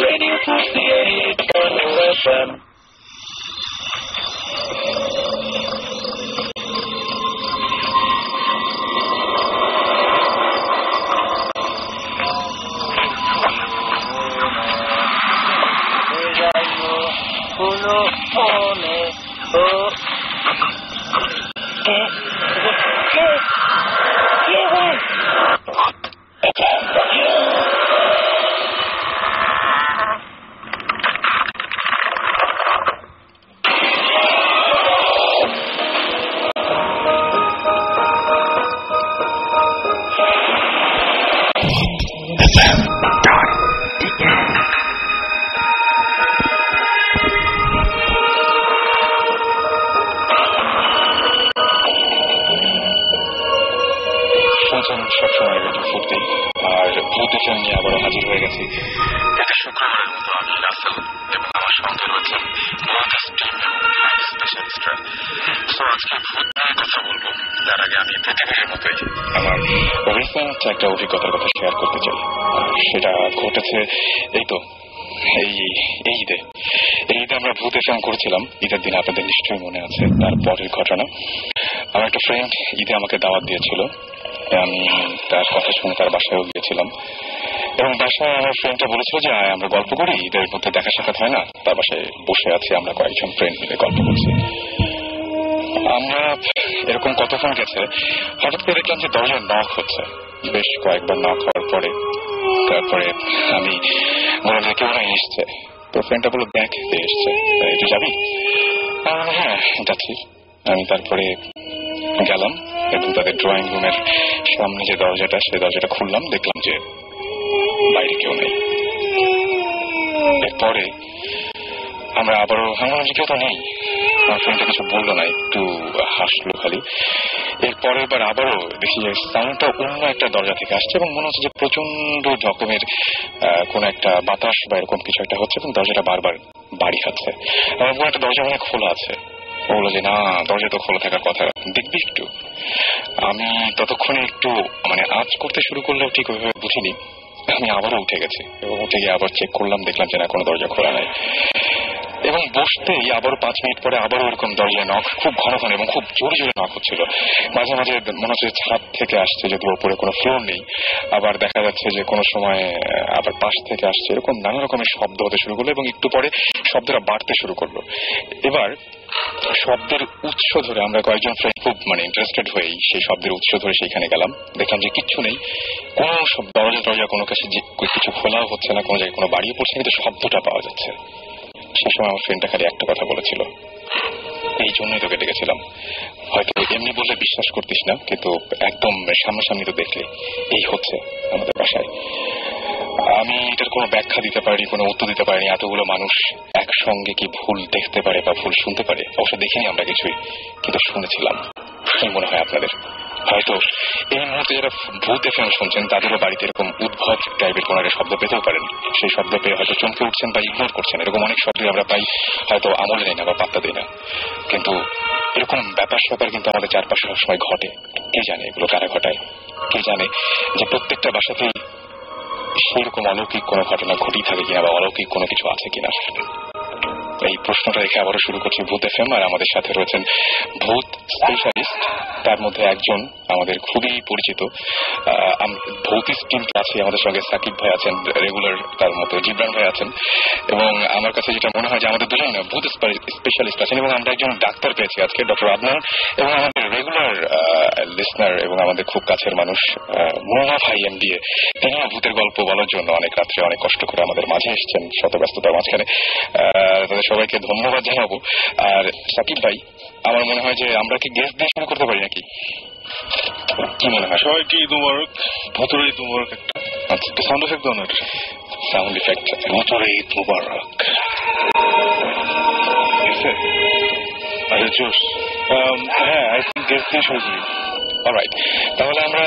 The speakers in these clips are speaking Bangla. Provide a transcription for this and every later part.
Radio 68 FM. সবসময় রেডিও ফুর্তি আর ভূত এফএম নিয়ে আবারও হাজির হয়ে গেছি। প্রতি শুক্রবারের মতো আমি রাসেল এবং আমার সঙ্গে রয়েছেন স্পেশালিস্টরা। তো আজকে ভূত নিয়ে কথা বলবো। তার আগে আমি প্রতিদিনের মতোই আমার রিসেন্ট একটা অভিজ্ঞতার কথা শেয়ার করতে চাই। সেটা ঘটেছে এই তো এই ঈদে আমরা ভূত এফএম করেছিলাম। ঈদের দিন আপনাদের নিশ্চয়ই মনে আছে। তারপরের ঘটনা, আমার একটা ফ্রেন্ড ঈদে আমাকে দাওয়াত দিয়েছিল। আমি তার কথা শুনে তার বাসায়ও গিয়েছিলাম এবং বাসায় আমার ফ্রেন্ডটা বলেছিল যে আমরা গল্প করি, ঈদের মধ্যে দেখা সাক্ষাৎ হয় না। তার বাসায় বসে আছি, আমরা কয়েকজন ফ্রেন্ড মিলে গল্প করছি। আমরা এরকম কতক্ষণ গেছে, হঠাৎ করে দেখলাম যে দরজায় নক হচ্ছে। বেশ কয়েকবার নক হওয়ার পরে তারপরে আমি বললাম যে কেউ না এসছে। তো ফ্রেন্ডটা বললো দেখ কে এসছে, একটু যাবি? হ্যাঁ যাচ্ছি। আমি তারপরে গেলাম এবং তাদের ড্রয়িং রুমের সামনে যে দরজাটা, সেই দরজাটা খুললাম, দেখলাম যে বাইরে কেউ নেই। এরপরে আমরা আবারও ভাবলাম যে কেউ তো নেই। আমার ফ্রেন্ডটা কিছু বললো না, একটু হাসলো খালি। এরপরের বার আবারও দেখি যে সাউন্ডটা অন্য একটা দরজা থেকে আসছে এবং মনে হচ্ছে যে প্রচন্ড রকমের কোন একটা বাতাস বা এরকম কিছু একটা হচ্ছে এবং দরজাটা বারবার বাড়ি খাচ্ছে। আমার কোন একটা দরজা মানে খোলা আছে। বললো যে না, দরজা তো খোলা থাকার কথা, দেখবি একটু। আমি ততক্ষণে একটু আজ করতে শুরু করলেও ঠিক ওইভাবে বুঝিনি। আমি আবারও উঠে গেছি এবং উঠে গিয়ে আবার চেক করলাম, দেখলাম যে না, কোনো দরজা খোলা নাই। এবং বসতেই আবারও 5 মিনিট পরে আবারও ওরকম দরজায় নক, খুব ঘন ঘন এবং খুব জোরে জোরে নক হচ্ছিল। মাঝে মাঝে মনে হচ্ছে ছাদ থেকে আসছে, যদি ওপরে কোনো ফ্লোর নেই। আবার দেখা যাচ্ছে যে কোনো সময় আবার পাশ থেকে আসছে। এরকম নানা রকমের শব্দ হতে শুরু করলো এবং একটু পরে শব্দটা বাড়তে শুরু করলো। এবার শব্দের উৎস ধরে আমরা কয়েকজন ফ্রেন্ড খুব ইন্টারেস্টেড হয়েই সেই শব্দের উৎস ধরে সেখানে গেলাম। দেখলাম যে কিচ্ছু নেই, কোনো দরজা কোনো কাছে কিছু খোলাও হচ্ছে না, কোনো জায়গায় কোনো বাড়িয়ে পড়ছে, কিন্তু শব্দটা পাওয়া যাচ্ছে। সেই সময় আমার ফ্রেন্ডটা খালি একটা কথা বলেছিল, এই জন্যই তোকে ডেকেছিলাম। হয়তো এমনি বললে বিশ্বাস করতিস না, কিন্তু একদম সামনাসামনি তো দেখলে এই হচ্ছে আমাদের বাসায়। আমি এটার কোনো ব্যাখ্যা দিতে পারিনি, কোনো উত্তর দিতে পারিনি। এতগুলো মানুষ একসঙ্গে কি ভুল দেখতে পারে বা ভুল শুনতে পারে? অবশ্য দেখিনি আমরা কিছুই, কিন্তু শুনেছিলাম। মনে হয় আপনাদের হয়তো এই মুহূর্তে যারা ভূত এফএম শুনছেন তাদেরও বাড়িতে এরকম উদ্ভট টাইপের কোনো একটা শব্দ পেতেও পারেন। সেই শব্দ পেয়ে হয়তো চমকে উঠছেন বা ইগনোর করছেন। এরকম অনেক শব্দই আমরা পাই, হয়তো আমলে নেই না বা পাত্তা দিই না। কিন্তু এরকম ব্যাপার স্যাপার কিন্তু আমাদের চারপাশে সবসময় ঘটে। কে জানে এগুলো কারা ঘটায়? কে জানে যে প্রত্যেকটা বাসাতেই সেরকম অলৌকিক কোনো ঘটনা ঘটেই থাকে কিনা বা অলৌকিক কোনো কিছু আছে কিনা? এই প্রশ্নটা রেখে আবারও শুরু করছি ভূত এফএম। আর আমাদের সাথে রয়েছেন ভূত স্পেশালিস্ট, তার মধ্যে একজন আমাদের খুবই পরিচিত ভৌতিক টিম আছে। আমাদের সঙ্গে সাকিব ভাই আছেন রেগুলার, তার মতো জিবরান ভাই আছেন, এবং আমার কাছে যেটা মনে হয় যে আমাদের দুজন ভূত স্পেশালিস্ট আছেন। এবং আমরা একজন ডাক্তার পেয়েছি আজকে, ডক্টর আদনান, এবং আমাদের রেগুলার লিসনার এবং আমাদের খুব কাছের মানুষ মুন্না ভাই এমডিএ। তিনিও ভূতের গল্প বলার জন্য অনেক রাত্রে অনেক কষ্ট করে আমাদের মাঝে এসেছেন শত ব্যস্ততার মাঝখানে। তাদের সবাইকে ধন্যবাদ জানাবো। আর সাকিব ভাই, আমার মনে হয় যে আমরা কি গেস্ট দিয়ে শুরু করতে পারি নাকি? কি মনে হয়? সবাইকে ঈদ মুবারক, ভুতুরে ঈদ মুবারক। আচ্ছা, একটু সাউন্ড এফেক্ট দাও না। সাউন্ড এফেক্ট, ভুতুরে ঈদ মুবারক। আরে জোস। হ্যাঁ, আই থিঙ্ক গেস্ট দিয়ে শুরু করি। অলরাইট, তাহলে আমরা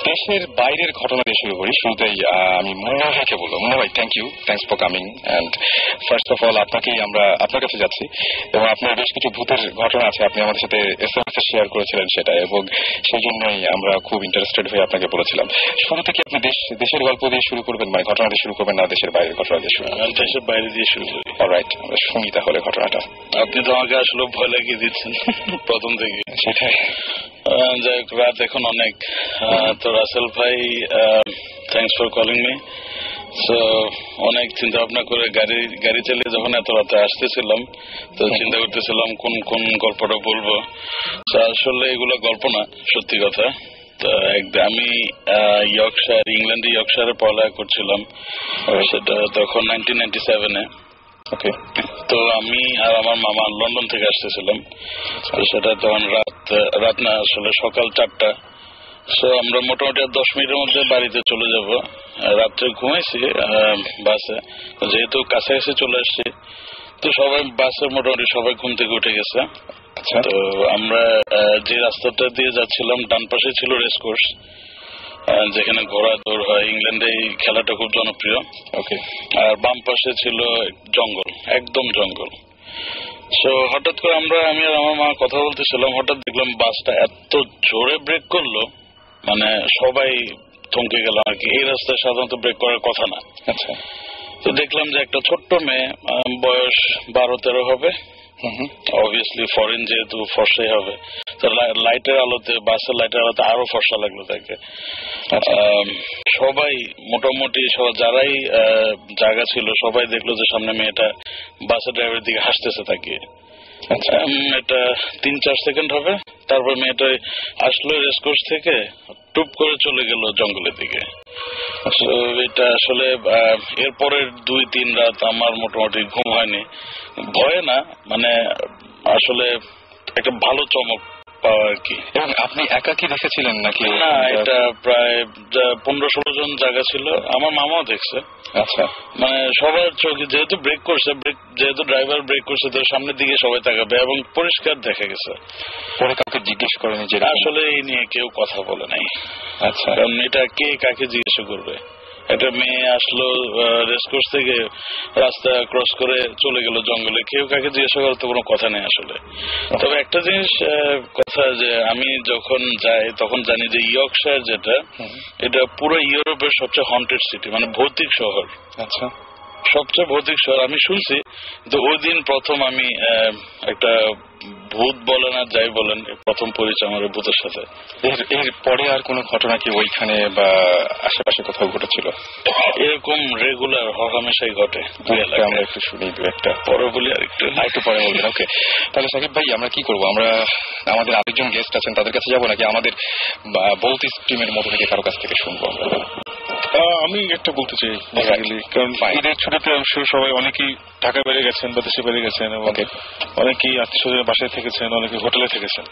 দেশের বাইরের ঘটনা দিয়ে শুরু করি। শুরুতেই আমি মুন্না ভাইকে বলবো। মুন্না ভাই, thanks for coming. And first of all আমরা আপনার কাছে যাচ্ছি, এবং আপনার বেশ কিছু ভূতের ঘটনা আছে, আপনি আমাদের সাথে SMS এ শেয়ার করেছিলেন সেটা, এবং সেই জন্যই আমরা খুব ইন্টারেস্টেড হয়ে আপনাকে বলেছিলাম। শুরু থেকে আপনি দেশের গল্প দিয়ে শুরু করবেন, মানে ঘটনা দিয়ে শুরু করবেন, না দেশের বাইরের ঘটনা দিয়ে শুরু করবেন? দেশের বাইরে দিয়ে শুরু করি। অলরাইট, আমরা শুনি তাহলে ঘটনাটা। আপনি তো আমাকে আসলে ভয় লাগিয়ে দিচ্ছেন প্রথম থেকে। সেটাই। যাই হোক, রাত এখন অনেক। তো রাসেল ভাই, থ্যাংকস ফর কলিং মি। তো অনেক চিন্তা ভাবনা করে গাড়ি চালিয়ে যখন এত রাতে আসতেছিলাম, তো চিন্তা করতেছিলাম কোন কোন গল্পটা বলবো। তো আসলে এগুলো গল্প না, সত্যি কথা। তো আমি ইংল্যান্ডে ইয়র্কশায়ারে পড়ালেখা করছিলাম, সেটা তখন 1997-এ। ওকে। তো আমি আর আমার মামা লন্ডন থেকে আসতেছিলাম। তো সেটা তখন রাত না, আসলে সকাল 4টা। সো আমরা মোটামুটি 10 মিনিটের মধ্যে বাড়িতে চলে যাব। রাত্রে ঘুমাইছি বাসে, যেহেতু কাছাকাছি চলে আসছি, তো সবাই বাসে মোটামুটি সবাই ঘুম থেকে উঠে গেছে। তো আমরা যে রাস্তাটা দিয়ে যাচ্ছিলাম, ডান পাশে ছিল রেসকোর্স, যেখানে ঘোড়া দৌড় হয়। ইংল্যান্ডে এই খেলাটা খুব জনপ্রিয়। ওকে। আর বাম পাশে ছিল জঙ্গল, একদম জঙ্গল। সো হঠাৎ করে আমি আর আমার মা কথা বলতেছিলাম, হঠাৎ দেখলাম বাসটা এত জোরে ব্রেক করলো, মানে সবাই থমকে গেল আর কি। এই রাস্তায় সাধারণত ব্রেক করার কথা না। আচ্ছা। তো দেখলাম যে একটা ছোট্ট মেয়ে, বয়স 12-13 হবে, অবভিয়াসলি ফরেন যেহেতু ফর্সাই হবে। তো লাইটের আলোতে, বাসের লাইটের আলোতে আরো ফর্সা লাগলো তাকে। সবাই মোটামুটি যারাই জায়গা ছিল সবাই দেখলো যে সামনে মেয়েটা বাসের ড্রাইভারের দিকে হাসতেছে তাকিয়ে। এটা 3-4 সেকেন্ড হবে, তারপর মেয়েটা আসলো রেসকোর্স থেকে, টুপ করে চলে গেল জঙ্গলের দিকে। এটা আসলে এরপরের 2-3 রাত আমার মোটামুটি ঘুম হয়নি। ভয়ে না, মানে আসলে একটা ভালো চমক পাওয়া আর কি। এবং আপনি একাকি দেখেছিলেন নাকি? না, এটা প্রায় 15-16 জন জায়গা ছিল, আমার মামাও দেখছে। আচ্ছা। মানে সবার চোখে, যেহেতু ব্রেক করছে, যেহেতু ড্রাইভার ব্রেক করছে, তো সামনের দিকে সবাই তাকাবে, এবং পরিষ্কার দেখা গেছে। পরে কাউকে জিজ্ঞেস করেনি যে? আসলে এই নিয়ে কেউ কথা বলে নাই। আচ্ছা। কারণ এটা কে কাকে জিজ্ঞেস করবে? একটা মেয়ে আসলো রেসকোর্স থেকে, রাস্তা ক্রস করে চলে গেল জঙ্গলে, কেউ কাকে জিজ্ঞাসা করার তো কোনো কথা নেই আসলে। তবে একটা জিনিস কথা, যে আমি যখন যাই তখন জানি যে ইয়র্কশায়ার যেটা, এটা পুরো ইউরোপের সবচেয়ে হন্টেড সিটি, মানে ভৌতিক শহর। আচ্ছা। সবচেয়ে ভৌতিক শহর আমি শুনছি। তো ওই দিন প্রথম আমি একটা ভূত বলেন আর যাই বলেন, প্রথম পরিচয় আমার ভূতের সাথে। এর পরে আর কোনো ঘটনা কি ওইখানে বা আশেপাশে কোথাও ঘটেছিল? এরকম রেগুলার হরহামেশাই ঘটে। আমরা একটু শুনি, 2-1টা পরে বলি, আর একটু পরে বলবেন। ওকে, তাহলে সাকিব ভাই, আমরা কি করবো? আমরা আমাদের আরেকজন গেস্ট আছেন, তাদের কাছে যাবো, নাকি আমাদের বলতিস টিমের মধ্যে থেকে কারো কাছ থেকে শুনবো? আমি একটা বলতে চাই, কারণ ঈদের ছুটিতে সবাই অনেকেই ঢাকায় বেড়ে গেছেন বা দেশে বেড়ে গেছেন, এবং অনেকেই আত্মীয় বাসায় থেকেছেন, অনেকে হোটেলে থেকেছেন।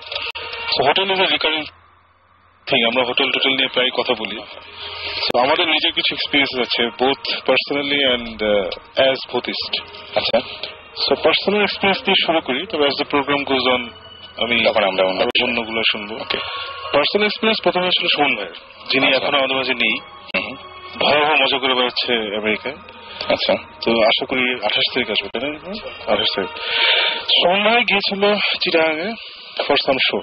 Hotel is a recurring thing. আমরা হোটেল টোটেল নিয়ে প্রায় কথা বলি। আমাদের নিজের কিছু এক্সপিরিয়েন্স আছে, বোথ পার্সোনালি অ্যান্ড অ্যাজ ভূতিস্ট। আচ্ছা। সো পার্সোনাল এক্সপিরিয়েন্স দিয়ে শুরু করি, তবে as the program goes on আমি আমরা অন্যগুলো শুনবো। পার্সোনাল এক্সপিরিয়েন্স প্রথমে আসলে সুমন ভাইয়ের, যিনি এখন আমাদের মাঝে নেই, ভয়াবহ মজা করে বেড়াচ্ছে আমেরিকায়। আচ্ছা। তো আশা করি 28 তারিখ আসবে, তাই না? 28 তারিখ সুমন ভাই গিয়েছিল চিটাগাঙে ফর সাম শো,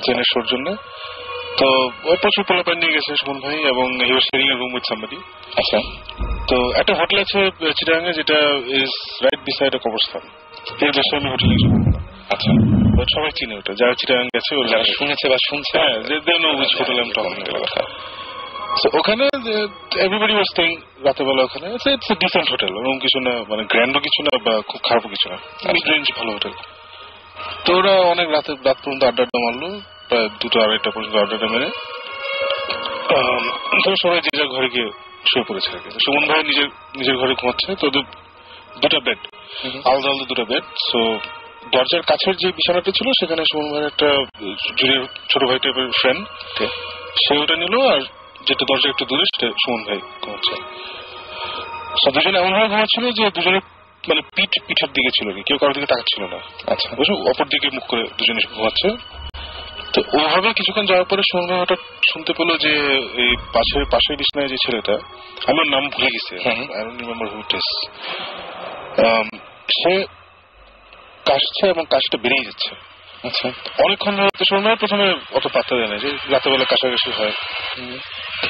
ট্রেনের শোর জন্য। তো ওই প্রচুর পোলাপান নিয়ে গেছে সুমন ভাই, এবং he was sharing a room with somebody. আচ্ছা। তো একটা হোটেল আছে চিটাগাঙে, যেটা ইজ রাইট বিসাইড এ কবরস্থান। এই দেশে আমি হোটেলে কিছু বলবো না। আচ্ছা। সবাই চিনে ওটা, যারা চিটাগাং গেছে, যারা শুনেছে বা শুনছে, হ্যাঁ, যে নো উইচ হোটেল আমি টকিং অ্যাবাউট। ওখানে এভরিবডি ওয়াজ স্টেইং রাতের বেলা ওখানে। ইটস এ ডিসেন্ট হোটেল, ওরকম কিছু না, মানে গ্র্যান্ডও কিছু না বা খুব খারাপও কিছু না, মিড রেঞ্জ ভালো হোটেল। তো ওরা অনেক রাত পর্যন্ত আড্ডা মারলো, প্রায় 2-2-2:30 পর্যন্ত আড্ডাটা মেরে। তো সবাই যে যার ঘরে গিয়ে শুয়ে পড়েছে আর কি। সুমন ভাই নিজের ঘরে ঘুমাচ্ছে। তো 2টা বেড, আলাদা আলাদা 2টা বেড। সো দরজার কাছের যে বিছানাটা ছিল, সেখানে সুমন ভাইয়ের একটা জুনিয়র ছোট ভাই টাইপের ফ্রেন্ড, সে ওটা নিল, আর যেটা দরজা একটু দূরে সেটা সুমন ভাই ঘুমাচ্ছে। দুজনে এমন ভাবে ঘুমাচ্ছিল যে দুজনে মানে পিঠের দিকে ছিল, কেউ কারোর দিকে তাকাচ্ছিল না। আচ্ছা। অপর দিকে মুখ করে দুজনে ঘুমাচ্ছে। তো ওইভাবে কিছুক্ষণ যাওয়ার পরে সুমন ভাই হঠাৎ শুনতে পেলো যে এই পাশের বিছানায় যে ছেলেটা, আমার নাম ভুলে গেছে, I don't remember who it is, সে কাশছে এবং কাশটা বেরিয়ে যাচ্ছে। আচ্ছা, অনেকক্ষণ ধরে সুমন ভাই প্রথমে অত পাত্তা দেয় না যে রাতের বেলা কাশাকাশি হয়।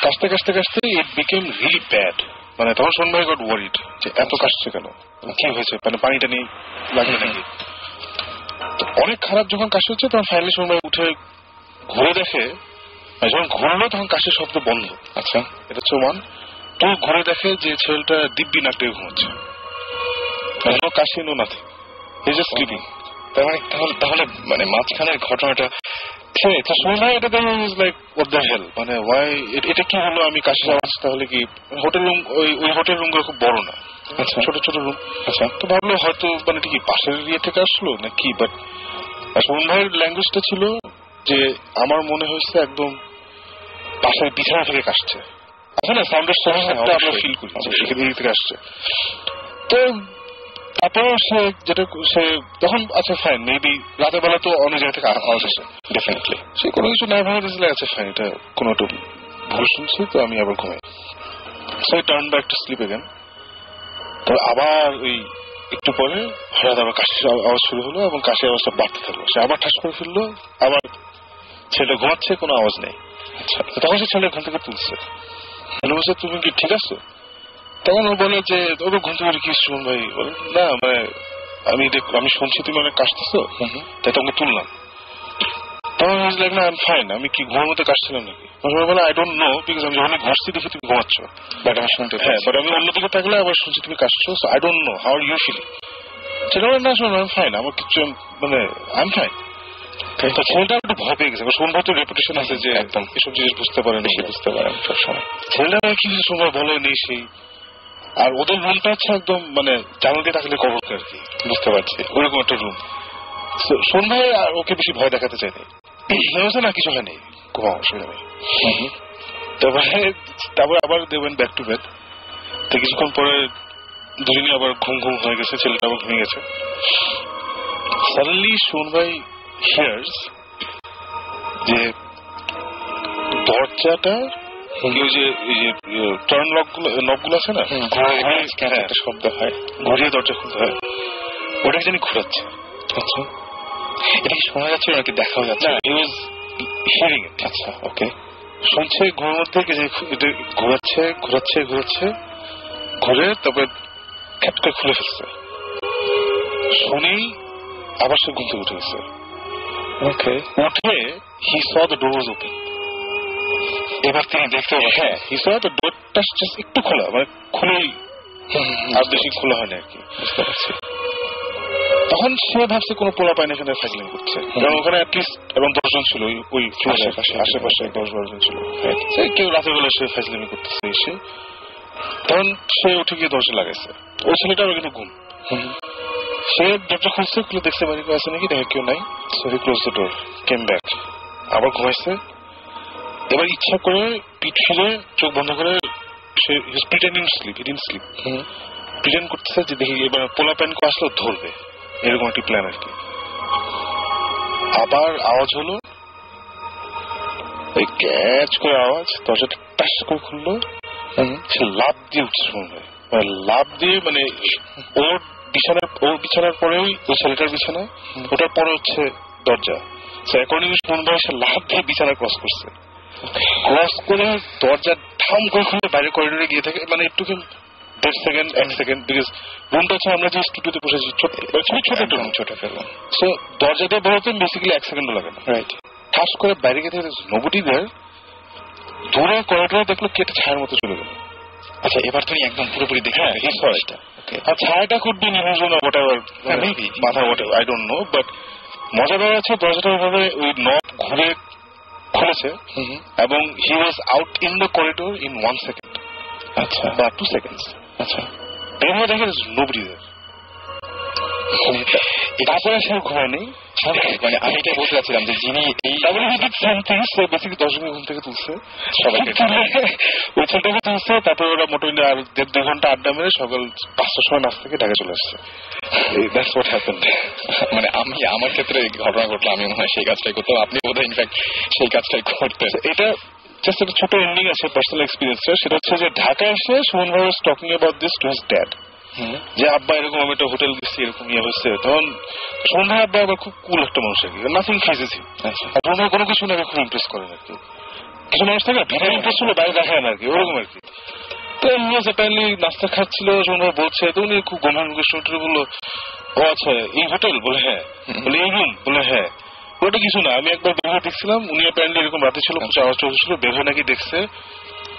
কাশতে কাশতে কাশতে ইট বিকেম রিয়েলি ব্যাড। মানে তখন সুমন ভাই গট ওয়ারিড যে এত কাশছে কেন, কি হয়েছে, মানে পানিটা নিয়ে লাগবে নাকি। অনেক খারাপ যখন কাশি হচ্ছে তখন ফাইনালি সুমন ভাই উঠে ঘুরে দেখে, যখন ঘুরলো তখন কাশির শব্দ বন্ধ। আচ্ছা, এটা হচ্ছে ওয়ান। তো ঘুরে দেখে যে ছেলেটা দিব্যি নাক ডেকে ঘুমাচ্ছে, নো কাশি no nothing, he is just sleeping. তাহলে মানে মাঝখানের ঘটনাটা সুমন ভাই এটা দেখে is like what the hell, মানে ওয়াই এটা কি হলো, আমি কাশির আওয়াজ, তাহলে কি হোটেল রুম, ওই হোটেল রুমগুলো খুব বড় না, ছোট ছোট রুম। আচ্ছা, তো ভাবলো হয়তো মানে কি পাশের ইয়ে থেকে আসলো নাকি, বাট সুমন ভাইয়ের ল্যাঙ্গুয়েজটা ছিল যে আমার মনে হয়েছে একদম পাশের বিছানা থেকে কাশছে। আছে না সাউন্ডের সাথে আমরা ফিল করি সেখান থেকে আসছে। তো তারপর সে তখন আচ্ছা ফাইন, মেবি রাতের বেলা তো অনেক জায়গা থেকে আওয়াজ আসে, ডেফিনেটলি সে কোনো কিছু না ভেবে দিয়েছিল, আচ্ছা ফাইন এটা কোনো একটা ভুল শুনছি, তো আমি আবার ঘুমাই। So turn back to sleep again. তো আবার ওই একটু পরে হঠাৎ আবার কাশির আওয়াজ শুরু হলো এবং কাশির আওয়াজটা বাড়তে থাকলো। সে আবার ঠাস করে ফেললো, আবার ছেলেটা ঘুমাচ্ছে, কোনো আওয়াজ নেই। আচ্ছা, তখন সে ছেলে ঘুম থেকে তুলছে, বলছে তুমি কি ঠিক আছো? তখন ও বলে যে ওকে ঘুম থেকে কি সুমন ভাই বলে না, মানে আমি শুনছি তুমি অনেক কাশতেছো, তাই তোমাকে তুললাম। তখন না আই এম ফাইন, আমি কি ঘুমের মধ্যে কাশছিলাম নাকি? বলে আই ডোন্ট নো, বিকজ আমি যখন ঘুরছি দেখি তুমি ঘুমাচ্ছ, বাট আমি শুনতে, হ্যাঁ বাট আমি অন্যদিকে থাকলে আবার শুনছি তুমি কাশছো, so I don't know how are you feeling. সেটা বলে না শোনো আই এম ফাইন, আমার কিছু মানে আই এম ফাইন। ছেলেটা একটু ভয় পেয়ে গেছে, সুমন ভাই তো রেপুটেশন আছে যে একদম এসব জিনিস বুঝতে পারেন, বুঝতে পারেন সবসময়। ছেলেটা কি সুমন ভাই বলে নেই সেই, আর ওদের রুমটা হচ্ছে একদম মানে জানাল দিয়ে থাকলে কবর আর কি, বুঝতে পারছি ওরকম একটা রুম। সুমন ভাই আর ওকে বেশি ভয় দেখাতে চাই না, কিছু হয় নেই, কোনো অসুবিধা নেই। তারপরে আবার দেবেন ব্যাক টু বেড। তো কিছুক্ষণ পরে দুজনই আবার ঘুম হয়ে গেছে, ছেলেটা আবার ঘুমিয়ে গেছে। সাডেনলি সুমন ভাই হিয়ার্স যে দরজাটা যে টার্ন নবগুলো আছে না, একটা শব্দ হয়, ঘুরিয়ে দরজা খুলতে হয়, ওটা জানি ঘুরাচ্ছে। আচ্ছা, এটা কি শোনা যাচ্ছে নাকি দেখাও যাচ্ছে? হিয়ারিং ইট। আচ্ছা, ওকে, শুনছে ঘুমের মধ্যে ঘুরাচ্ছে ঘুরে তারপর খ্যাট করে খুলে ফেলছে। শুনেই আবার সে ঘুম থেকে উঠে গেছে। ওকে, উঠে হি saw the door was open. এবার তিনি দেখতে হ্যাঁ হি স দ্য ডোরটা জাস্ট একটু খোলা, মানে খুলেই, আর বেশি খোলা হয়নি আর কি, বুঝতে পারছি। তখন সে ভাবছে কোনো পোলা পায়নি এখানে ফাইলিং করছে, কারণ ওখানে অ্যাটলিস্ট এবং 10 জন ছিল, ওই আশেপাশে 10-12 জন ছিল, কেউ রাতের বেলা সে ফাইজলামি করতেছে এসে। তখন সে উঠে গিয়ে দরজা লাগাইছে, ওই ছেলেটাও কিন্তু ঘুম। সে দরজা খুলছে, খুলে দেখছে বাড়ি কেউ আছে নাকি, দেখে কেউ নাই। So he close the door, came back, আবার ঘুমাইছে। এবার ইচ্ছা করে পিঠ ফিরে চোখ বন্ধ করে সে pretending sleep, he didn't sleep, pretend করতেছে যে দেখি এবার পোলা প্যান আসলেও ধরবে, এরকম একটি প্ল্যান আর কি। আবার আওয়াজ হলো, ওই ক্যাচ করে আওয়াজ, দরজাটা টাস করে খুললো। সে লাভ দিয়ে উঠছে, শুনবে লাভ দিয়ে, মানে ওর বিছানার পরেই ওই ছেলেটার বিছানা, ওটার পরে হচ্ছে দরজা। অ্যাকর্ডিং টু সুমন ভাই সে লাভ দিয়ে বিছানা ক্রস করছে, ক্রস করে দরজা ঠাম করে খুলে বাইরে করিডোরে গিয়ে থাকে, মানে একটু 1 সেকেন্ড, বিকজ রুমটা হচ্ছে আমরা যে স্টুডিওতে বসেছি ছোট একটা রুম, ছোট একটা রুম। সো দরজা দিয়ে বেরোতে বেসিক্যালি 1 সেকেন্ডও লাগে না, রাইট। ঠাস করে বাইরে গিয়ে দেখে নোবডি দেয়ার, দূরে করিডোরে দেখলো কেটে ছায়ার মতো চলে গেল। আচ্ছা, এবার তুমি একদম পুরোপুরি দেখে আর ছায়াটা খুব নির্জন মাথা আই ডোন্ট নো, বাট মজা দেওয়া আছে দরজাটা ওইভাবে ওই নব ঘুরে খুলেছে এবং he was out in the corridor in 1 second, আচ্ছা, বা 2 সেকেন্ডস। আচ্ছা, এর মধ্যে দেখে নোবডি দেয়ার। তাছাড়া সে ঘুমায় নেই, মানে আমি এটাই বলতে চাচ্ছিলাম যে যিনি এই বেসিক্যালি 10 ঘুম থেকে তুলছে সবাইকে, ওই ছেলেটাকে তুলছে, তারপরে ওরা মোটামুটি আর 1.5 ঘন্টা আড্ডা মেরে সকাল 5টার সময় নাচ থেকে ঢাকা চলে আসছে। That's what happened. মানে আমি আমার ক্ষেত্রে ঘটনা ঘটলো, আমি মনে হয় সেই কাজটাই করতাম, আপনি বোধহয় ইনফ্যাক্ট সেই কাজটাই করতেন। এটা জাস্ট একটা ছোট এন্ডিং আছে পার্সোনাল এক্সপিরিয়েন্সটা, সেটা হচ্ছে যে ঢাকা এসে সুমন ভাই was talking about this to his dad, যে আব্বা এরকম আমি একটা হোটেল গেছি এরকম ইয়ে হচ্ছে। তখন সুমন ভাই আব্বা আবার খুব কুল একটা মানুষ আর কি, নাথিং ফেজেছি, সুমন ভাই কোনো কিছু না খুব ইমপ্রেস করেন আর কি। কিছু মানুষ থাকে ভিতরে ইমপ্রেস হলো বাইরে দেখায় না আর কি, ওরকম আর কি। তো এমনি অ্যাপারেন্টলি নাস্তা খাচ্ছিল, সুমন ভাই বলছে, তো উনি খুব গম্ভীর মুখে বললো, ও আচ্ছা এই হোটেল? বলে হ্যাঁ। বলে এই রুম? বলে হ্যাঁ। ওটা কিছু না, আমি একবার বের হয়ে দেখছিলাম, উনি অ্যাপারেন্টলি এরকম রাতে ছিল, কিছু আওয়াজ চলছিল, বের হয়ে নাকি দেখছে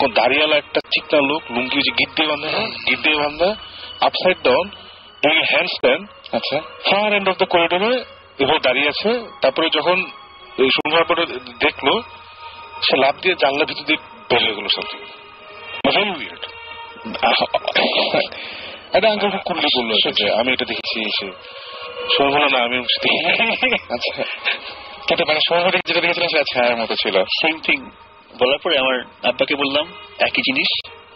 কোন দাঁড়িয়ালা একটা চিকনা লোক, লুঙ্গি যে গিট দিয়ে বান্ধা upside down doing hand stand, আচ্ছা, ফার এন্ড অফ দ্য করিডোরে এভাবে দাঁড়িয়ে আছে। তারপরে যখন এই সুন্দর পরে দেখলো, সে লাফ দিয়ে জানলার ভিতর দিয়ে বের হয়ে গেল সামথিং ভেরি উইয়ার্ড। একটা আঙ্কেল খুব কুললি বললো যে আমি এটা দেখেছি, এসে সময় হলো না আমি আচ্ছা, কিন্তু মানে সময় যেটা দেখেছিলাম সেটা ছায়ার মতো ছিল। সেম থিং বলার পরে আমার আব্বাকে বললাম একই জিনিস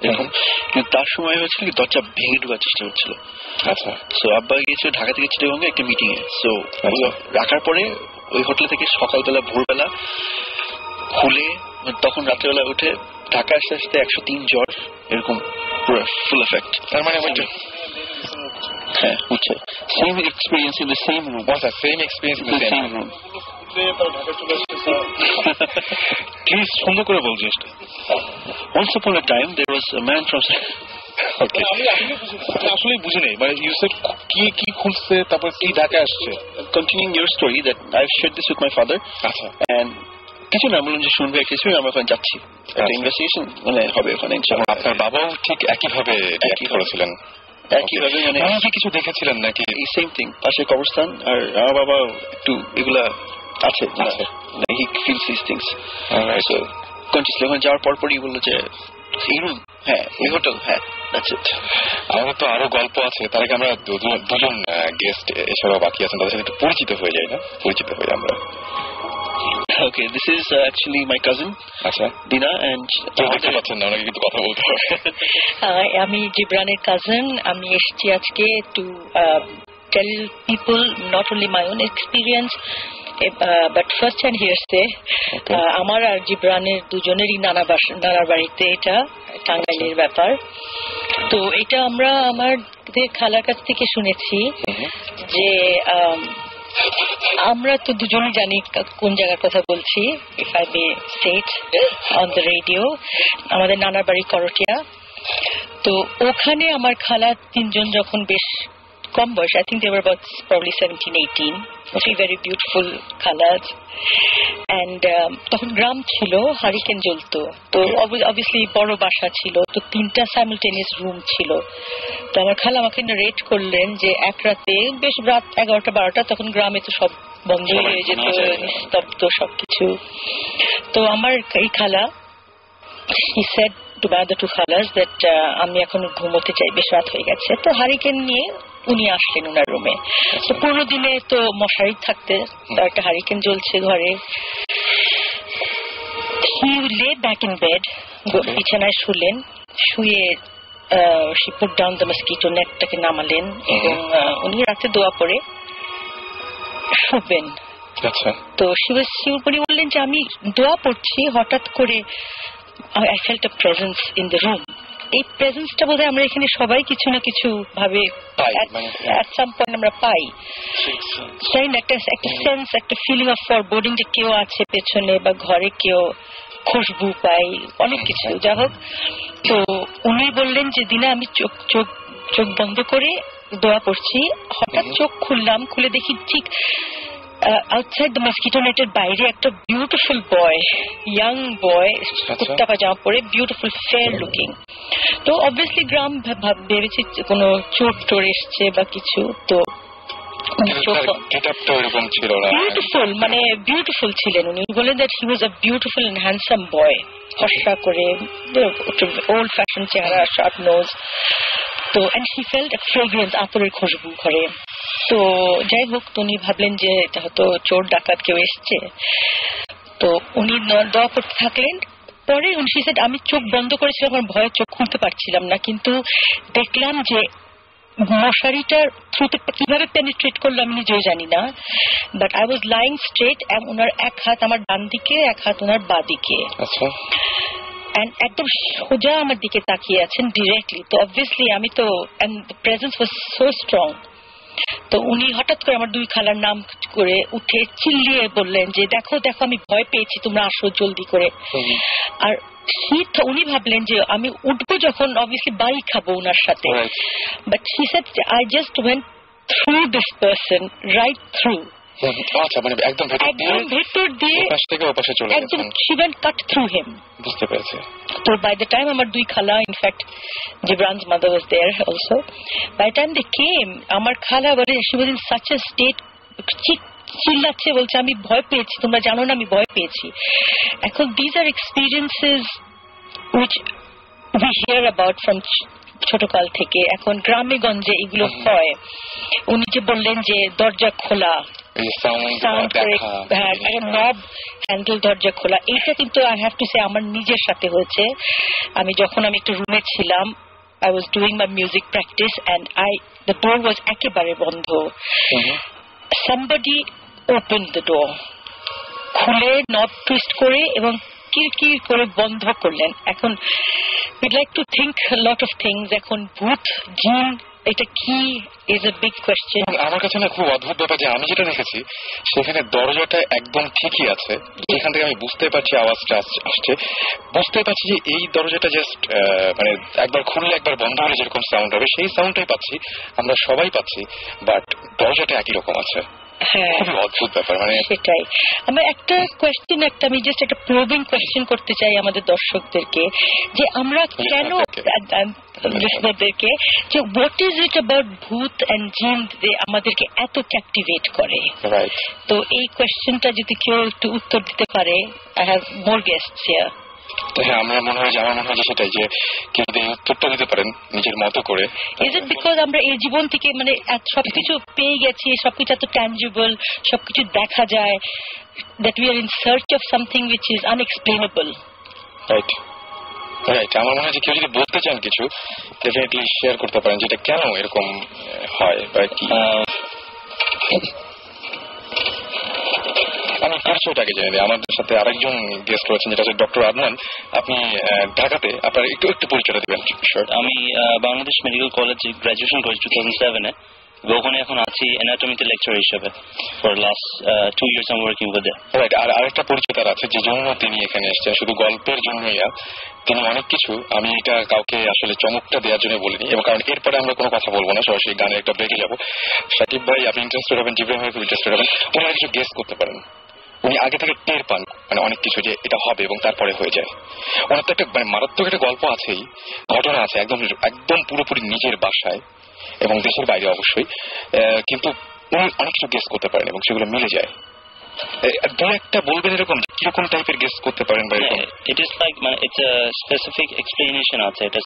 এরকম, কিন্তু তার সময় হয়েছিল কি দরজা ভেঙে ঢোকার চেষ্টা হচ্ছিল। আচ্ছা, সো আব্বা গিয়েছিল ঢাকা থেকে চিটাগঙ্গে একটা মিটিং এ, সো রাখার পরে ওই হোটেল থেকে সকালবেলা ভোরবেলা খুলে তখন রাত্রেবেলা উঠে ঢাকা আসতে আসতে 103 জ্বর, এরকম পুরো ফুল এফেক্ট। তার মানে হ্যাঁ বুঝছে, same experience in the same room, same experience in the same room. Please সুন্দর করে বল জিনিসটা। Once upon a time there was a man from আসলে বুঝি নাই, মানে ইউ সেড কি খুলছে তারপর কি ঢাকা আসছে। Continuing your story that I've shared this with my father, আচ্ছা, and কিছু না বলুন যে শুনবে কিছু, আমরা ওখানে যাচ্ছি একটা ইনভেস্টিগেশন মানে হবে ওখানে। আপনার বাবাও ঠিক একইভাবে করেছিলেন? একইভাবে মানে আপনি কিছু দেখেছিলেন নাকি? এই সেম থিং, পাশে কবরস্থান, আর আমার বাবা একটু এগুলা আছে, he feels this things. So continuously ওখানে যাওয়ার পরপরই বললো যে এই রুম, হ্যাঁ এই হোটেল, হ্যাঁ দ্যাটস ইট। আমাদের তো আরো গল্প আছে, তার আগে আমরা দুজন গেস্ট এছাড়াও বাকি আছেন, তাদের সাথে একটু পরিচিত হয়ে যাই না? পরিচিত হয়ে আমরা। Okay, this is actually my cousin. আচ্ছা, Dina, and দেখতে পাচ্ছেন না, ওনাকে কিন্তু কথা বলতে হবে। আমি জিব্রানের কাজিন। আমি এসেছি আজকে to tell people not only my own experience but first hand hearsay. আমার আর জিব্রানের দুজনেরই নানার বাড়িতে এটা টাঙ্গাইলের ব্যাপার। তো এটা আমরা আমাদের খালার কাছ থেকে শুনেছি যে আমরা তো দুজনই জানি কোন জায়গার কথা বলছি, if I may say it on the radio. আমাদের নানার বাড়ি করটিয়া। তো ওখানে আমার খালা তিনজন যখন বেশ কম বয়স, I think they were about probably 17-18, three very beautiful খালাজ। অ্যান্ড তখন গ্রাম ছিল, হারিকেন জ্বলতো। তো অবভিয়াসলি বড় বাসা ছিল, তো 3টা সাইমultaneous রুম ছিল। তো আমার খালা আমাকে রেট করলেন যে এক রাতে, বেশ রাত 11টা-12টা, তখন গ্রামে তো সব বন্ধ হয়ে যেত, নিস্তব্ধ সবকিছু। তো আমার এই খালা he said to my other two খালাস that আমি এখন ঘুমোতে চাই, বেশ রাত হয়ে গেছে। তো হারিকেন নিয়ে উনি আসলেন ওনার রুমে। তো 15 দিনে তো মশারি থাকতে, তার একটা হারিকেন জ্বলছে ঘরে। he lay back in bed, বিছানায় শুলেন, শুয়ে she put down the mosquito netটাকে নামালেন এবং উনি রাতে দোয়া পড়ে শুবেন। আচ্ছা, তো উনি বললেন যে আমি দোয়া পড়ছি, হঠাৎ করে I felt a presence in the room. এই প্রেজেন্সটা বোধহয় আমরা এখানে সবাই কিছু না কিছু ভাবে at some point আমরা পাই, তাই না? একটা সেন্স, একটা ফিলিং অফ ফরবোর্ডিং যে কেউ আছে পেছনে, বা ঘরে কেউ খুশবু পাই, অনেক কিছু। যা হোক, তো উনি বললেন যে দিনা আমি চোখ বন্ধ করে দোয়া পড়ছি, হঠাৎ চোখ খুললাম, খুলে দেখি ঠিক আউটসাইড দ্য মসকিটো নেটের বাইরে একটা বিউটিফুল বয়, ইয়াং বয়, কুর্তা পাজামা পরে, বিউটিফুল ফেয়ার লুকিং। তো অবভিয়াসলি গ্রাম ভেবেছি কোনো চোর টোর এসছে বা কিছু। তো বিউটিফুল, মানে বিউটিফুল ছিলেন উনি। বলেন that he was a beautiful and handsome boy, ফর্সা করে, ওল্ড ফ্যাশন চেহারা, শার্প নোজ। তো and he felt a fragrance, আতরের খুশবু ঘরে। তো যাই হোক, উনি ভাবলেন যে এটা হয়তো চোর ডাকাত কেউ এসছে, তো উনি দোয়া করতে থাকলেন। পরে উনি সেটা, আমি চোখ বন্ধ করেছিলাম, আমার ভয়ে চোখ খুলতে পারছিলাম না, কিন্তু দেখলাম যে মশারিটার থ্রুতে কিভাবে পেনিট্রেট করলো আমি নিজেও জানি না, but I was lying straight, ওনার এক হাত আমার ডান দিকে, এক হাত ওনার বাঁ দিকে, আচ্ছা, একদম সোজা আমার দিকে তাকিয়ে আছেন ডিরেক্টলি। তো অবভিয়াসলি আমি তো, and the presence was so strong. তো উনি হঠাৎ করে আমার দুই খালার নাম করে উঠে চিল্লিয়ে বললেন যে দেখো দেখো আমি ভয় পেয়েছি, তোমরা আসো জলদি করে। আর উনি ভাবলেন যে আমি উঠবো যখন, অবভিয়াসলি বাড়ি খাবো ওনার সাথে, but he said I just went through this person, right through. আচ্ছা, মানে একদম ভেতর দিয়ে ওপাশে চলে একদম, she went cut through him. বুঝতে পেরেছি। তো by the time আমার দুই খালা, in fact Gibran's mother was there also, by the time they came, আমার খালা বলে she was in such a state, চিল্লাচ্ছে, বলছে আমি ভয় পেয়েছি, তোমরা জানো না আমি ভয় পেয়েছি। এখন these are experiences which we hear about from ছোটকাল থেকে, এখন গ্রামে গঞ্জে এগুলো হয়। উনি যে বললেন যে দরজা খোলা, নব হ্যান্ডেল দরজা খোলা, এইটা কিন্তু আই হ্যাভ টু সে আমার নিজের সাথে হয়েছে। আমি যখন আমি একটু রুমে ছিলাম, I was doing my music practice and the door was একেবারে বন্ধ। Somebody opened the door, খুলে নব টুইস্ট করে এবং কিরকির করে বন্ধ করলেন। এখন we'd like to think a lot of things. এখন ভূত জিন এটা কি is a big question. আমার কাছে না খুব অদ্ভুত ব্যাপার যে আমি যেটা দেখেছি সেখানে দরজাটা একদম ঠিকই আছে, যেখান থেকে আমি বুঝতে পারছি আওয়াজটা আসছে, বুঝতে পারছি যে এই দরজাটা জাস্ট মানে একবার খুললে একবার বন্ধ হলে যেরকম সাউন্ড হবে সেই সাউন্ডটাই পাচ্ছি, আমরা সবাই পাচ্ছি, বাট দরজাটা একই রকম আছে। খুবই অদ্ভুত ব্যাপার। মানে সেটাই আমার একটা কোয়েশ্চেন, আমি জাস্ট একটা প্রবিং কোয়েশ্চেন করতে চাই আমাদের দর্শকদেরকে, যে আমরা কেন লিসনারদেরকে, যে হোয়াট ইজ ইট অ্যাবাউট ভূত এন্ড জিন যে আমাদেরকে এত ক্যাপটিভেট করে। তো এই কোয়েশ্চেনটা যদি কেউ একটু উত্তর দিতে পারে, I have more guests here. হ্যাঁ, আমার মনে হয় যে সেটাই, যে কেউ যদি উত্তরটা দিতে পারেন নিজের মতো করে। ইজ ইট বিকজ আমরা এই জীবন থেকে মানে সবকিছু পেয়ে গেছি, সবকিছু এত ট্যাঞ্জিবল, সবকিছু দেখা যায়, that we are in search of something which is unexplainable. Right, আমার মনে হয় যে কেউ যদি বলতে চান কিছু, ডেফিনেটলি শেয়ার করতে পারেন যেটা কেন এরকম হয় বা কি। আমি পরিচয়টাকে জেনে নিই। আমাদের সাথে আরেকজন গেস্ট রয়েছেন, যেটা হচ্ছে ডক্টর আদনান। আপনি ঢাকাতে, আপনার একটু পরিচয়টা দিবেন। আমি বাংলাদেশ মেডিকেল কলেজে গ্রাজুয়েশন করেছি 2007-এ, ওখানে এখন আছি অ্যানাটমিতে লেকচার হিসেবে। For last 2 years I'm working with them. Right, আর আরেকটা পরিচয় তার আছে যে জন্য তিনি এখানে এসেছেন, শুধু গল্পের জন্যই না, তিনি অনেক কিছু, আমি এটা কাউকে আসলে চমকটা দেওয়ার জন্য বলিনি, এবং কারণ এরপরে আমরা কোনো কথা বলবো না, সরাসরি গানের একটা ব্রেকে যাবো। সাকিব ভাই আপনি ইন্টারেস্টেড হবেন, জিব্রাহিম ভাই খুব ইন্টারেস্টেড হবেন, ওনারা কিছু গেস করতে পারেন, উনি আগে থেকে টের পান মানে অনেক কিছু যে এটা হবে এবং তারপরে হয়ে যায়। ওনার তো একটা মানে মারাত্মক একটা গল্প আছেই, ঘটনা আছে, একদম পুরোপুরি নিজের বাসায় এবং দেশের বাইরে অবশ্যই, কিন্তু উনি অনেক কিছু গেস করতে পারেন এবং সেগুলো মিলে যায়। দু একটা বলবেন এরকম কিরকম টাইপের গেস করতে পারেন বা এরকম? ইট ইজ লাইক মানে ইটস আ স্পেসিফিক এক্সপ্লেনেশন আছে, এটা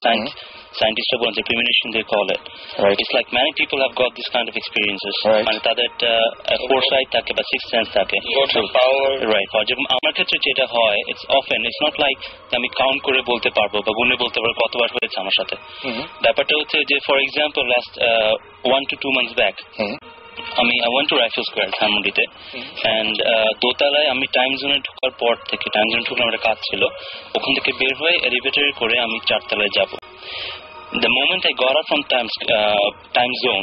সায়েন্টিস্টরা বলেন যে premonition they call it. It's like many people have got this kind of experiences, মানে তাদের একটা ফোরসাইট থাকে বা সিক্স সেন্স থাকে, রাইট। যেমন আমার ক্ষেত্রে যেটা হয়, it's often, it's not like আমি কাউন্ট করে বলতে পারবো বা গুণে বলতে পারবো কতবার হয়েছে আমার সাথে। ব্যাপারটা হচ্ছে যে for example last 1 to 2 months back আমি I went to Rifle Square ধানমন্ডিতে, অ্যান্ড দোতলায় আমি টাইম জোনে ঢোকার পর থেকে, টাইম জোনে ঢুকলাম, একটা কাজ ছিল, ওখান থেকে বের হয়ে এলিভেটরে করে আমি 4 তলায় যাব। The moment I got out from time zone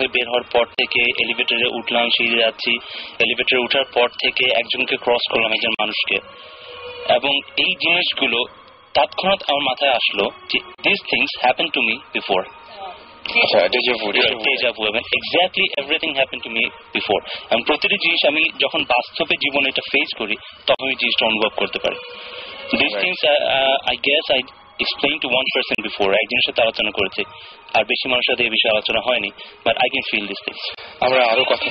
থেকে বের হওয়ার পর থেকে এলিভেটরে উঠলাম, সিঁড়ি যাচ্ছি, এলিভেটরে উঠার পর থেকে একজনকে ক্রস করলাম, একজন মানুষকে, এবং এই জিনিসগুলো তৎক্ষণাৎ আমার মাথায় আসলো যে this things happen to me before. Exactly everything happen to me before. এবং প্রতিটি জিনিস আমি যখন বাস্তবে জীবনে এটা ফেস করি তখন এই জিনিসটা অনুভব করতে পারি। This things I guess I explain to one person before, একজনের সাথে আলোচনা করেছি, আর বেশি মানুষের সাথে এই বিষয়ে আলোচনা হয়নি, but I can feel this things. আমরা আরো কথা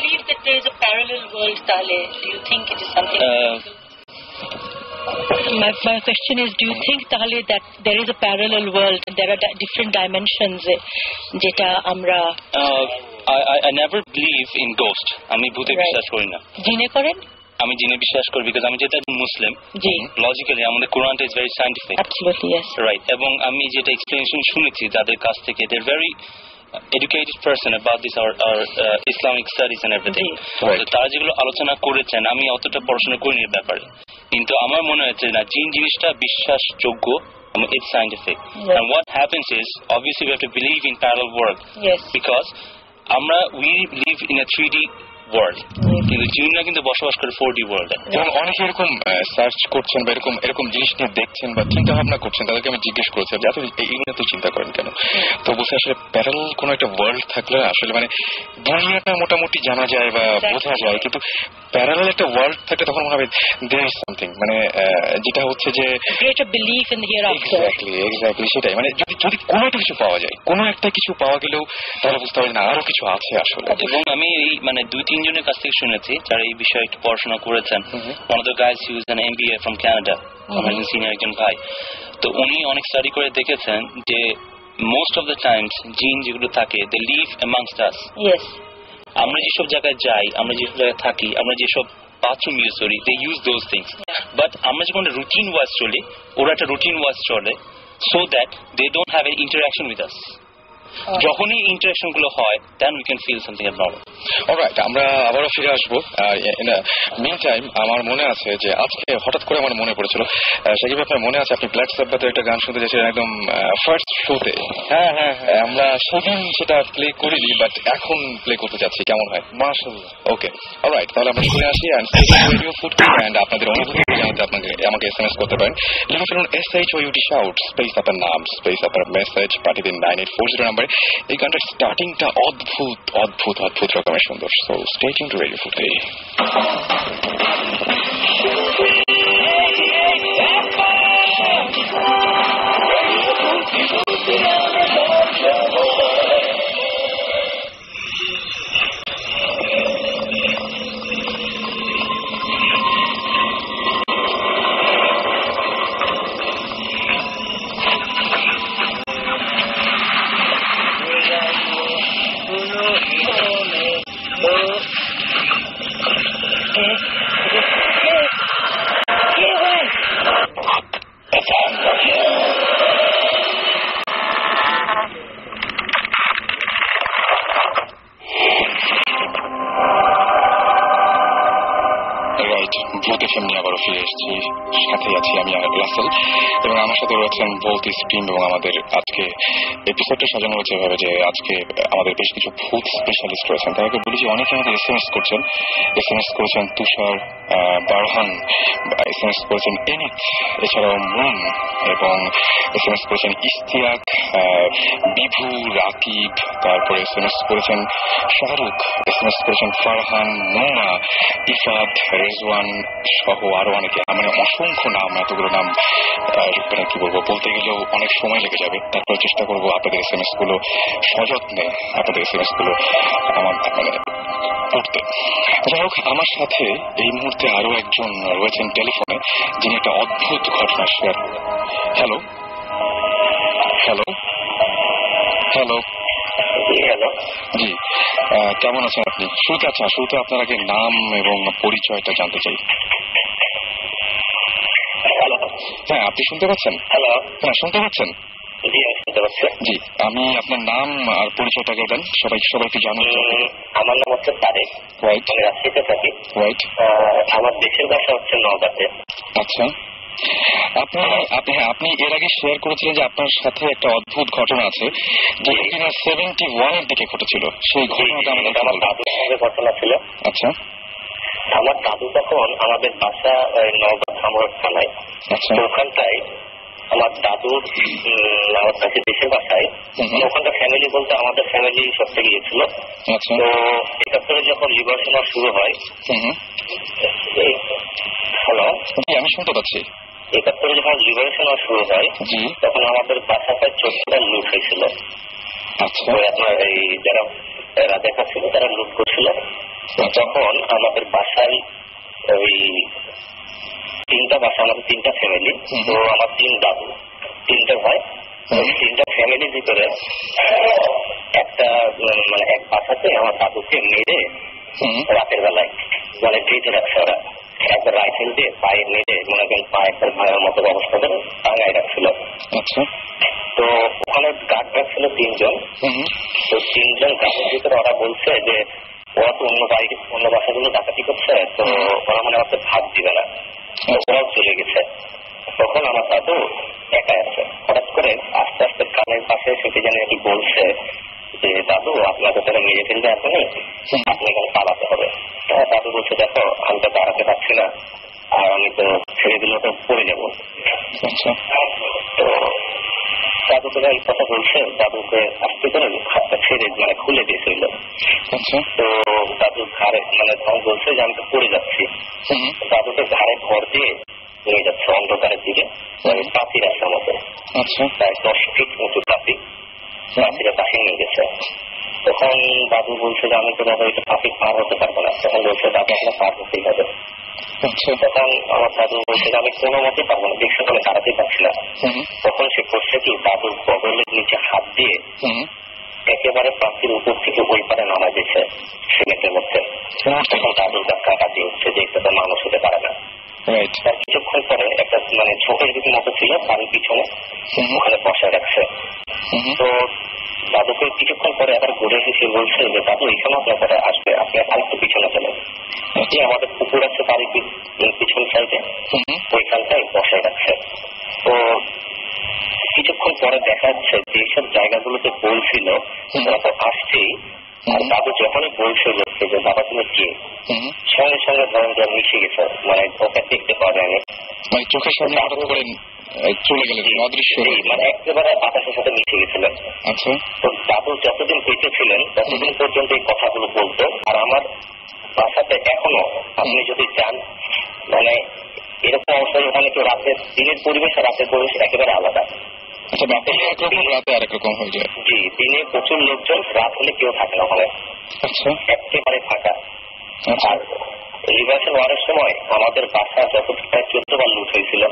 My question is, do you think তাহলে that there is a parallel world and there are different dimensions যেটা আমরা I never believe in ghost. আমি ভূতে বিশ্বাস করি না। জিনে করেন? আমি জিনে বিশ্বাস করি বিকজ আমি যেটা মুসলিম, লজিক্যালি আমাদের কোরআনটা is very scientific. Absolutely yes. Right. এবং আমি যেটা এক্সপ্লেনেশন শুনেছি যাদের কাছ থেকে, they are very educated person about this our Islamic studies and everything. তো তারা যেগুলো আলোচনা করেছেন আমি অতটা পড়াশোনা করিনি এর ব্যাপারে, কিন্তু আমার মনে হচ্ছে না জিন জিনিসটা বিশ্বাসযোগ্য। It's scientific. Yes. And what happens is, obviously we have to believe in parallel world. Yes. Because we live in a 3D world. কিন্তু জিনরা কিন্তু বসবাস করে 4D ওয়ার্ল্ডে। এবং অনেকে এরকম সার্চ করছেন বা এরকম জিনিস নিয়ে দেখছেন বা চিন্তা ভাবনা করছেন, তাদেরকে আমি জিজ্ঞেস করেছি যে এইগুলো তো চিন্তা করেন কেন? তো বলছে আসলে প্যারালাল কোন একটা ওয়ার্ল্ড থাকলে আসলে মানে দুনিয়াটা মোটামুটি জানা যায় বা বোঝা যায়, কিন্তু প্যারালাল একটা ওয়ার্ল্ড থাকলে তখন মনে হবে দেয়ার ইজ সামথিং, মানে যেটা হচ্ছে যে greater belief in here after. Exactly সেটাই, মানে যদি কোনো একটা কিছু পাওয়া যায়, কোনো একটা কিছু পাওয়া গেলেও তাহলে বুঝতে হবে না আরো কিছু আছে আসলে। এবং আমি এই মানে 2-3 জনের কাছ থেকে শুনেছি যারা এই বিষয়ে একটু পড়াশোনা করেছেন। One of the guys who is an MBA from Canada, আমার সিনিয়র একজন ভাই, তো উনি অনেক স্টাডি করে দেখেছেন যে মোস্ট অফ দ্য টাইমস জিন যেগুলো থাকে they live amongst us. Yes. আমরা যেসব জায়গায় যাই, আমরা যেসব জায়গায় থাকি, আমরা যেসব বাথরুম ইউজ করি, they use those things. But আমরা যখন রুটিন ওয়াইজ চলি, ওরা একটা রুটিন ওয়াইজ চলে, so that they don't have an interaction with us. যখনই ইন্টারাকশন গুলো হয় then we can feel something abnormal. Alright, আমরা আবারও ফিরে আসবো। মিন টাইম আমার মনে আছে যে আজকে হঠাৎ করে আমার মনে পড়েছিল, সাকিব আপনার মনে আছে আপনি ব্ল্যাক সাব্বাথের একটা গান শুনতে চাইছিলেন একদম ফার্স্ট শোতে? হ্যাঁ, আমরা সেদিন সেটা প্লে করিনি, বাট এখন প্লে করতে যাচ্ছি, কেমন হয়? মাশাআল্লাহ। ওকে, অলরাইট, তাহলে আমরা শুনে আসি। রেডিও ফুড অ্যান্ড আপনাদের অনুভূতি জানাতে আমাকে SMS করতে পারেন। লিখে ফেলুন SHOUT শাউট স্পেস আপনার নাম স্পেস আপনার মেসেজ পাঠিয়ে দিন 9840 নাম্বারে। এই গানটার স্টার্টিংটা অদ্ভুত অদ্ভুত অদ্ভুত রকমের সুন্দর। So stay tune two radio food. ফিরে এসেছি, সাথে আছি আমি রাসেল এবং আমার সাথে রয়েছেন বোথ স্ট্রিম। এবং আমাদের আজকে এপিসোডটা সাজানো হয়েছে এভাবে যে আজকে আমাদের বেশ কিছু ভূত স্পেশালিস্ট রয়েছেন। তাদেরকে বলি যে অনেকে আমাদের SMS করেছেন তুষার, বারহান, SMS করেছেন এনিত, এছাড়াও মুন, এবং SMS করেছেন ইস্তিয়াক, বিভু, রাকিব, তারপরে SMS করেছেন শাহরুখ, SMS করেছেন ফারহান, মুন্না, ইফাত, রেজওয়ান সহ আরো অনেকে। মানে অসংখ্য নাম, এতগুলো নাম মানে কি বলবো, বলতে গেলেও অনেক সময় লেগে যাবে। তারপরে চেষ্টা করবো আপনাদের SMS গুলো সযত্নে আপনাদের SMS গুলো আমার মানে পড়তে। যাই হোক, আমার সাথে এই মুহূর্তে আরো একজন রয়েছেন টেলিফোনে, যিনি একটা অদ্ভুত ঘটনা শেয়ার করবেন। হ্যালো হ্যালো হ্যালো জি, কেমন আছেন আপনি? শুরুতে আপনার আগে নাম এবং পরিচয়টা জানতে চাই। হ্যাঁ, আপনি শুনতে পাচ্ছেন? হ্যালো, হ্যাঁ শুনতে পাচ্ছেন? জি, আমি আপনার নাম আর পরিচয়টাকে দেন, সবাইকে জানুন। আমার নাম হচ্ছে তারেক, রাইট, আমি রাজশাহীতে থাকি। রাইট, আমার দেশের ভাষা হচ্ছে নওগাঁতে। আচ্ছা, আপনি এর আগে শেয়ার করেছিলেন যে আপনার সাথে একটা অদ্ভুত ঘটনা আছে যে কিনা 71 এর দিকে ঘটেছিল। সেই ঘটনাটা আমার দাদুর সঙ্গে ঘটনা ছিল। আচ্ছা, আমার দাদু তখন আমাদের বাসা নওগাঁ ধামরাট থানায়। আচ্ছা, ওখানটায় আমার দাদুর আমার কাছে দেশের বাসায় ওখানটা ফ্যামিলি বলতে আমাদের ফ্যামিলি সব থেকে গিয়েছিল। আচ্ছা, তো 71 যখন লিবারেশন শুরু হয়, হ্যালো, আমি শুনতে পাচ্ছি, 71 যখন লিবারেশন শুরু হয় তখন আমাদের বাসাটায় 14টা লুট হয়েছিল। আচ্ছা, আপনার এই যারা রাজাকার ছিল তারা লুট করছিল। তখন আমাদের বাসায় ওই 3টা বাসা, আমাদের 3টা ফ্যামিলি। তো আমার 3 দাদু, 3টে ভাই, তিনটা ফ্যামিলির ভিতরে একটা মানে এক বাসাতে আমার দাদুকে মেরে রাতের বেলায় মানে বেঁধে রাখছে ওরা, একবার রাইফেল দিয়ে পায়ে মেরে মনে করেন পা একবার ভাঙার মতো অবস্থা করে টাঙায় রাখছিল। তো ওখানে গার্ড রাখছিল 3 জন। তো 3 জন গার্ডের ভিতরে ওরা বলছে যে ওরা তো অন্য বাসাগুলো ডাকাতি করছে, তো ওরা মানে আমাকে ভাত দিবে না, ওরাও চলে গেছে। তখন আমার দাদু একাই আছে। হঠাৎ করে আস্তে আস্তে কানের পাশে সেটি জানি কি বলছে যে দাদু আপনাকে তারা মেরে ফেলবে এখনই, আপনি এখানে পালাতে হবে। দাদু বলছে দেখো আমি তো দাঁড়াতে পারছি না, আর আমি তো ছেড়ে দিলে তো পড়ে যাবো। তো দাদু তো এই কথা বলছে, দাদুকে আস্তে করে হাতটা ছেড়ে মানে খুলে দিয়েছিল। তো দাদুর ঘাড়ে মানে তখন বলছে যে আমি তো পড়ে যাচ্ছি। দাদুকে ঘাড়ে ভর দিয়ে নিয়ে যাচ্ছে অন্ধকারের দিকে, পাতি রাস্তার মতো, প্রায় 10 ফিট উঁচু পাতি, পাতিরা পাশে নিয়ে গেছে। তখন দাদু বলছে যে আমি তো দাদা এটা পাতি পার হতে পারবো না। তখন বলছে দাদু আপনার পার হতেই হবে। তখন আমার দাদু বলছে যে আমি কোনো মতে পারবো না, দেখছি আমি দাঁড়াতে পারছি না। তখন সে করছে কি দাদুর বগলের নিচে হাত দিয়ে একেবারে পাতির উপর থেকে ওই পারে নামা দিয়েছে সিমেন্টের মধ্যে। তখন দাদুর কাকা দিয়ে উঠছে যে এটা তো মানুষ হতে পারে না। তার কিছুক্ষণ পরে একটা মানে ঝোঁকের মতো ছিল বাড়ির পিছনে, ওখানে বসায় রাখছে। তো দাদুকে কিছুক্ষণ পরে আবার ঘুরে এসে বলছে যে দাদু এখানে আপনার পরে আসবে, আপনি আরেকটু পিছনে চলেন। আমাদের পুকুর আছে বাড়ির পিছন সাইডে, ওইখানটায় বসায় রাখছে। তো কিছুক্ষণ পরে দেখা যাচ্ছে যে এইসব জায়গাগুলোতে বলছিল ওরা তো আসছেই, আর দাদু যখনই বলছে যে বাবা তুমি কে, সঙ্গে সঙ্গে ধরেন যে মিশে গেছে, মানে ওকে দেখতে পাওয়া যায়নি, মানে চোখের সামনে চলে গেলেন অদৃশ্য, মানে একেবারে বাতাসের সাথে মিশে গেছিলেন। তো দাদু যতদিন বেঁচে ছিলেন ততদিন পর্যন্ত এই কথাগুলো বলতো। আর আমার বাসাতে এখনো আপনি যদি চান মানে এরকম অবস্থায় ওখানে কেউ রাতের দিনের পরিবেশ আর রাতের পরিবেশ একেবারে আলাদা। রাতে আরেক রকম হয়ে যায়। জি, দিনে প্রচুর লোকজন, রাত হলে কেউ থাকে না ওখানে, একেবারে ফাঁকা। আর লিবারেশন ওয়ারের সময় আমাদের বাসা যত প্রায় 14 বার লুট হয়েছিল।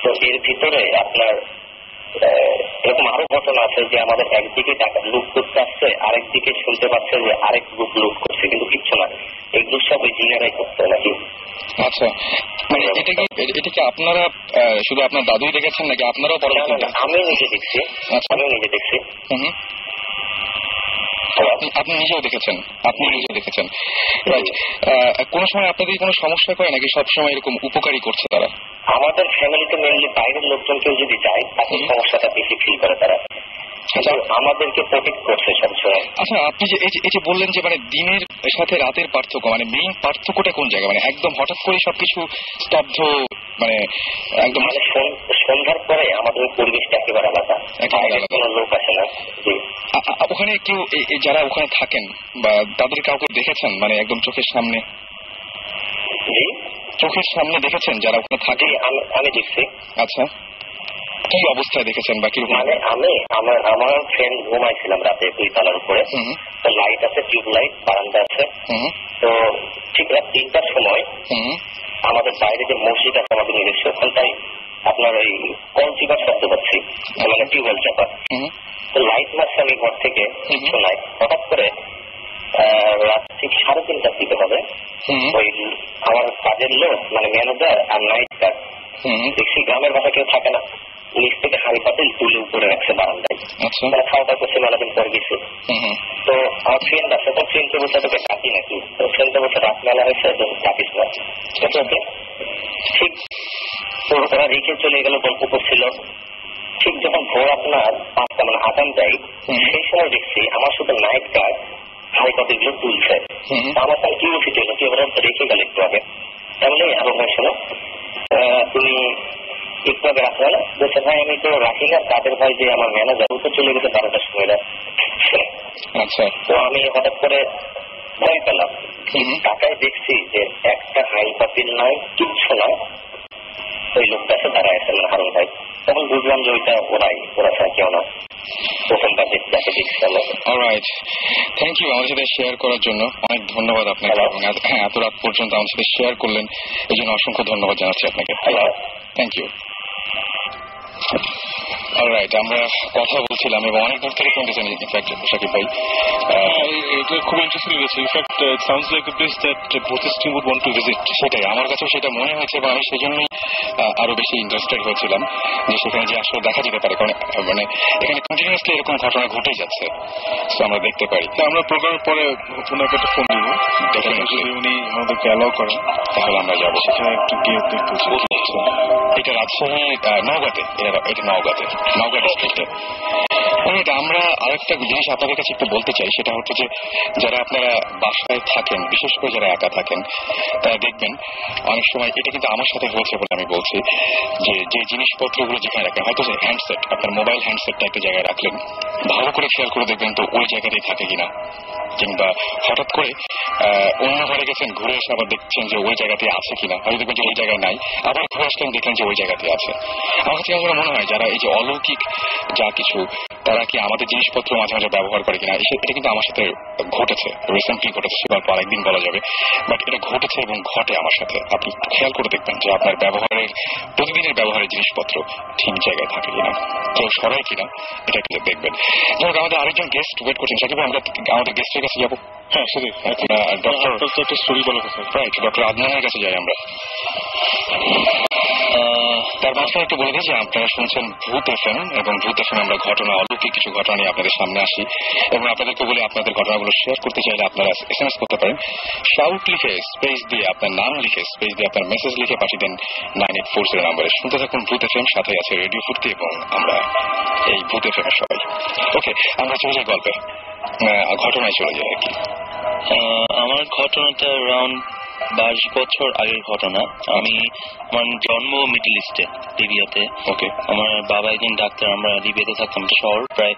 তো এর ভিতরে আপনার এরকম আরো ঘটনা আছে যে আমাদের একদিকে টাকা লুট করতে আসছে, আরেকদিকে শুনতে পাচ্ছে যে আরেক গ্রুপ লুট করছে, কিন্তু কিচ্ছু না, এগুলো সব ওই জিনেরাই করতে নাকি। আচ্ছা, মানে এটা কি আপনারা শুধু আপনার দাদুই দেখেছেন নাকি আপনারাও পরবর্তীতে? আমি নিজে দেখছি, আমি নিজে দেখছি। আপনি নিজেও দেখেছেন? আপনি নিজে দেখেছেন, রাইট। কোন সময় আপনাদের কোনো সমস্যা করে নাকি সবসময় এরকম উপকারী করছে তারা? আমাদের ফ্যামিলিতে মেনলি বাইরের লোকজন কেউ যদি যায় তাদের সমস্যাটা বেশি ফিল করে তারা, আমাদেরকে প্রোটেক্ট করছে সবসময়। আচ্ছা, আপনি যে এই যে বললেন যে মানে দিনের সাথে রাতের পার্থক্য, মানে মেইন পার্থক্যটা কোন জায়গায়? মানে একদম হঠাৎ করে সবকিছু স্তব্ধ, মানে একদম মানে সন্ধ্যার পরে আমাদের পরিবেশটা একেবারে আলাদা, কোনো লোক আসে না। ওখানে কেউ যারা ওখানে থাকেন বা তাদের কাউকে দেখেছেন মানে একদম চোখের সামনে? চোখের সামনে দেখেছেন যারা ওখানে থাকে? আমি দেখছি। আচ্ছা, কি অবস্থায় দেখেছেন বা কিরকম? মানে আমার ফ্রেন্ড ঘুমাইছিলাম রাতে 2 তলার উপরে, তো লাইট আছে, টিউব লাইট, বারান্দা আছে। তো ঠিক রাত 3টার সময় আমাদের বাইরে যে মসজিদ আছে আমাদের নিজস্ব, ওখানটায় আপনার ওই কল চিপার শব্দ পাচ্ছি, মানে টিউবওয়েল চাপা। তো লাইট মারছে আমি ঘর থেকে, কিছু নাই। হঠাৎ করে রাত ঠিক 3:30টার দিকে হবে, ওই আমার কাজের লোক মানে ম্যানেজার আর নাইট গার্ড, দেখছি গ্রামের বাসা কেউ থাকে না, নিচ থেকে হাড়ি পাতিল তুলে উপরে রাখছে বারান্দায়, মানে খাওয়া দাওয়া করছে, মেলাদিন পর গেছে। তো আমার ফ্রেন্ড আছে, তো ফ্রেন্ডকে বলছে তোকে ডাকি নাকি, তো ফ্রেন্ডকে বলছে রাত মেলা হয়েছে ডাকিস না, ওকে ঠিক। তো ওরা রেখে চলে গেল, গল্প করছিল। ঠিক যখন ভোর আপনার 5টা মানে আজান দেয়, সেই সময় দেখছি আমার শুধু নাইট গার্ড হাড়ি পাতিল গুলো তুলছে। আমার তাহলে কি উচিত হলো, তুই ওরা রেখে গেল একটু আগে, তাহলে আরো ভাই শোনো তুমি একটু আগে রাখবে না, বলছে ভাই আমি তো রাখি না, তাদের ভাই যে আমার ম্যানেজার ও তো চলে গেছে 12টার সময়। আচ্ছা, তো আমি হঠাৎ করে ভয় পেলাম, টাকায় দেখছি যে একটা হাই পাতিল নাই, কিচ্ছু নাই, ওই লোকটা এসে দাঁড়ায় আছে, মানে হারুন ভাই। তখন বুঝলাম যে ওইটা ওরা ছাড়া কেউ না, প্রথমবার যাকে দেখছি আমরা। অলরাইট, থ্যাংক ইউ আমাদের সাথে শেয়ার করার জন্য, অনেক ধন্যবাদ আপনাকে। হ্যাঁ, এত রাত পর্যন্ত আমাদের সাথে শেয়ার করলেন, এই জন্য অসংখ্য ধন্যবাদ জানাচ্ছি আপনাকে। Thank you. অলরাইট, আমরা কথা বলছিলাম এবং অনেক দূর থেকে শুনতেছেন ইনফ্যাক্ট শাকিব ভাই। এটা খুব ইন্টারেস্টিং লেগেছে। In fact it sounds like a place that both team would want to visit. সেটাই আমার কাছেও সেটা মনে হয়েছে এবং আমি সেজন্যই আরো বেশি ইন্টারেস্টেড হয়েছিলাম যে সেখানে যে আসলে দেখা যেতে পারে, কারণ মানে এখানে কন্টিনিউয়াসলি এরকম ঘটনা ঘটেই যাচ্ছে, তো আমরা দেখতে পারি। আমরা প্রোগ্রামের পরে ওনাকে একটা ফোন দিব, যদি উনি আমাদেরকে অ্যালাউ করেন তাহলে আমরা যাবো সেখানে একটু গিয়ে দেখতে। এটা রাজশাহী নওগাঁতে, এটা নওগাঁ ডিস্ট্রিক্টে। আমরা আরেকটা জিনিস আপনাদের কাছে একটু বলতে চাই, সেটা হচ্ছে যে যারা আপনারা বাসায় থাকেন, বিশেষ করে যারা একা থাকেন, তারা দেখবেন অনেক সময়, এটা কিন্তু আমার সাথে হয়েছে বলে আমি বলছি, যে জিনিসপত্রগুলো যেখানে রাখেন, হয়তো যে হ্যান্ডসেট, আপনার মোবাইল হ্যান্ডসেটটা একটা জায়গায় রাখলেন, ভালো করে খেয়াল করে দেখবেন তো ওই জায়গাতেই থাকে কিনা, কিংবা হঠাৎ করে অন্য ঘরে গেছেন, ঘুরে এসে আবার দেখছেন যে ওই জায়গাতে আছে কিনা, হয়তো দেখবেন যে ওই জায়গায় নাই, আবার ঘুরে আসলেন দেখলেন যে ওই জায়গাতে আছে। আমার কাছে আসলে মনে হয় যারা এই যে অলৌকিক যা কিছু, তারা কি আমাদের জিনিসপত্র মাঝে মাঝে ব্যবহার করে কিনা, এটা কিন্তু আমার সাথে ঘটেছে, রিসেন্টলি ঘটেছে, সে গল্প আরেকদিন বলা যাবে, বাট এটা ঘটেছে এবং ঘটে আমার সাথে। আপনি খেয়াল করে দেখবেন যে আপনার ব্যবহারের, প্রতিদিনের ব্যবহারের জিনিসপত্র ঠিক জায়গায় থাকে কিনা, কেউ সরায় কিনা, এটা একটু দেখবেন। যেমন আমাদের আরেকজন গেস্ট ওয়েট করছেন, সাকিব আমরা আমাদের গেস্টের কাছে যাবো। হ্যাঁ সেটাই, একটা স্টোরি বলার কথা। রাইট, ডক্টর আদনানের কাছে যাই আমরা। তার মাঝখানে একটু বলে দিই যে আপনারা শুনছেন ভূত এফএম, এবং ভূত এফএম আমরা ঘটনা, অলৌকিক কিছু ঘটনা নিয়ে আপনাদের সামনে আসি, এবং আপনাদেরকে বলে আপনাদের ঘটনাগুলো শেয়ার করতে চাইলে আপনারা SMS করতে পারেন। শাউট লিখে স্পেস দিয়ে আপনার নাম লিখে স্পেস দিয়ে আপনার মেসেজ লিখে পাঠিয়ে দেন 9840 নাম্বারে। শুনতে থাকুন ভূত এফএম, সাথে আছে রেডিও ফুর্তি এবং আমরা এই ভূত এফএম এর সবাই। ওকে, আমরা চলে যাই গল্পে, ঘটনায় চলে যাই আর কি। আমার ঘটনাটা অ্যারাউন্ড 22 বছর আগের ঘটনা। আমি আমার জন্ম মিডল ইস্টে, লিবিয়াতে। ওকে, আমার বাবা একজন ডাক্তার। আমরা লিবিয়াতে থাকতাম, শহর প্রায়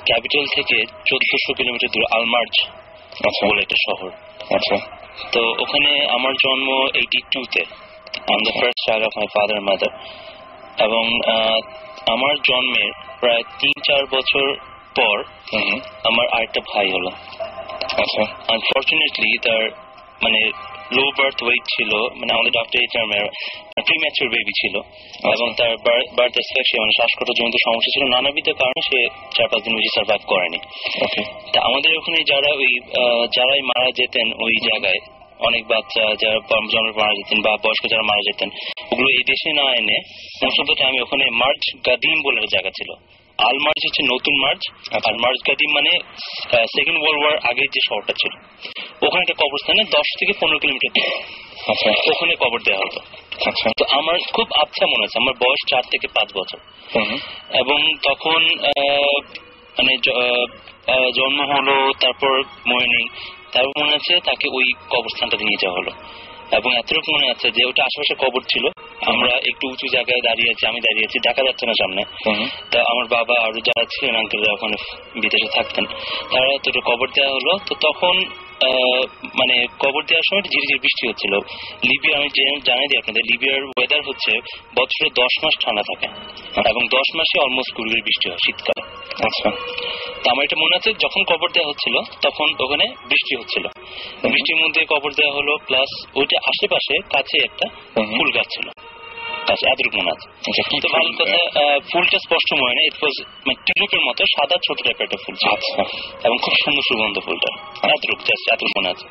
ক্যাপিটাল থেকে 1400 কিলোমিটার দূরে, আলমার্জ বলে একটা শহর। আচ্ছা, তো ওখানে আমার জন্ম 82-তে। I am the first child of my father and mother. এবং আমার জন্মের প্রায় 3-4 বছর পর আমার আরেকটা ভাই হলো। আচ্ছা, আনফরচুনেটলি তার মানে লো বার্থ ওয়েট ছিল, মানে আমাদের ডক্টর এই টার্মে প্রিম্যাচুর বেবি ছিল, এবং তার বার্থ এসপেক্সে মানে শ্বাসকষ্টজনিত সমস্যা ছিল, নানাবিধ কারণে সে 4-5 দিন বেশি সার্ভাইভ করেনি। তা আমাদের ওখানে যারাই মারা যেতেন ওই জায়গায়, অনেক বাচ্চা যারা জন্মের মারা যেতেন বা বয়স্ক যারা মারা যেতেন, ওগুলো এই দেশে না এনে মোস্ট অফ দ্য টাইম ওখানে মার্জ গাদিম বলে একটা জায়গা ছিল। আলমার্জ হচ্ছে নতুন মার্জ, আর মার্জ গাদিম মানে সেকেন্ড ওয়ার্ল্ড ওয়ার আগের যে শহরটা ছিল, ওখানে একটা কবরস্থানে 10 থেকে 15 কিলোমিটার দূরে ওখানে কবর দেওয়া হতো। তো আমার খুব আচ্ছা মনে আছে, আমার বয়স 4 থেকে 5 বছর, এবং তখন মানে জন্ম হলো, তারপর মনে নেই, তারপর মনে আছে তাকে ওই কবরস্থানটাতে নিয়ে যাওয়া হলো। এবং এতটুকু মনে আছে যে ওটা আশেপাশে কবর ছিল, আমরা একটু উঁচু জায়গায় দাঁড়িয়ে আছি, আমি দাঁড়িয়ে আছি, দেখা যাচ্ছে না সামনে। তা আমার বাবা আর যারা ছিলেন আঙ্কেলরা ওখানে বিদেশে থাকতেন, তারা তো কবর দেওয়া হলো। তো তখন মানে কবর দেওয়ার সময় ঝিরিঝিরি বৃষ্টি হচ্ছিল। লিবিয়া, আমি জানাই দিই আপনাদের, লিবিয়ার ওয়েদার হচ্ছে বছরে 10 মাস ঠান্ডা থাকে এবং 10 মাসে অলমোস্ট 20 ডিগ্রি বৃষ্টি হয় শীতকালে। আচ্ছা, তো আমার এটা মনে আছে যখন কবর দেওয়া হচ্ছিল তখন ওখানে বৃষ্টি হচ্ছিল, বৃষ্টির মধ্যে কবর দেওয়া হলো, প্লাস ওইটা আশেপাশে কাছে একটা ফুল গাছ ছিল, এতটুকু মনে আছে। তো ভালো কথা, ফুলটা স্পষ্ট মনে নেই, ইট ওয়াজ মানে টিউলিপের মতো সাদা ছোট টাইপের একটা ফুল ছিল, এবং খুব সুন্দর সুগন্ধ ফুলটা, এতটুকু মনে আছে।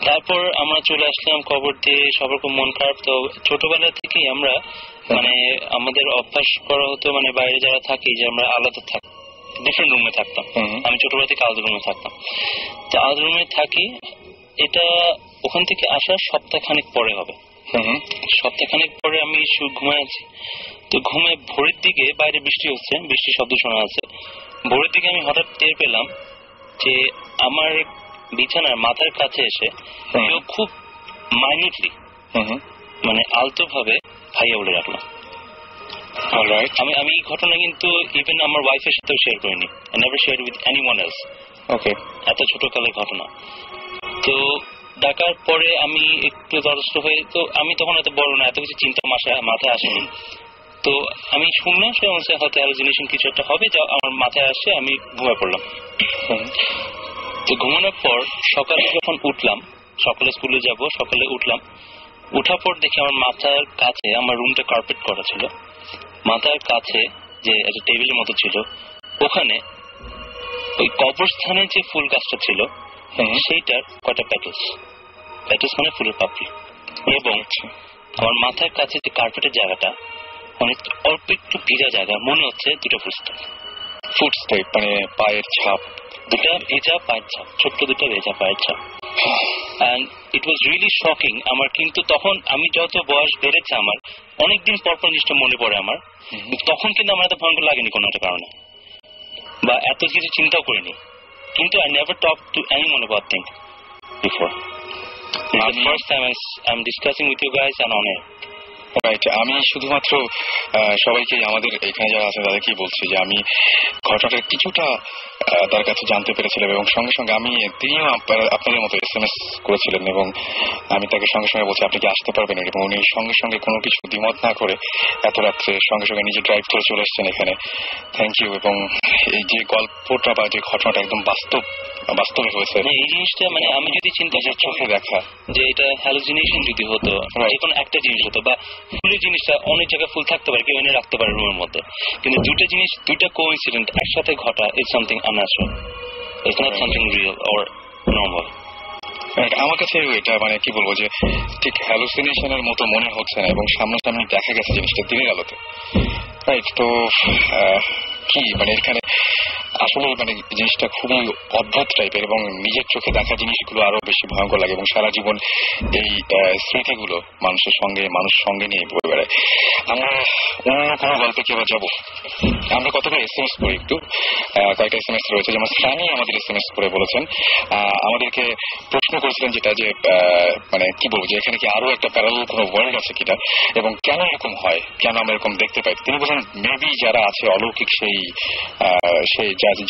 তারপর আমরা চলে আসলাম কবর দিয়ে, সবার খুব মন খারাপ। তো ছোটবেলা থেকেই আমরা মানে আমাদের অভ্যাস করা হতো, মানে বাইরে যারা থাকি যে আমরা আলাদা থাকি, ডিফারেন্ট রুমে থাকতাম। আমি ছোটবেলা থেকে আলাদা রুমে থাকতাম। তো আলাদা রুমে থাকি, এটা ওখান থেকে আসার সপ্তাহখানেক পরে হবে। সপ্তাহখানেক পরে আমি ঘুমায় আছি, তো ঘুমে ভোরের দিকে বাইরে বৃষ্টি হচ্ছে, বৃষ্টির শব্দ শোনা আছে। ভোরের দিকে আমি হঠাৎ টের পেলাম যে আমার বিছানার মাথার কাছে এসে কেউ খুব মাইনিউটলি মানে আলতো ভাবে ভাইয়া বলে রাখলো। আমি এই ঘটনা কিন্তু ইভেন আমার ওয়াইফের সাথেও শেয়ার করিনি, never share with anyone else. Okay, এত ছোটকালের ঘটনা। তো ডাকার পরে আমি একটু তরস্ত হয়ে, তো আমি তখন এত বড় না, এত কিছু চিন্তা মাথায় আসেনি। তো আমি শুনলাম সে হয়তো হ্যালুসিনেশন কিছু একটা হবে, যা আমার মাথায় আসে, আমি ঘুমিয়ে পড়লাম। তো ঘুমানোর পর সকালে যখন উঠলাম, সকালে স্কুলে যাব, সকালে উঠলাম, উঠার পর দেখি আমার মাথার কাছে, আমার রুমটা কার্পেট করা ছিল, মাথার কাছে যে একটা টেবিলের মতো ছিল, ওখানে ওই কবরস্থানে যে ফুল গাছটা ছিল সেইটার কয়টা প্যাকেজ মানে ফুলের পাপড়ি, এবং আমার মাথার কাছে যে কার্পেটের জায়গাটা অনেক অল্প একটু ভিজা জায়গা, মনে হচ্ছে দুটো ফুটস্টেপ, মানে পায়ের ছাপ, দুটা ভেজা পায়ের ছাপ, ছোট্ট দুটো ভেজা পায়ের ছাপ। And it was really shocking আমার। কিন্তু তখন আমি যত বয়স বেড়েছে আমার অনেকদিন পর জিনিসটা মনে পড়ে আমার, তখন কিন্তু আমার এত ভয়ঙ্কর লাগেনি কোনো একটা কারণে, বা এত কিছু চিন্তাও করিনি। কিন্তু I never talk to anyone about things before. The first time I'm discussing with you guys and on air. Right, আমি শুধুমাত্র সবাইকে, আমাদের এখানে যারা আছে তাদেরকেই বলছি যে আমি ঘটনাটা কিছুটা তার কাছে জানতে পেরেছিলাম, এবং সঙ্গে সঙ্গে তিনিও আপনাদের মতো SMS করেছিলেন, এবং আমি তাকে সঙ্গে সঙ্গে বলছি আপনি কি আসতে পারবেন, এবং উনি সঙ্গে সঙ্গে কোনো কিছু দ্বিমত না করে এত রাত্রে সঙ্গে সঙ্গে নিজে ড্রাইভ করে চলে এসেছেন এখানে। Thank you. এবং এই যে গল্পটা বা যে ঘটনাটা একদম বাস্তবে হয়েছে, এই জিনিসটা মানে আমি যদি চিন্তা করি চোখে দেখা যে এটা হ্যালুসিনেশন যদি হতো, যে কোনো একটা জিনিস হতো, বা ফুলের জিনিসটা অনেক জায়গায় ফুল থাকতে পারে, কেউ এনে রাখতে পারে রুমের মধ্যে, কিন্তু দুইটা কোইন্সিডেন্ট একসাথে ঘটা is something unnatural, it's not something real or normal. আমার কাছে এটা মানে কি বলবো যে ঠিক হ্যালুসিনেশনের মতো মনে হচ্ছে না, এবং সামনাসামনি দেখা গেছে জিনিসটা দিনের আলোতে। রাইট, তো কি মানে এখানে আসলে মানে জিনিসটা খুবই অদ্ভুত টাইপের, এবং নিজের চোখে দেখা জিনিসগুলো আরো বেশি ভয়ঙ্কর লাগে, এবং সারা জীবন এই স্মৃতিগুলো মানুষ সঙ্গে নিয়ে বয়ে বেড়ায়। আমরা অন্য কোনো গল্পে কি আবার যাবো? আমরা কতগুলো SMS করি, একটু কয়েকটা SMS রয়েছে, যেমন সানি আমাদের SMS করে বলেছেন, আমাদেরকে প্রশ্ন করেছিলেন যেটা যে মানে কি বলবো যে এখানে কি আরো একটা প্যারালাল কোনো ওয়ার্ল্ড আছে কিনা, এবং কেন এরকম হয়, কেন আমরা এরকম দেখতে পাই। তিনি বলেন মেবি যারা আছে অলৌকিক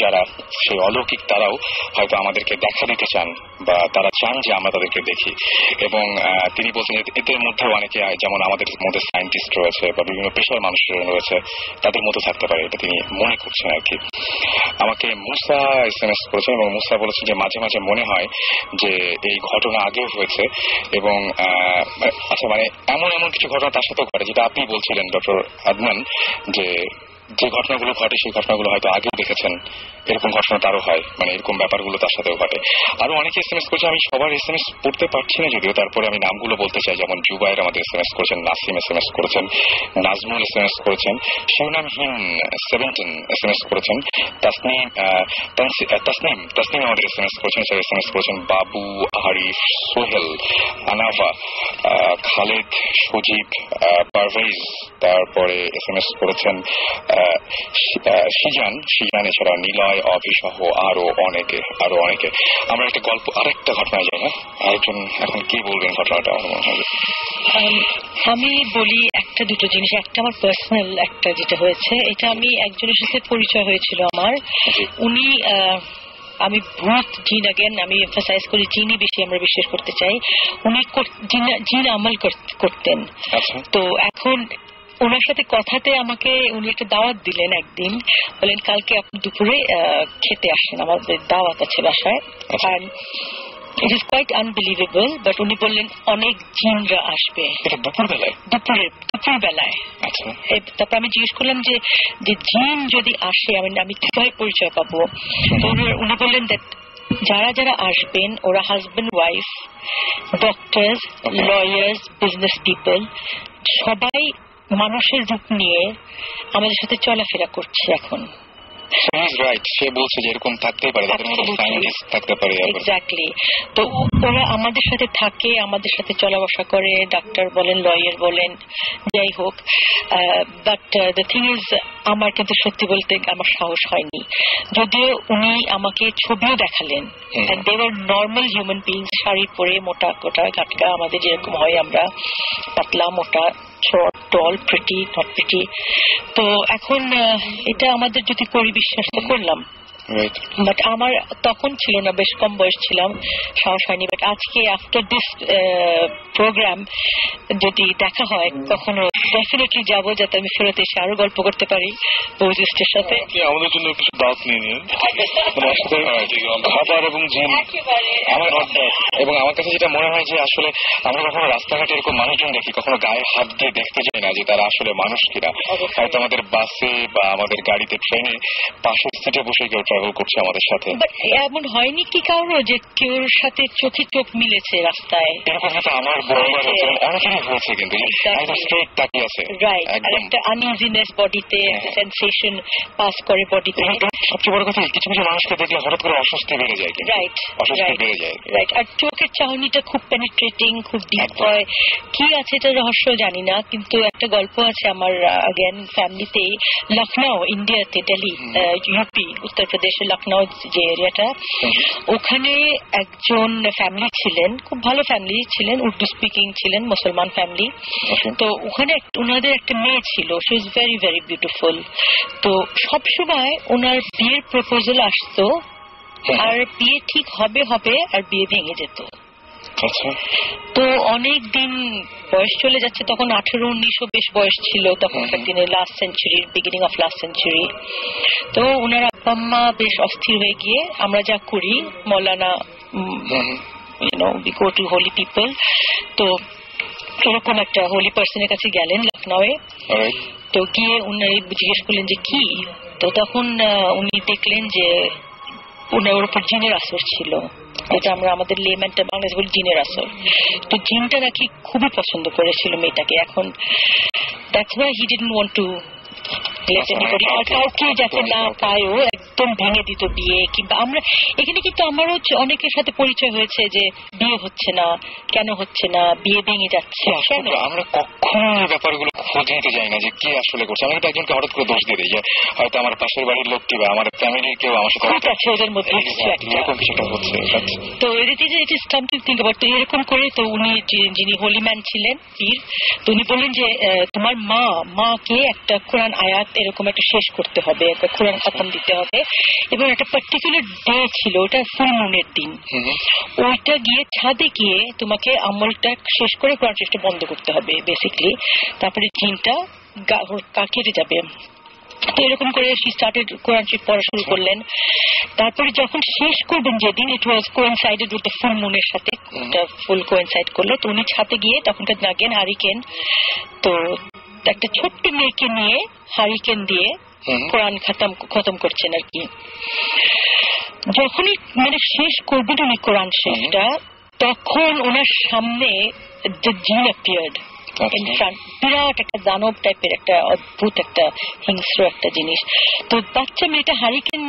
যারা সেই অলৌকিক তারাও হয়তো আমাদেরকে দেখা দিতে চান, বা তারা চান যে আমরা তাদেরকে দেখি। এবং তিনি বলছেন এদের মধ্যে অনেকে যেমন আমাদের মধ্যে সায়েন্টিস্ট রয়েছে বা বিভিন্ন পেশার মানুষ রয়েছে, তাদের মধ্যে থাকতে পারে, এটা তিনি মনে করছেন আর কি। আমাকে মুসা SMS করেছেন, এবং মুসা বলেছেন যে মাঝে মাঝে মনে হয় যে এই ঘটনা আগেও হয়েছে, এবং আচ্ছা মানে এমন কিছু ঘটনা তার সাথেও ঘটে, যেটা আপনি বলছিলেন ডক্টর আদনান, যে ঘটনাগুলো ঘটে সেই ঘটনাগুলো হয়তো আগেও দেখেছেন, এরকম ঘটনা তারও হয়, মানে এরকম ব্যাপারগুলো তার সাথেও ঘটে। আরো অনেকে SMS করছে, আমি সবার SMS পড়তে পারছি না যদিও, তারপরে আমি নামগুলো বলতে চাই, যেমন জুবাইর আমাদের SMS করেছেন, নাসিম SMS করেছেন, নাজমুল SMS করেছেন, শিবনামহীন 17 SMS করেছেন, তাসনিম আমাদের SMS করেছেন, SMS করেছেন বাবু, আরিফ, সোহেল, আনাফা, খালেদ, সজীব, পারভেজ, তারপরে SMS করেছেন সিজান, এছাড়া নিলয়, অভিসহ আরো অনেকে। আমরা একটা গল্প, আরেকটা ঘটনায় যাই। হ্যাঁ, আরেকজন এখন কি বলবেন ঘটনাটা? আমি বলি একটা দুটো জিনিস। একটা আমার পার্সোনাল একটা যেটা হয়েছে, এটা আমি একজনের সাথে পরিচয় হয়েছিল আমার। উনি আমি ভূত জিন, আগেন আমি এমফাসাইজ করি জিনই বেশি আমরা বিশ্বাস করতে চাই। উনি জিন আমল করতেন। তো এখন ওনার সাথে কথাতে আমাকে উনি একটা দাওয়াত দিলেন একদিন, বলেন কালকে আপনি দুপুরে খেতে আসেন, আমাদের দাওয়াত আছে বাসায়। আর it is quite unbelievable, but উনি বললেন অনেক জিনরা আসবে দুপুরবেলায়। তারপর আমি জিজ্ঞেস করলাম যে জিন যদি আসে আমি কিভাবে পরিচয় পাবো? উনি বললেন দ্যাট যারা যারা আসবেন ওরা husband wife, doctors, lawyers, business people, সবাই মানুষের রূপ নিয়ে আমাদের সাথে চলাফেরা করছে এখন। সে বলছে যে এরকম থাকতেই পারে, থাকতে পারে। এক্স্যাক্টলি। তো ওরা আমাদের সাথে থাকে, আমাদের সাথে চলা বসা করে, ডাক্তার বলেন, লয়ার বলেন, যাই হোক। বাট দ্য থিং ইজ, আমার কিন্তু সত্যি বলতে আমার সাহস হয়নি, যদিও উনি আমাকে ছবিও দেখালেন। They were normal human beings, sari পরে, মোটা কোটা গাটকা, আমাদের যেরকম হয় আমরা, পাতলা মোটা, short, tall, pretty, not pretty. তো এখন এটা আমাদের যদি করি বিশ্বাস তো করলাম, বাট আমার তখন ছিল না, বেশ কম বয়স ছিলাম, সাহস হয়নি। বাট আজকে আফটার দিস প্রোগ্রাম যদি দেখা হয় কখনো ডেফিনেটলি যাবো, যাতে আমি ফেরত এসে আরো গল্প করতে পারি বৌজিস্টের সাথে। আমাদের জন্য কিছু দাওয়াত নিয়ে নিন, খাবার এবং জিম আমার এবং আমার কাছে যেটা মনে হয় যে আসলে আমরা কখনো রাস্তাঘাটে এরকম মানুষজন দেখি, কখনো গায়ে হাত দিয়ে দেখতে যাই না যে তারা আসলে মানুষ কিনা। হয়তো আমাদের বাসে বা আমাদের গাড়িতে, ট্রেনে পাশের সিটে বসে কেউ ট্রাভেল করছে আমাদের সাথে। এমন হয়নি কি কারো যে কেউর সাথে চোখে চোখ মিলেছে রাস্তায়? এরকম হয়তো আমার বহুবার হয়েছে, অনেকেরই হয়েছে, কিন্তু স্ট্রেট তাকিয়ে আছে। রাইট, আর একটা আনইজিনেস বডিতে, একটা সেন্সেশন পাস করে বডিতে। সবচেয়ে বড় কথা, কিছু কিছু মানুষকে দেখলে হঠাৎ করে অস্বস্তি বেড়ে যায়। রাইট, অস্বস্তি বেড়ে যায়। রাইট, আর চোখের চাহনিটা খুব পেনিট্রেটিং, খুব ডিপ হয়। কি আছে এটা রহস্য জানি না, কিন্তু একটা গল্প আছে আমার আগেন ফ্যামিলিতে, লখনৌ, ইন্ডিয়াতে, দিল্লি, ইউপি, উত্তরপ্রদেশের লখনৌ যে এরিয়াটা, ওখানে একজন ফ্যামিলি ছিলেন, খুব ভালো ফ্যামিলি ছিলেন, উর্দু স্পিকিং ছিলেন, মুসলমান ফ্যামিলি। তো ওখানে ওনাদের একটা মেয়ে ছিল, she was very very beautiful. তো সবসময় ওনার বিয়ের প্রপোজাল আসতো, আর বিয়ে ঠিক হবে হবে আর বিয়ে ভেঙে যেত। তো অনেক দিন বয়স চলে যাচ্ছে, তখন 18-19 বেশ বয়স ছিল তখনকার দিনে, লাস্ট সেঞ্চুরির বিগিনিং অফ লাস্ট সেঞ্চুরি। তো ওনার আব্বা আম্মা বেশ অস্থির হয়ে গিয়ে, আমরা যা করি মৌলানা, we go to holy people, তো এরকম একটা হোলি পার্সনের কাছে গেলেন লখনৌয়ে। তো গিয়ে উনি জিজ্ঞেস করলেন যে কি, তো তখন উনি দেখলেন যে ওর উপর জিনের আসর ছিল, যেটা আমরা আমাদের লেম্যানটা বাংলাদেশ বলি জিনের আসর। তো জিনটা নাকি খুবই পছন্দ করেছিল মেয়েটাকে। এখন that's why he didn't want to let anybody, আর কাউকে যাতে না পায়ও একদম ভেঙে দিত বিয়ে। কিংবা আমরা এখানে কিন্তু আমারও অনেকের সাথে পরিচয় হয়েছে যে বিয়ে হচ্ছে না, কেন হচ্ছে না, বিয়ে ভেঙে যাচ্ছে। আমরা কখনো এই ব্যাপারগুলো খোঁজ নিতে যাই না যে কে আসলে করছে। আমি তো একজনকে হঠাৎ করে দোষ দিয়ে দিই যে হয়তো আমার পাশের বাড়ির লোকটি বা আমার ফ্যামিলির কেউ আমার সাথে আছে, ওদের মধ্যে এরকম কিছুটা হচ্ছে। তো it is something think about. তো এরকম করে তো উনি যিনি হোলি ম্যান ছিলেন, পীর, তো উনি বললেন যে তোমার মাকে একটা কোরআন আয়াত এরকম একটা শেষ করতে হবে, একটা কোরআন খতম দিতে হবে, এবং একটা পার্টিকুলার ডে ছিল, ওটা ফুল মুনের দিন। ওইটা গিয়ে ছাদে গিয়ে তোমাকে আমলটা শেষ করে কোরআন শেষটা বন্ধ করতে হবে বেসিকলি, তারপরে জিনটা কেটে যাবে। তো এরকম করে স্টার্টেড কোরআন শরীফ পড়া শুরু করলেন। তারপরে যখন শেষ করবেন যেদিন, ইট ওয়াজ কোইনসাইডেড উইথ দ্য ফুল মুনের সাথে, ফুল কোইনসাইড করলো। তো উনি ছাদে গিয়ে তখনকার নাগেন হারিকেন, তো একটা ছোট্ট মেয়েকে নিয়ে হারিকেন দিয়ে কোরআন খতম করছেন আর কি। যখনই মানে শেষ করবেন উনি কোরআন শেষটা, তখন ওনার সামনে দ্য জিন অ্যাপিয়ার্ড ইন ফ্রন্ট, বিরাট একটা দানব টাইপের একটা অদ্ভুত একটা হিংস্র একটা জিনিস। তো বাচ্চা মেয়েটা হারিকেন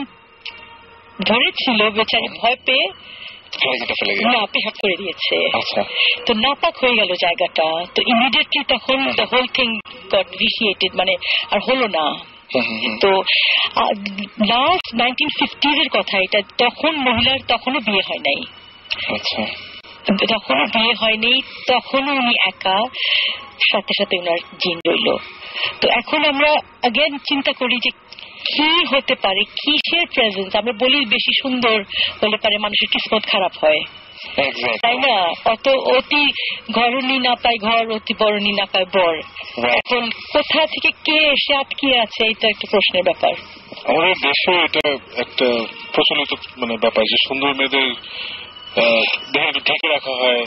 ধরেছিল, বেচারি ভয় পেয়ে না পেশাব করে দিয়েছে। তো নাপাক হয়ে গেল জায়গাটা। তো ইমিডিয়েটলি তখন দ্য হোল থিং গট ভিসিয়েটেড, মানে আর হলো না। তো লাস্ট 1950s এর কথা এটা, তখন মহিলার তখনও বিয়ে হয় নাই, তখনও বিয়ে হয়নি, তখনও উনি একা, সাথে সাথে উনার জিন রইল। তো এখন আমরা আগেন চিন্তা করি যে কি হতে পারে, কিসের প্রেজেন্স। আমরা বলি বেশি সুন্দর হলে পারে মানুষের কিসমত খারাপ হয়, তাই না? অতি ঘরণী না পায় ঘর, অতি বরণী না পায় বর। এখন কোথা থেকে কে এসে আটকে আছে, এটা একটা প্রশ্নের ব্যাপার। আমাদের দেশে এটা একটা প্রচলিত মানে ব্যাপার যে সুন্দর মেয়েদের ঢেকে রাখা হয়,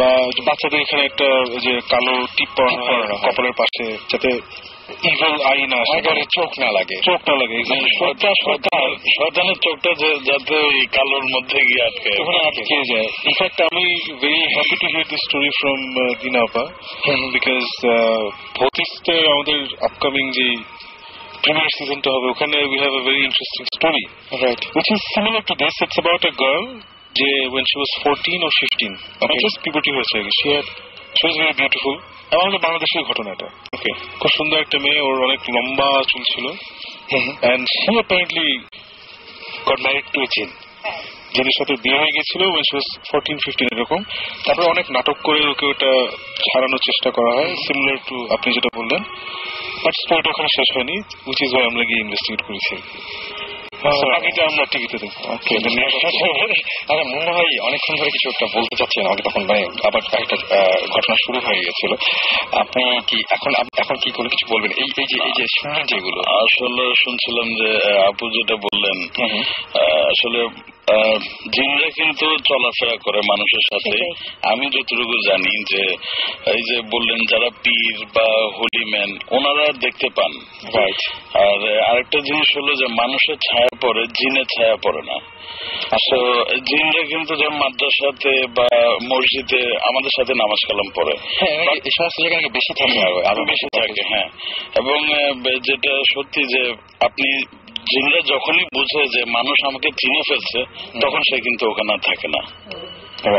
বা বাচ্চাদের এখানে একটা যে কালো টিপ পরানো হয় কপালের পাশে, যাতে ইভিল আই না আসে, চোখ না লাগে। শয়তানের চোখটা যাতে কালোর মধ্যে গিয়ে আটকে যায়। ইনফ্যাক্ট আমি very happy to here this story from দিনা আপা, বিকজ ভৌতিস্টের আমাদের আপকামিং যে প্রিমিয়ার সিজনটা হবে, ওখানে we have a very interesting story, right, which is similar to this. It's about a girl যে when she was 14 or 15, just puberty হয়েছে, she was very beautiful। আমাদের বাংলাদেশের ঘটনা এটা। খুব সুন্দর একটা মেয়ে, ওর অনেক লম্বা চুল ছিল, and she apparently got married to a jinn, যিনির সাথে বিয়ে হয়ে গেছিল when she was 14-15 এরকম। তারপরে অনেক নাটক করে ওকে ওটা ছাড়ানোর চেষ্টা করা হয়, সিমিলার টু আপনি যেটা বললেন, বাট স্টোরিটা ওখানে শেষ হয়নি, which is why আমরা গিয়ে ইনভেস্টিগেট করেছি। বাকিটা আমরা টিভিতে দেখবো। আচ্ছা, মুন্না ভাই অনেকক্ষণ ধরে কিছু একটা বলতে চাচ্ছেন আমাকে, তখন মানে আবার একটা ঘটনা শুরু হয়ে গেছিল। আপনি কি এখন কি করে কিছু বলবেন? এই যে শুনলেন যেগুলো, আসলে শুনছিলাম যে আপু যেটা বললেন, আসলে জিনরা কিন্তু চলাফেরা করে মানুষের সাথে। আমি যতটুকু জানি যে এই যে বললেন যারা পীর বা হোলিম্যান ওনারা দেখতে পান। আর আরেকটা জিনিস হলো যে মানুষের ছায়া পড়ে, জিনের ছায়া পড়ে না। তো জিনরা কিন্তু যেমন মাদ্রাসাতে বা মসজিদে আমাদের সাথে নামাজ কালাম পড়ে, এই সমস্ত জায়গায় বেশি থাকে, আরো বেশি থাকে। হ্যাঁ, এবং যেটা সত্যি যে আপনি জিনরা যখনই বুঝে যে মানুষ আমাকে চিনে ফেলছে তখন সে কিন্তু ওখানে থাকে না,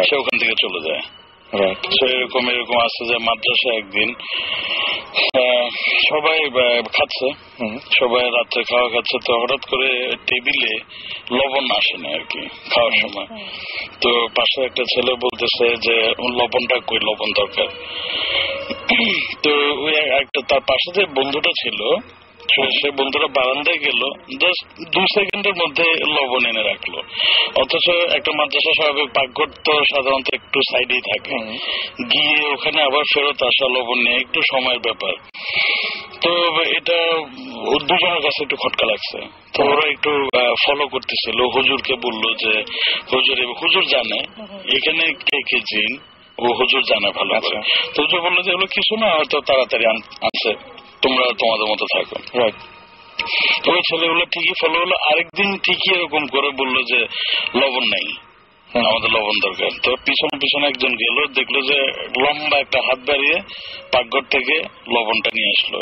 সে ওখান থেকে চলে যায়। এরকম আছে যে মাদ্রাসা একদিন সবাই খাচ্ছে, সবাই রাত্রে খাওয়া খাচ্ছে, তো হঠাৎ করে টেবিলে লবণ আসে না আর কি খাওয়ার সময়। তো পাশে একটা ছেলে বলতেছে যে লবণটা কই, লবণ দরকার। তো একটা তার পাশে যে বন্ধুটা ছিল সে বন্ধুরা বারান্দায় গেল, জাস্ট 2 সেকেন্ডের মধ্যে লবণ এনে রাখলো। অথচ একটা মাদ্রাসা স্বাভাবিক পাকঘর তো সাধারণত একটু সাইডেই থাকে, গিয়ে ওখানে আবার ফেরত আসা লবণ নিয়ে একটু সময়ের ব্যাপার। তো এটা দুজনের কাছে একটু খটকা লাগছে। তো ওরা একটু ফলো করতেছিল, হুজুরকে বললো যে হুজুর জানে এখানে কে কে জিন, ও হুজুর জানে ভালো করে। তো হুজুর বললো যে এগুলো কিছু না, হয়তো তাড়াতাড়ি আছে, তোমরা তোমাদের মতো থাকো। তবে ছেলেগুলো ঠিকই ফলো হলো। আরেকদিন ঠিকই এরকম করে বললো যে লবণ নাই, আমাদের লবণ দরকার। তো পিছনে একজন গেল, দেখলো যে লম্বা একটা হাত বাড়িয়ে পাকঘর থেকে লবণটা নিয়ে আসলো।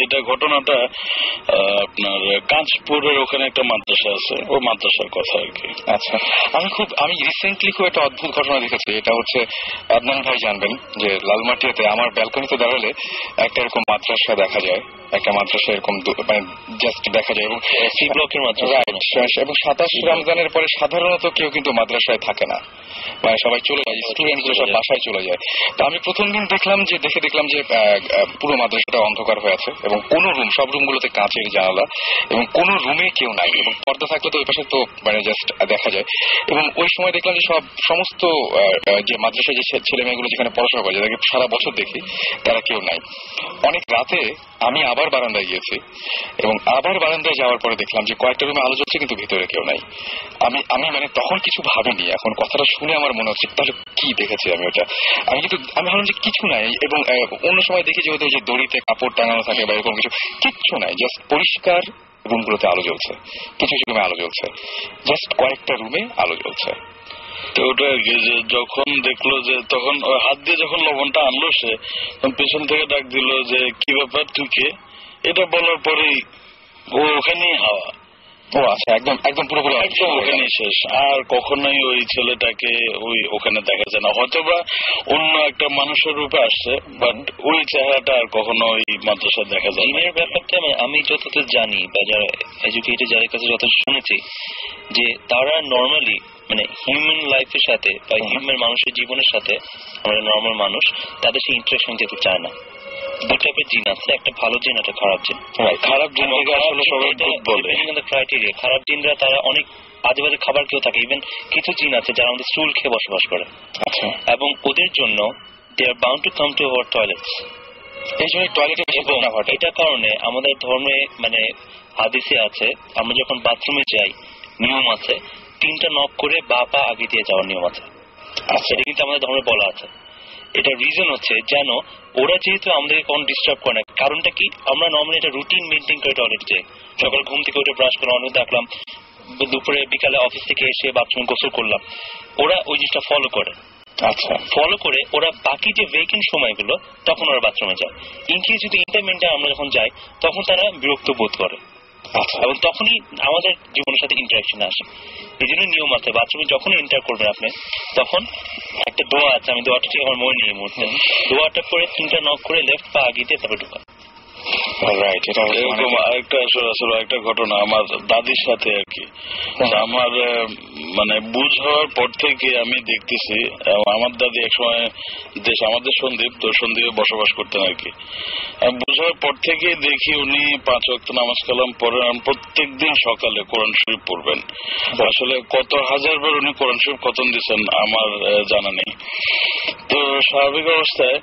এটা ঘটনাটা আপনার কাঁচপুরের ওখানে একটা মাদ্রাসা আছে, ও মাদ্রাসার কথা আর কি। আচ্ছা, আমি রিসেন্টলি খুব একটা অদ্ভুত ঘটনা দেখেছি। এটা হচ্ছে আদনান ভাই জানবেন যে লালমাটিয়াতে আমার ব্যালকনিতে দাঁড়ালে একটা এরকম মাদ্রাসা দেখা যায়, একটা মাদ্রাসা এরকম মানে জাস্ট দেখা যায়, এবং সি ব্লকের মাদ্রাসা। এবং 27 রমজানের পরে সাধারণত কেউ কিন্তু মাদ্রাসায় থাকে না, মানে সবাই চলে যায়, স্টুডেন্টগুলো সব বাসায় চলে যায়। তো আমি প্রথম দিন দেখলাম যে পুরো মাদ্রাসাটা অন্ধকার হয়ে আছে, এবং কোন সব রুমগুলোতে কাঁচের জানালা, এবং কোন রুমে কেউ নাই, এবং পর্দা থাকলে তো ওই পাশে তো মানে জাস্ট দেখা যায়। এবং ওই সময় দেখলাম যে সমস্ত যে মাদ্রাসায় যে ছেলে মেয়েগুলো যেখানে পড়াশোনা করে, যাদেরকে সারা বছর দেখি, তারা কেউ নাই। অনেক রাতে আমি আবার বারান্দায় গিয়েছি, এবং আবার বারান্দায় যাওয়ার পরে দেখলাম যে কয়েকটা রুমে আলো জ্বলছে কিন্তু ভিতরে কেউ নাই। আমি মানে তখন কিছু ভাবিনি, এখন কথাটা শুনে আমার মনে হচ্ছে তাহলে কি দেখেছি আমি ওটা। আমি ভাবলাম যে কিছু নাই, এবং অন্য সময় দেখি যে ওদের যে দড়িতে কাপড় টাঙানো থাকে বা এরকম কিচ্ছু নাই, জাস্ট পরিষ্কার রুমগুলোতে আলো জ্বলছে, কিছু রুমে আলো জ্বলছে, জাস্ট কয়েকটা রুমে আলো জ্বলছে। তো ওটা যখন দেখলো যে তখন হাত দিয়ে যখন লবণটা আনলো, সে পেছন থেকে ডাক দিল যে কি ব্যাপার, তুই কে? এটা বলার পরেই ও ওখানেই হাওয়া। ও আচ্ছা, একদম পুরোপুরি একদম ওখানে শেষ। আর কখনোই ওই ছেলেটাকে ওখানে দেখা যায় না, হয়তো বা অন্য একটা মানুষের রূপে আসছে, বাট ওই চেহারাটা আর কখনো ওই মাদ্রাসায় দেখা যায় না। জিনের ব্যাপারটা আমি যতদূর জানি বা যারা এডুকেটেড, যাদের কাছে যত শুনেছি, যে তারা নর্মালি মানে হিউম্যান লাইফের সাথে বা হিউম্যান মানুষের জীবনের সাথে, আমরা নর্মাল মানুষ, তাদের সেই ইন্টারেকশন যেতে চায় না। দু টাইপের জিন আছে, একটা ভালো জিন, একটা খারাপ জিন। খারাপ জিন আসলে সবাই বলে ক্রাইটেরিয়া, খারাপ জিনরা তারা অনেক আজে বাজে খাবার খেয়েও থাকে। ইভেন কিছু জিন আছে যারা আমাদের স্টুল খেয়ে বসবাস করে, এবং ওদের জন্য they are bound to come to our toilets. এই জন্য টয়লেটে বেশি ঘটনা ঘটে। এটার কারণে আমাদের ধর্মে মানে হাদিসে আছে, আমরা যখন বাথরুমে যাই নিয়ম আছে 3টা নক করে বা পা আগে দিয়ে যাওয়ার নিয়ম আছে। সেটা কিন্তু আমাদের ধর্মে বলা আছে। এটা রিজন হচ্ছে যেন ওরা যেহেতু আমাদেরকে কোনো ডিস্টার্ব করে না। কারণটা কি, আমরা নর্মালি এটা রুটিন মেনটেন করে টয়লেট যাই, সকাল ঘুম থেকে উঠে ব্রাশ করে অনেক দেখলাম, দুপুরে বিকালে অফিস থেকে এসে বাথরুমে গোসল করলাম, ওরা ওই জিনিসটা ফলো করে। আচ্ছা, ফলো করে ওরা বাকি যে ভেকেন্ট সময়গুলো তখন ওরা বাথরুমে যায়। ইনকেস যদি ইন্টারমিডিয়েটে আমরা যখন যাই তখন তারা বিরক্ত বোধ করে, এবং তখনই আমাদের জীবনের সাথে ইন্টারাকশন আসে। এই জন্য নিয়ম আছে, বাথরুমে যখন এন্টার করবেন আপনি তখন একটা দোয়া আছে, আমি দোয়াটা ঠিক আমার মনে নেই মুহূর্তে, দোয়াটা করে 3টা নক করে লেফট পা আগে দিয়ে তারপরে ঢোকা। রাইট, এটা এরকম আরেকটা আসলে একটা ঘটনা আমার দাদির সাথে আর কি। আমার মানে বুঝ হওয়ার পর থেকে আমি দেখতেছি, আমার দাদি একসময় আমাদের সন্দ্বীপ, তো সন্দ্বীপে বসবাস করতেন আর কি। বুঝ হওয়ার পর থেকে দেখি উনি 5 ওয়াক্ত নামাজ কালাম পড়েন, প্রত্যেক দিন সকালে কোরআন শরীফ পড়বেন। আসলে কত হাজারবার উনি কোরআন শরীফ খতম দিচ্ছেন আমার জানা নেই। তো স্বাভাবিক অবস্থায়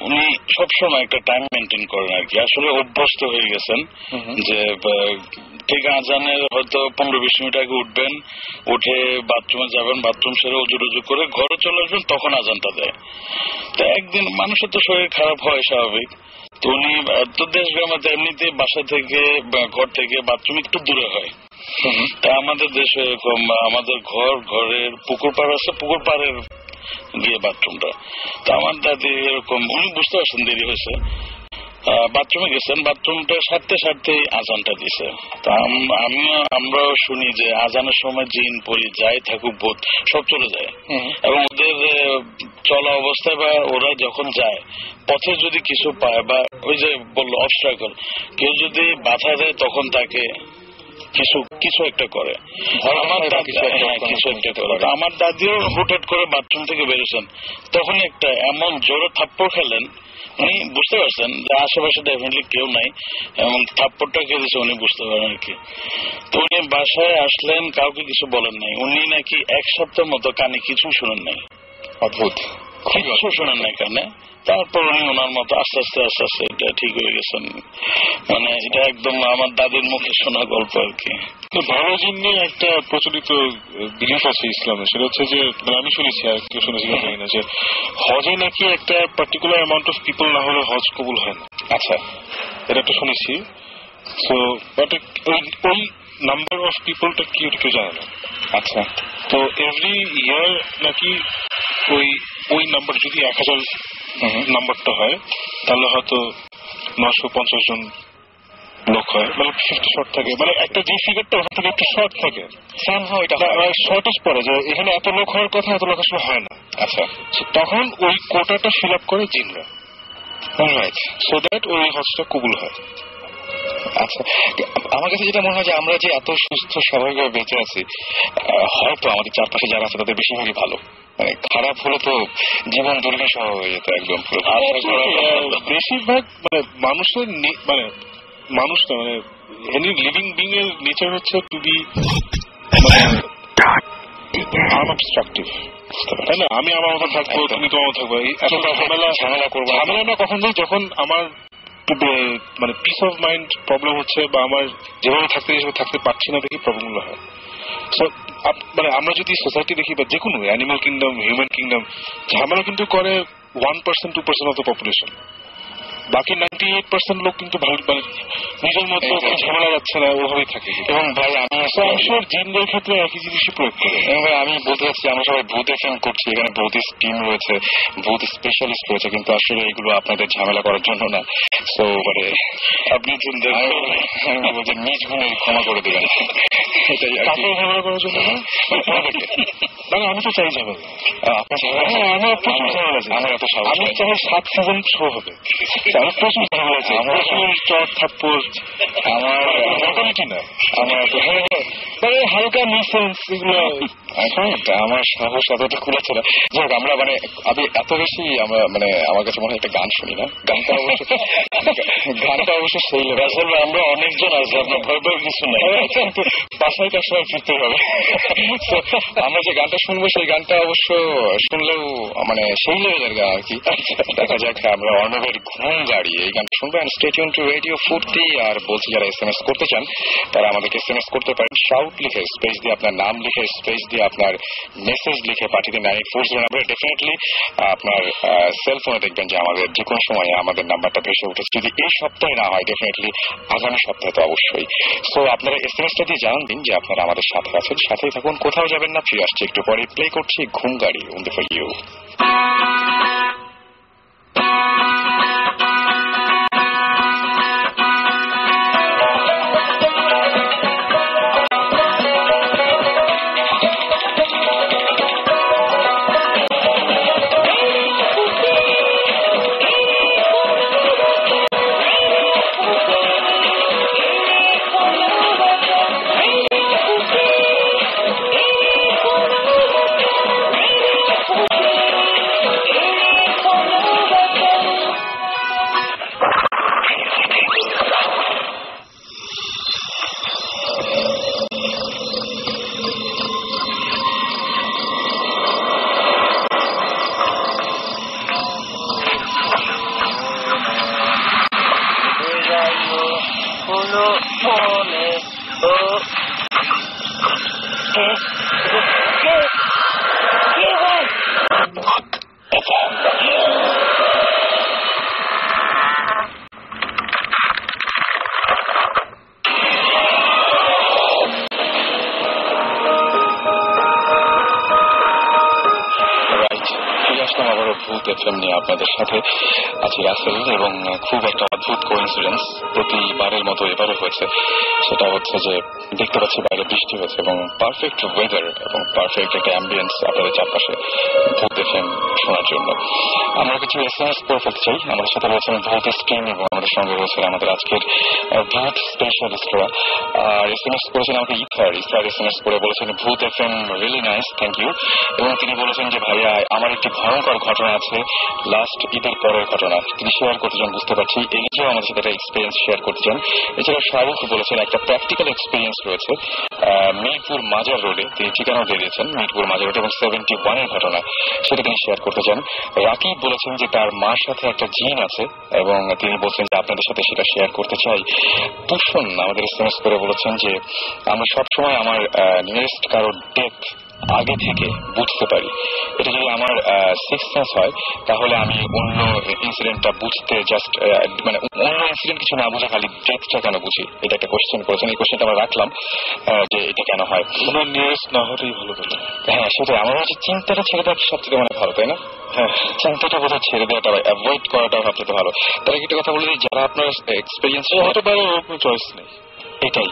উনি সবসময় একটা টাইম মেনটেন করেন আর কি। আসলে অভ্যস্ত হয়ে গেছেন যে ঠিক আজানের হয়তো 15-20 মিনিট আগে উঠবেন, উঠে বাথরুমে যাবেন, বাথরুম সেরে উজু টুজু করে ঘরে চলে আসবেন, তখন আজানটা দেয়। তো একদিন মানুষের তো শরীর খারাপ হয় স্বাভাবিক, তো উনি তো দেশ গ্রামে এমনিতে বাসা থেকে ঘর থেকে বাথরুম একটু দূরে হয়। তা আমাদের দেশে এরকম আমাদের ঘরের পুকুর পাড় আছে, পুকুর পাড়ের গিয়ে বাথরুমটা। তো আমার দাদি এরকম উনি বুঝতে পারছেন দেরি হয়েছে, বাথরুমে গেছেন, বাথরুমটা সারতে আজানটা দিছে। তা আমরাও শুনি যে আজানের সময় জিন পরি যাই থাকুক ভূত সব চলে যায়, এবং ওদের চলা অবস্থায় বা ওরা যখন যায় পথে যদি কিছু পায় বা ওই যে বললো অবস্ট্রাকল, কেউ যদি বাধা দেয় তখন তাকে কিছু একটা করে। আমার আমার দাদিও হুটহাট করে বাথরুম থেকে বেরোছেন, তখন একটা এমন জোরে থাপ্পড় খেলেন, উনি বুঝতে পারছেন যে আশেপাশে ডেফিনেটলি কেউ নাই, এবং থাপ্পড়টা খেয়েছে উনি বুঝতে পারেন আর কি। তো উনি বাসায় আসলেন, কাউকে কিছু বলেন নাই। উনি নাকি 1 সপ্তাহের মতো কানে কিছু শুনেন নাই, অদ্ভুত কিছু শোনেন নাই কানে। তারপর উনি ওনার মতো আস্তে আস্তে এটা ঠিক হয়ে গেছেন। মানে এটা একদম আমার দাদির মুখে শোনা গল্প আর কি। ভালো জিন নিয়ে একটা প্রচলিত বিলিফ আছে ইসলামে, সেটা হচ্ছে যে আমি শুনেছি, আর কেউ শুনেছি না, যে হজে নাকি একটা পার্টিকুলার অ্যামাউন্ট অফ পিপল না হলে হজ কবুল হয় না। আচ্ছা, এটা একটা শুনেছি। সো বাট ওই নাম্বার অফ পিপলটা কি কেউ জানে না। আচ্ছা, তো এভরি ইয়ার নাকি ওই নাম্বার যদি 1000 নাম্বারটা হয় তাহলে হয়তো 950 জন লোক হয়, মানে 50 শর্ট থাকে, মানে একটা যে ফিগারটা ওখান থেকে একটু শর্ট থাকে, শর্টেজ পড়ে যে এখানে এত লোক হওয়ার কথা, এত লোক আসলে হয় না। আচ্ছা, তখন ওই কোটাটা ফিল আপ করে জিনরা, সো দ্যাট ওই হজটা কবুল হয়। আচ্ছা, আমার কাছে যেটা মনে হয় যে আমরা যে এত সুস্থ স্বাভাবিকভাবে বেঁচে আছি, হয়তো আমাদের চারপাশে যারা আছে তাদের বেশিরভাগই ভালো, মানে খারাপ হলে তো জীবন দুর্বিষহ হয়ে যেত একদম। বেশিরভাগ মানে মানুষের মানুষ না, মানে এনি লিভিং বিং এর নেচার হচ্ছে টু বি আনঅবস্ট্রাকটিভ, তাই না? আমি আমার মতো থাকবো, তুমি তোমার মতো থাকবো, ঝামেলা করবো। ঝামেলা না কখন যাই, যখন আমার মানে পিস অফ মাইন্ড প্রবলেম হচ্ছে, বা আমার যেভাবে থাকতে পারছি না দেখি প্রবলেমগুলো হয়। মানে আমরা যদি সোসাইটি দেখি, বা যে কোনো অ্যানিমাল কিংডম, হিউম্যান কিংডম, ঝামেলা কিন্তু করে 1%, 2% অফ দ্য পপুলেশন। বাকি 98% লোক কিন্তু ভালো, মানে নিজের মধ্যে ঝামেলা যাচ্ছে না, ওভাবেই থাকে। এবং ভাই আমি জিনদের ক্ষেত্রে একই জিনিসই প্রয়োগ করি। আমি বলতে চাচ্ছি, আমরা সবাই ভূত ফিল্ম করছি, এখানে ভূতিস্ট টিম রয়েছে, ভূত স্পেশালিস্ট রয়েছে, কিন্তু আসলে এগুলো আপনাদের ঝামেলা করার জন্য না। সো মানে আপনি নিজ গুণে ক্ষমা করে দেবেন, এটাই ঝামেলা করার জন্য না। আমি তো চাই ঝামেলা, আপনার আমার প্রচুর ঝামেলা আছে, আমার এত সাহস। আমি চাই 7 সিজন শো হবে, আমার প্রচুর ঝামেলা আছে, চট থাপ্পড়, আমার মোটামুটি না, আমার হালকা মিসেন্স, এগুলো আমার সাহস এতটা খুলেছে না। যাই হোক, আমরা মানে আমি এত বেশি মানে আমার কাছে মনে হয় একটা গান শুনি না, গানটা অবশ্য সেই আসলে আমরা অনেকজন আছি, আপনার ভয় ভয় কিছু নাই, বাসায় তার সময় ফিরতে হবে। আমরা যে গানটা শুনবো সেই গানটা অবশ্য শুনলেও মানে সেই লেভেলের গান আর কি। দেখা যাক, আমরা অর্ণবের ঘুম গাড়ি এই গানটা শুনবো। স্টে টিউন টু রেডিও ফুর্তি। আর বলছি, যারা SMS করতে চান তারা আমাদেরকে SMS করতে পারেন, শাউট লিখে স্পেস দিয়ে আপনার নাম লিখে স্পেস দিয়ে আপনার মেসেজ লিখে পাঠিয়ে 9840 নাম্বারে। ডেফিনেটলি আপনার সেলফোনে দেখবেন যে আমাদের যে কোনো সময় আমাদের নাম্বারটা ভেসে উঠেছে। যদি এই সপ্তাহে না হয়, ডেফিনেটলি আগামী সপ্তাহে তো অবশ্যই। সো আপনারা SMS-টা দিয়ে জানান দিন যে আপনারা আমাদের সাথে আছেন, সাথেই থাকুন, কোথাও যাবেন না। ফিরে আসছি একটু পরে, প্লে করছি ঘুম গাড়ি ওনলি ফর ইউ। মনে ও কে কে কে ভাই আবারও ভূত এফএম নিয়ে আপনাদের সাথে আছি রাসেল, এবং খুব একটা অদ্ভুত কোইন্সিডেন্স প্রতিবারের মতো এবারও হয়েছে। সেটা হচ্ছে যে দেখতে পাচ্ছি বাইরে বৃষ্টি হয়েছে এবং পারফেক্ট ওয়েদার এবং পারফেক্ট একটা অ্যাম্বিয়েন্স আপনাদের চারপাশে ভূত এফএম শোনার জন্য। আমরা কিছু এসএমএস পড়ে ফেলতে চাই। আমাদের সাথে রয়েছেন ভূত স্ট্রিম এবং আমাদের সঙ্গে রয়েছে আমাদের আজকের ভূত স্পেশালিস্টরা। আর এসএমএস করেছেন আমাকে ইথার এসএমএস করে বলেছেন Bhoot FM really nice, thank you. এবং তিনি বলেছেন যে ভাইয়া আমার একটি ভয়ঙ্কর ঘটনা আছে, লাস্ট ঈদের পরের ঘটনা, তিনি শেয়ার করতে চান। বুঝতে পারছি এই যে আমাদের সাথে একটা এক্সপিরিয়েন্স শেয়ার করতে চান। এছাড়া শাহরুখ বলেছেন একটা প্র্যাকটিক্যাল এক্সপিরিয়েন্স রয়েছে মিরপুর মাজার রোডে, তিনি ঠিকানা দিয়ে দিয়েছেন মিরপুর মাজার রোড এবং 71-এর ঘটনা, সেটা তিনি শেয়ার করতে চান। রাকিব বলেছেন যে তার মার সাথে একটা জিন আছে এবং তিনি বলছেন যে আপনাদের সাথে সেটা শেয়ার করতে চাই। তুষন আমাদের এসএমএস করে বলেছেন যে আমরা সবসময় আমার নিয়ারেস্ট কারোর ডেথ আগে থেকে বুঝতে পারি। এটা যদি আমার সিক্স সেন্স হয় তাহলে আমি অন্য ইনসিডেন্টটা বুঝতে জাস্ট মানে অন্য ইনসিডেন্ট কিছু না বুঝে খালি ডেথটা কেন বুঝি, এটা একটা কোশ্চেন করেছেন। এই কোশ্চেনটা আমরা রাখলাম যে এটা কেন হয়, ওনার নিয়ারেস্ট না হলেই ভালো বলে। হ্যাঁ সেটাই আমার হচ্ছে চিন্তাটা ছেড়ে দেওয়া সবথেকে মানে ভালো, তাই না? হ্যাঁ চিন্তাটা বোধহয় ছেড়ে দেওয়াটা অ্যাভয়েড করাটা সবথেকে ভালো। তার একটা কথা বলে যারা আপনার এক্সপিরিয়েন্স হতে পারে ওর কোনো চয়েস নেই, এটাই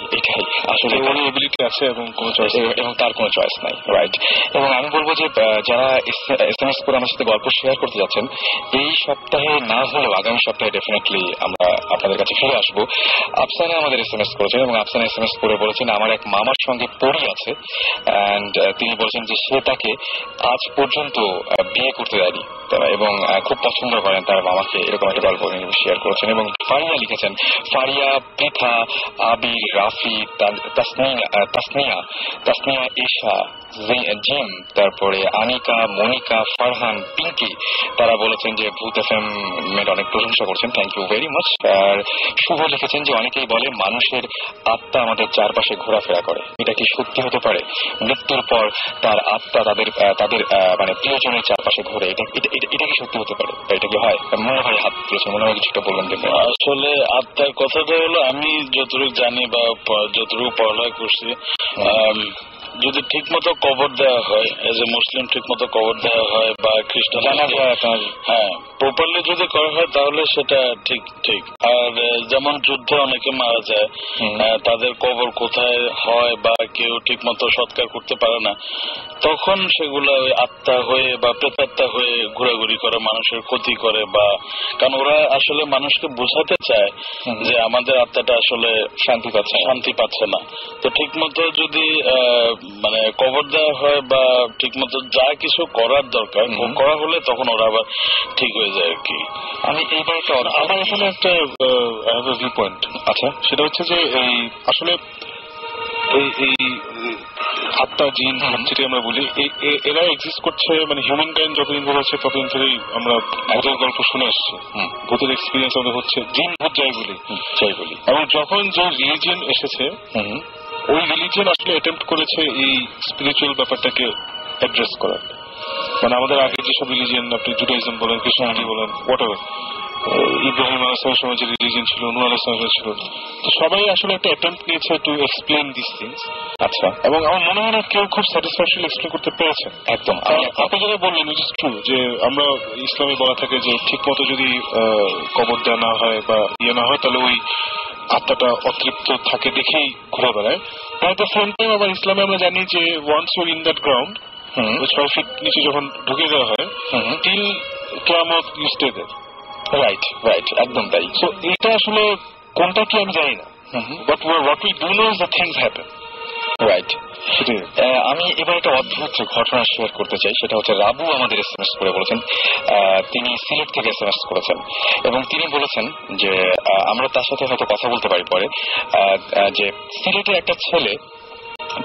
আসলে ওর এবিলিটি আছে এবং কোনো চয়েস এবং তার কোনো চয়েস নাই, রাইট। এবং আমি বলবো যে যারা এসএমএস করে আমার সাথে গল্প শেয়ার করতে যাচ্ছেন এই সপ্তাহে না হলেও আগামী সপ্তাহে ডেফিনেটলি আমরা আপনাদের কাছে ফিরে আসবো। আফসানা আমাদের এসএমএস করেছেন এবং আফসানা এসএমএস করে বলেছেন আমার এক মামার সঙ্গে পড়ি আছে অ্যান্ড তিনি বলছেন যে সে তাকে আজ পর্যন্ত বিয়ে করতে দেয়নি এবং খুব পছন্দ করেন তার মামাকে, এরকম একটা গল্প শেয়ার করেছেন। এবং ফারিয়া লিখেছেন, ফারিয়া, পৃথা, আবি, রাফি, তাসনিয়া, এশা, জিম, তারপরে আনিকা, মনিকা, ফারহান, পিঙ্কি, তারা বলেছেন যে ভূত এফএম এর অনেক প্রশংসা করছেন, থ্যাংক ইউ ভেরি মাচ। আর শুভ লিখেছেন যে অনেকেই বলে মানুষের আত্মা আমাদের চারপাশে ঘোরাফেরা করে, এটা কি সত্যি হতে পারে? মৃত্যুর পর তার আত্মা তাদের মানে প্রিয়জনের চারপাশে ঘোরে, এটা কি সত্যি হতে পারে? এটা কি হয়? মনে হয় হাত তুলেছেন, মনে হয় কিছুটা বলবেন। দেখবেন আসলে আত্মার কথাটা হলো আমি যতটুকু জানি বা যতটুকু পড়ালেখা করছি, যদি ঠিক মতো কবর দেওয়া হয়, এজ এ মুসলিম ঠিক মতো কবর দেওয়া হয় বা খ্রিস্টান, হ্যাঁ প্রপারলি যদি করা হয় তাহলে সেটা ঠিক। আর যেমন যুদ্ধে অনেকে মারা যায়, তাদের কবর কোথায় হয় বা কেউ ঠিক মতো সৎকার করতে পারে না, তখন সেগুলো ওই আত্মা হয়ে বা প্রেতাত্মা হয়ে ঘোরাঘুরি করে, মানুষের ক্ষতি করে, বা কারণ ওরা আসলে মানুষকে বোঝাতে চায় যে আমাদের আত্মাটা আসলে শান্তি পাচ্ছে না। তো ঠিক মতো যদি মানে কবর দেওয়া হয় বা ঠিক মতো যা কিছু করার দরকার করা হলে তখন ওরা আবার ঠিক হয়ে যায় আর কি। আমি এইবার আমার এখানে একটা ভিউ পয়েন্ট আচ্ছা, সেটা হচ্ছে যে এই আসলে এই আত্মা জিন যেটা আমরা বলি এরা এক্সিস্ট করছে, মানে হিউম্যান কাইন্ড যতদিন ধরে হচ্ছে ততদিন ধরেই আমরা ভূতের গল্প শুনে আসছি, ভূতের এক্সপিরিয়েন্স আমাদের হচ্ছে, জিন ভূত যাই বলি। এবং যখন যে রিলিজিয়ন এসেছে ওই রিলিজিয়ন আসলে অ্যাটেম্প্ট করেছে এই স্পিরিচুয়াল ব্যাপারটাকে অ্যাড্রেস করার। মানে আমাদের আগে যেসব রিলিজিয়ন, আপনি জুডাইজম বলেন, খ্রিস্টানিটি বলেন, হোয়াটএভার, ইব্রাহিম আলাইহিস সময় যে রিলিজিয়ন ছিল, নূহ আলাইহিস ছিল, তো সবাই আসলে একটা অ্যাটেম্প্ট নিয়েছে টু এক্সপ্লেন দিস থিংস। আচ্ছা, এবং আমার মনে হয় না কেউ খুব স্যাটিসফ্যাকশনলি এক্সপ্লেন করতে পেরেছে। একদম আপনি যেটা বললেন উইচ ইজ ট্রু, যে আমরা ইসলামে বলা থাকে যে ঠিক মতো যদি কবর দেওয়া না হয় বা ইয়ে না হয় তাহলে ওই আত্মাটা অতৃপ্ত থাকে দেখেই ঘুরে বেড়ায়। অ্যাট দ্য সেম টাইম আবার ইসলামে আমরা জানি যে once you in that ground, 6 feet নিচে যখন ঢুকে দেওয়া হয়, টিল কিয়ামত ইউ স্টে দেয়ার। রাইট, একদম তাই। সো এটা আসলে কোনটা কি আমি জানি না, but what we do know is the things happen. Right. আমি এবার একটা অদ্ভুত ঘটনা শেয়ার করতে চাই, সেটা হচ্ছে রাবু আমাদের এসএমএস করে বলেছেন, তিনি সিলেট থেকে এসএমএস করেছেন এবং তিনি বলেছেন যে আমরা তার সাথে হয়তো কথা বলতে পারি পরে, যে সিলেটের একটা ছেলে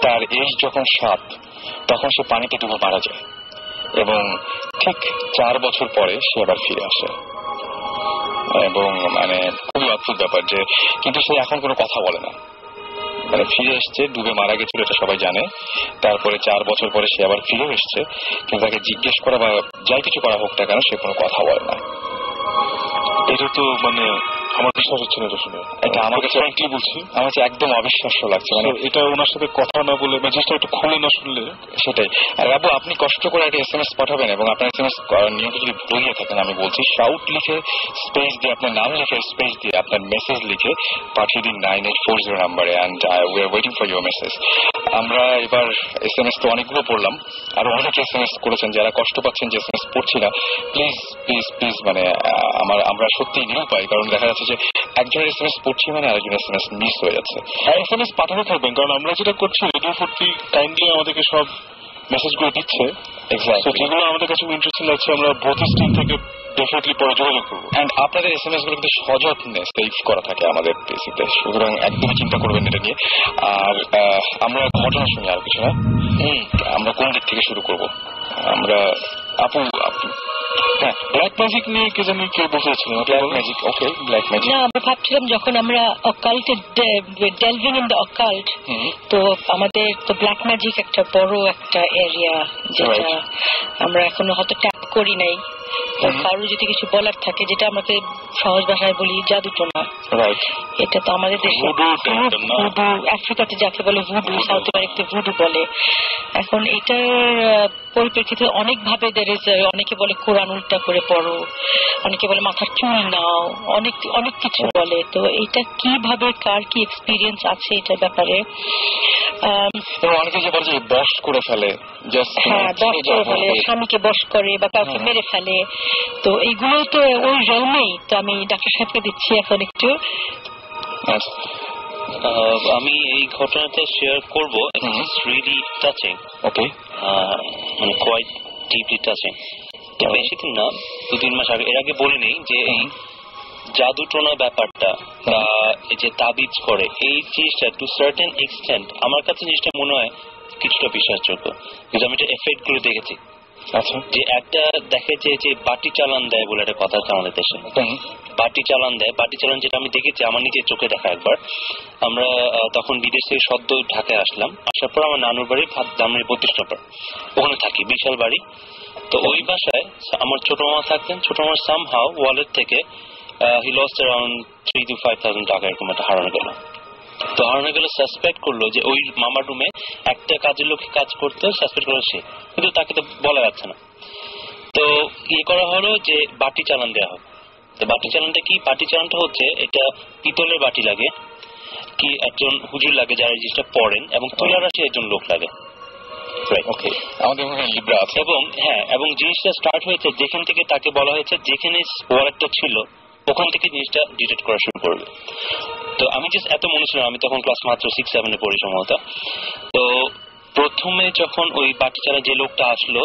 তার এজ যখন 7 তখন সে পানিতে ডুবে মারা যায় এবং ঠিক 4 বছর পরে সে আবার ফিরে আসে। এবং মানে খুবই অদ্ভুত ব্যাপার যে কিন্তু সে এখন কোনো কথা বলে না, মানে ফিরে এসছে, ডুবে মারা গেছিল এটা সবাই জানে, তারপরে 4 বছর পরে সে আবার ফিরে এসছে, কিন্তু তাকে জিজ্ঞেস করা বা যাই কিছু করা হোক না কেন সে কোনো কথা বলে না। এটা তো মানে আমার বিশ্বাস হচ্ছে না এটা শুনে, এটা আমার কাছে ফ্র্যাঙ্কলি বলছি আমার কাছে একদম অবিশ্বাস্য লাগছে। মানে এটা ওনার সাথে কথা না বলে বা জিনিসটা একটু খুলে না শুনলে সেটাই। আর বাবু আপনি কষ্ট করে একটা SMS পাঠাবেন এবং আপনার SMS নিয়মিত যদি ভুলে গিয়ে থাকেন, আমি বলছি শাউট লিখে স্পেস দিয়ে আপনার নাম লিখে স্পেস দিয়ে আপনার মেসেজ লিখে পাঠিয়ে দিন 9840 নাম্বারে, and we are waiting for your message. আমরা এবার SMS তো অনেকগুলো পড়লাম, আরো অনেক SMS করেছেন, যারা কষ্ট পাচ্ছেন যে SMS পড়ছি না, প্লিজ প্লিজ প্লিজ মানে আমরা সত্যি নিরুপায়, কারণ দেখা যাচ্ছে যে একজনের SMS পড়ছি মানে আরেকজন SMS মিস হয়ে যাচ্ছে। SMS পাঠাতে থাকবেন, কারণ আমরা যেটা করছি রেডিও 40 কাইন্ডলি আমাদেরকে সব মেসেজগুলো দিচ্ছে, যেগুলো আমাদের কাছে ইন্টারেস্টিং লাগছে আমরা বোথ স্ট্রিম থেকে ডেফিনেটলি পরে যোগাযোগ করবো। অ্যান্ড আপনাদের SMS গুলো কিন্তু সযত্নে সেভ করা থাকে আমাদের পিসিতে, সুতরাং একদমই চিন্তা করবেন এটা নিয়ে। আর আমরা ঘটনা শুনি আর কিছু না, আমরা কোন দিক থেকে শুরু করবো? আমরা আপু হ্যাঁ, ব্ল্যাক ম্যাজিক নিয়ে কে জানি কেউ বলতেছিলেন। Black magic, okay black magic. না, আমরা ভাবছিলাম যখন আমরা অকাল্টে ডেলভিং ইন দ্য অকাল্ট, তো আমাদের তো ব্ল্যাক ম্যাজিক একটা বড় একটা এরিয়া যেটা আমরা এখনো হয়তো ট্যাপ করি নাই। কারো যদি কিছু বলার থাকে, যেটা আমাকে সহজ ভাষায় বলি জাদুটোনা, এটা তো আমাদের দেশে ভুডু, আফ্রিকাতে যাকে বলে ভুডু, সাউথ আমেরিকাতে ভুডু বলে। এখন এটার পরিপ্রেক্ষিতে অনেক ভাবে অনেকে বলে কোরআন উল্টা করে পড়ো, অনেকে বলে মাথার চুল নাও, অনেক অনেক কিছু বলে। তো এটা কিভাবে কার কি এক্সপিরিয়েন্স আছে এটার ব্যাপারে, অনেকে যে বলে বশ করে ফেলে, হ্যাঁ বশ করে ফেলে, স্বামীকে বশ করে বা কাউকে মেরে ফেলে, তো এইগুলো তো ওই রেলমেই। তো আমি ডাক্তার সাহেবকে দিচ্ছি এখন একটু। আমি এই ঘটনাটা শেয়ার করবো, রিয়েলি টাচিং, ওকে, মানে কোয়াইট ডিপলি টাচিং। বেশি দিন না, 2-3 মাস আগে, এর আগে বলে নেই যে এই জাদুটোনা ব্যাপারটা বা এই যে তাবিজ করে এই জিনিসটা টু সার্টেন এক্সটেন্ট আমার কাছে জিনিসটা মনে হয় কিছুটা বিশ্বাসযোগ্য, কিন্তু আমি এটা এফেক্ট গুলো দেখেছি। আচ্ছা, যে একটা দেখে যে বাটি চালান দেয় বলে একটা কথা আছে আমাদের দেশে, বাটি চালান দেয়। বাটি চালান যেটা আমি দেখেছি আমার নিজের চোখে দেখা একবার। আমরা তখন বিদেশ থেকে সদ্য ঢাকায় আসলাম, আসার পর আমার নানুর বাড়ি ধামরাই 32 নম্বর, ওখানে থাকি, বিশাল বাড়ি। তো ওই বাসায় আমার ছোট মামা থাকতেন। ছোট মামার সামহাও ওয়ালেট থেকে হি লস্ট অ্যারাউন্ড 3,000 to 5,000 টাকা এরকম একটা হারানো গেল। তো হারানো গেল, সাসপেক্ট করলো যে ওই মামার রুমে একটা কাজের লোক কাজ করতো, সাসপেক্ট করলো সে, কিন্তু তাকে তো বলা যাচ্ছে না। তো ইয়ে করা হলো যে বাটি চালান দেওয়া হবে। তো বাটি চালানটা কি? বাটি চালানটা হচ্ছে এটা পিতলের বাটি লাগে, কি একজন হুজুর লাগে যারা এই জিনিসটা পড়েন, এবং তুলার রাশি একজন লোক লাগে। এবং হ্যাঁ, এবং জিনিসটা স্টার্ট হয়েছে যেখান থেকে তাকে বলা হয়েছে যেখানে ওয়ালেটটা ছিল ওখান থেকে জিনিসটা ডিটেক্ট করা শুরু করবে। তো আমি জাস্ট এত মনে ছিল, আমি তখন ক্লাস মাত্র 6-7 পড়ি সম্ভবত। তো প্রথমে যখন ওই বাটি চালা যে লোকটা আসলো,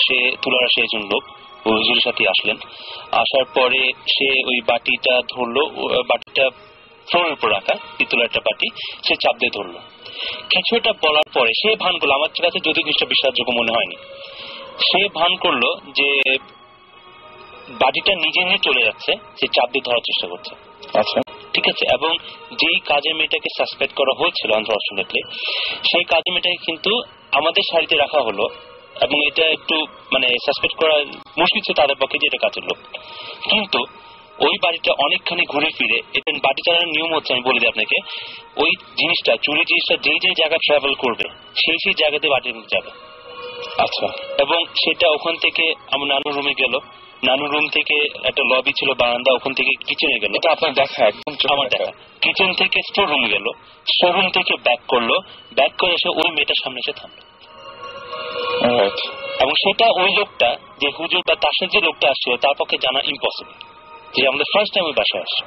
সে তুলার রাশি একজন লোক, ওই হুজুরের সাথে আসলেন। আসার পরে সে ওই বাটিটা ধরলো, বাটিটা ফ্লোরের উপর রাখা পিতলের একটা বাটি, সে চাপ দিয়ে ধরলো। কিছুটা বলার পরে সে ভান করলো, আমার কাছে যদি জিনিসটা বিশ্বাসযোগ্য মনে হয়নি, সে ভান করলো যে বাটিটা নিজে নিয়ে চলে যাচ্ছে, সে চাপ দিয়ে ধরার চেষ্টা করছে। আচ্ছা, ঠিক আছে। এবং যেই কাজের মেয়েটাকে সাসপেক্ট করা হয়েছিল আনফরচুনেটলি, সেই কাজের মেয়েটাকে কিন্তু আমাদের সারিতে রাখা হলো, এবং এটা একটু মানে সাসপেক্ট করা মুশকিল ছিল তাদের পক্ষে যে এটা কাজের লোক। কিন্তু ওই বাড়িটা অনেকখানি ঘুরে ফিরে, এটা বাড়ি চালানোর নিয়ম হচ্ছে, আমি বলে দিই আপনাকে, ওই জিনিসটা চুরি জিনিসটা যে যে জায়গায় ট্রাভেল করবে সেই সেই জায়গাতে বাড়ির মধ্যে যাবে। আচ্ছা, এবং সেটা ওখান থেকে আমার নানুর রুমে গেল, নানুর রুম থেকে একটা লবি ছিল বারান্দা, ওখান থেকে কিচেনে গেল। এটা আপনার দেখা? একদম আমার দেখা। কিচেন থেকে স্টোর রুম গেল, স্টোর রুম থেকে ব্যাক করলো, ব্যাক করে এসে ওই মেয়েটার সামনে এসে থামলো। এবং সেটা ওই লোকটা যে হুজুর বা তার সাথে যে লোকটা আসছিল তার পক্ষে জানা ইম্পসিবল, যে আমাদের ফার্স্ট টাইম ওই বাসায় আসছে।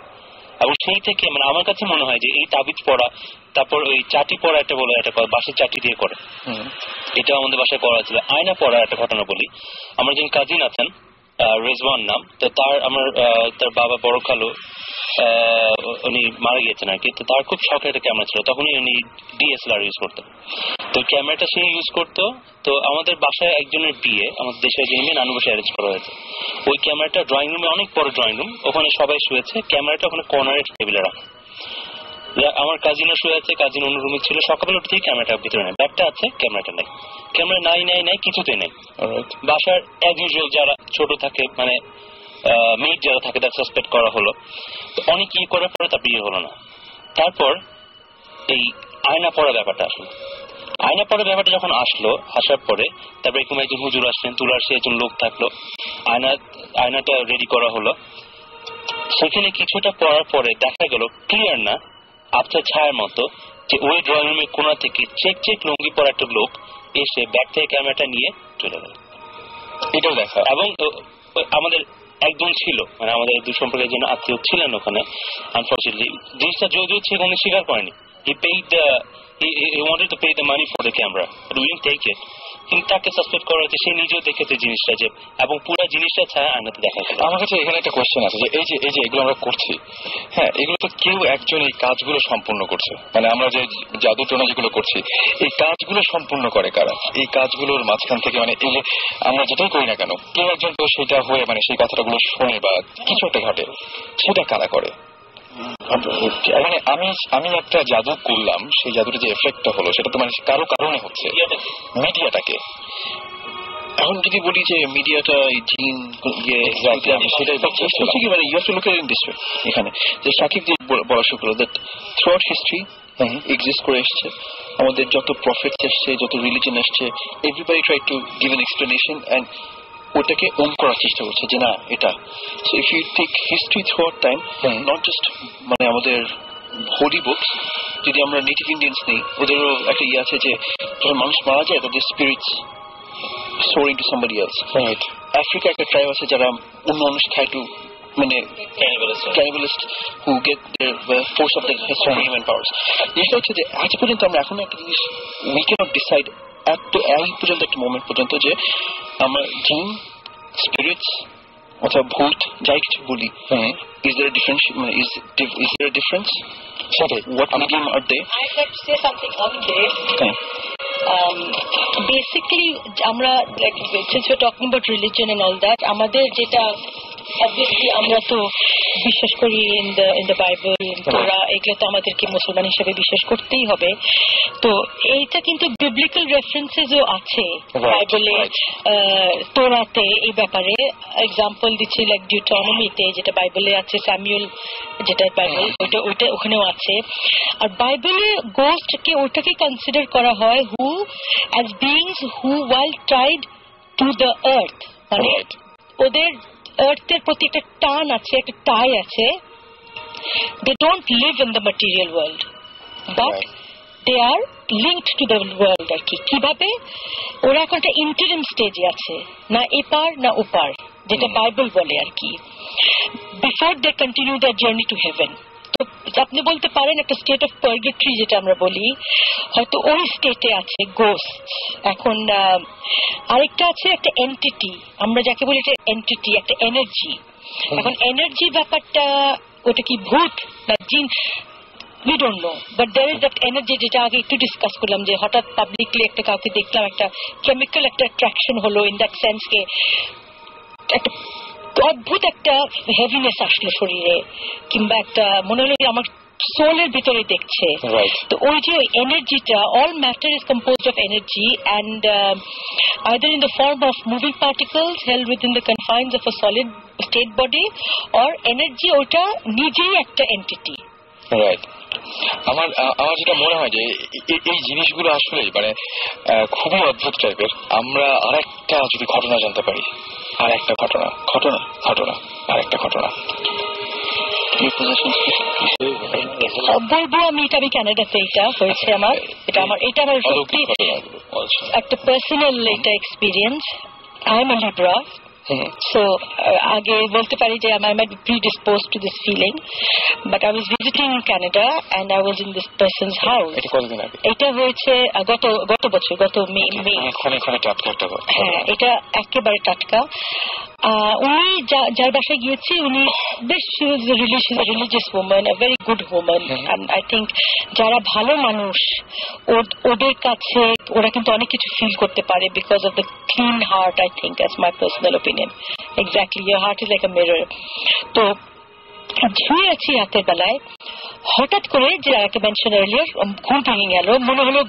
এবং সেই থেকে মানে আমার কাছে মনে হয় যে এই তাবিজ পড়া, তারপর ওই চাটি পড়া, একটা বলে একটা বাঁশের চাটি দিয়ে করে, এটা আমাদের বাসায় করা ছিল। আয়না পড়া একটা ঘটনা বলি, আমার একজন কাজিন আছেন, রেজওয়ান নাম, তো তার বাবা বড় খালু উনি মারা গিয়েছেন আর কি। তো তার খুব শখের একটা ক্যামেরা ছিল, তখনই উনি DSLR ইউজ করতেন। তো ক্যামেরাটা সে ইউজ করতো। তো আমাদের বাসায় একজনের বিয়ে, আমাদের দেশের যিনি নানু বাসায় অ্যারেঞ্জ করা হয়েছে। ওই ক্যামেরাটা ড্রয়িং রুমে, অনেক বড় ড্রয়িং রুম, ওখানে সবাই শুয়েছে, ক্যামেরাটা ওখানে কর্নারের টেবিলে রাখা। আমার কাজিনও শুয়ে আছে, কাজিন অন্য রুমে ছিল। সকালবেলা উঠতেই ক্যামেরাটা ভিতরে নেই, ব্যাগটা আছে, ক্যামেরাটা নেই। ক্যামেরা নাই কিছুতেই নেই। বাসার অ্যাজ ইউজুয়াল যারা ছোট থাকে, মানে মেয়ের যারা থাকে, তার সাসপেক্ট করা হলো। তো অনেক ই করার পরে তার বিয়ে হলো না। তারপর এই আয়না পড়া ব্যাপারটা আসলো। আয়না পড়া ব্যাপারটা যখন আসার পরে তারপরে এরকম একজন হুজুর আসলেন, তুলার সে একজন লোক থাকলো, আয়নাটা রেডি করা হলো। সেখানে কিছুটা পড়ার পরে দেখা গেল ক্লিয়ার না, আবছার ছায়ার মতো, যে ওই ড্রয়িং রুমের কোণা থেকে চেক লুঙ্গি পরা একটা লোক এসে ব্যাগ থেকে ক্যামেরাটা নিয়ে চলে গেল। এটাও দেখা। এবং আমাদের একজন ছিল, মানে আমাদের দুঃসম্পর্কের জন্য আত্মীয় ছিলেন ওখানে। আনফর্চুনেটলি জিনিসটা যদিও উনি স্বীকার করেনি। He wanted to pay the money for the camera, but we didn't take it. কিন্তু তাকে সাসপেক্ট করা হয়েছে, সে নিজেও দেখেছে জিনিসটা, যে এবং পুরো জিনিসটা ছায়া আয়নাতে দেখা গেল। আমার কাছে এখানে একটা কোয়েশ্চেন আছে, যে এই যে এগুলো আমরা করছি, হ্যাঁ, এগুলো তো কেউ একজন এই কাজগুলো সম্পূর্ণ করছে। মানে আমরা যে জাদু টোনা যেগুলো করছি, এই কাজগুলো সম্পূর্ণ করে কারা? এই কাজগুলোর মাঝখান থেকে, মানে এই যে আমরা যেটাই করি না কেন, কেউ একজন তো সেটা হয়ে, মানে সেই কথাগুলো শোনে বা কিছু একটা ঘটে, সেটা কারা করে? মানে আমি একটা জাদু করলাম, সেই জাদুর যে এফেক্টটা হলো সেটা তো মানে কারো কারণে হচ্ছে, মিডিয়াটাকে। এখন যদি বলি যে মিডিয়াটা জিন সেটাই কি, মানে you have to look at it this way, এখানে যে সাকিব যে বলা শুরু করলো, that throughout history exist করে এসছে। আমাদের যত প্রফেটস এসছে, যত রিলিজন এসছে, everybody try to give an explanation and ওটাকে ওন করার চেষ্টা করছে যে না এটা। So if you take history throughout time, not just মানে আমাদের হোলি বুকস, যদি আমরা নেটিভ ইন্ডিয়ান্স নেই, ওদেরও একটা ইয়ে আছে যে যখন মানুষ মারা যায় তাদের spirits soaring to somebody else. Right. Africa একটা ট্রাইব আছে যারা অন্য মানুষ খায়, টু মানে ক্যানিবালিস্ট who get their force of their human powers. জিনিসটা হচ্ছে যে আজ পর্যন্ত আমরা এখন একটা জিনিস we cannot decide এই পর্যন্ত একটা মোমেন্ট পর্যন্ত যে আমার জিন, স্পিরিটস অথবা ভূত যাই কিছু বলি, is there a difference? Is there a difference? What medium are they? I'd like to say something on this. Basically, since we're talking about religion and all that, আমাদের যেটা obviously আমরা তো বিশ্বাস করি in the Bible, তোরা, এগুলো তো আমাদেরকে মুসলমান হিসেবে বিশ্বাস করতেই হবে। তো এইটা কিন্তু বিবলিক্যাল রেফারেন্সেসও আছে বাইবেলে, তোরাতে এই ব্যাপারে এক্সাম্পল দিচ্ছি, লাইক ডিউটোনমিতে যেটা বাইবেলে আছে, স্যামুয়েল যেটা বাইবেল, ওইটা ওখানেও আছে। আর বাইবেলে গোস্টকে ওটাকে কনসিডার করা হয় who as beings who while tied to the earth, মানে ওদের আর্থের প্রতি একটা টান আছে, একটা টাই আছে। They don't live in the material world, but they are linked to the world. আর কি কিভাবে ওরা এখন একটা ইন্টারিম স্টেজে আছে, না এপার না ওপার, যেটা বাইবেল বলে আর কি, before they continue the journey to heaven. তো আপনি বলতে পারেন একটা স্টেট অফ পার্গেটরি যেটা আমরা বলি, হয়তো ওই স্টেটে আছে গোস্ট। এখন আরেকটা আছে একটা এন্টিটি, আমরা যাকে বলি এটা এন্টিটি, একটা এনার্জি। এখন এনার্জি ব্যাপারটা ওটা কি ভূত না জিন, we don't know, but there is that energy যেটা আগে একটু ডিসকাস করলাম, যে হঠাৎ পাবলিকলি একটা কাউকে দেখলাম, একটা কেমিক্যাল একটা অ্যাট্রাকশন হলো, ইন দ্যাট সেন্স কে একটা অদ্ভুত একটা হেভিনেস আসলো শরীরে, কিংবা একটা মনে হলো যে আমার সোলের ভিতরে দেখছে। তো ওই যে এনার্জিটা, all matter is composed of energy, and either in the form of moving particles held within the confines of a solid state body, or energy ওটা নিজেই একটা এন্টিটি। রাইট। আমার যেটা মনে হয় যে এই জিনিসগুলো আসলে মানে খুবই অদ্ভুত টাইপের। আমরা আরেকটা যদি ঘটনা জানতে পারি, আর একটা ঘটনা আর একটা ঘটনা বলবো আমি, এটা আমি ক্যানাডাতে এটা হয়েছে আমার, এটা আমার সত্যি একটা পার্সোনাল এটা experience. I am a Libra, so আগে বলতে পারি যে I might be predisposed to this feeling, but I was visiting Canada and I was in this person's house. এটা হয়েছে গত বছর, গত মে। হ্যাঁ, এটা একেবারে টাটকা। উনি যার বাসায় গিয়েছি উনি বেশ religious woman, a very good woman. And I think যারা ভালো মানুষ ওদের কাছে ওরা কিন্তু অনেক কিছু ফিল করতে পারে because of the clean heart. I think that's my personal opinion. Exactly, your heart is like a mirror. তো শুয়ে আছি রাতের বেলায়, হঠাৎ করে যে আগে মেনশন আর্লিয়ার ঘুম ভেঙে গেল, মনে হলো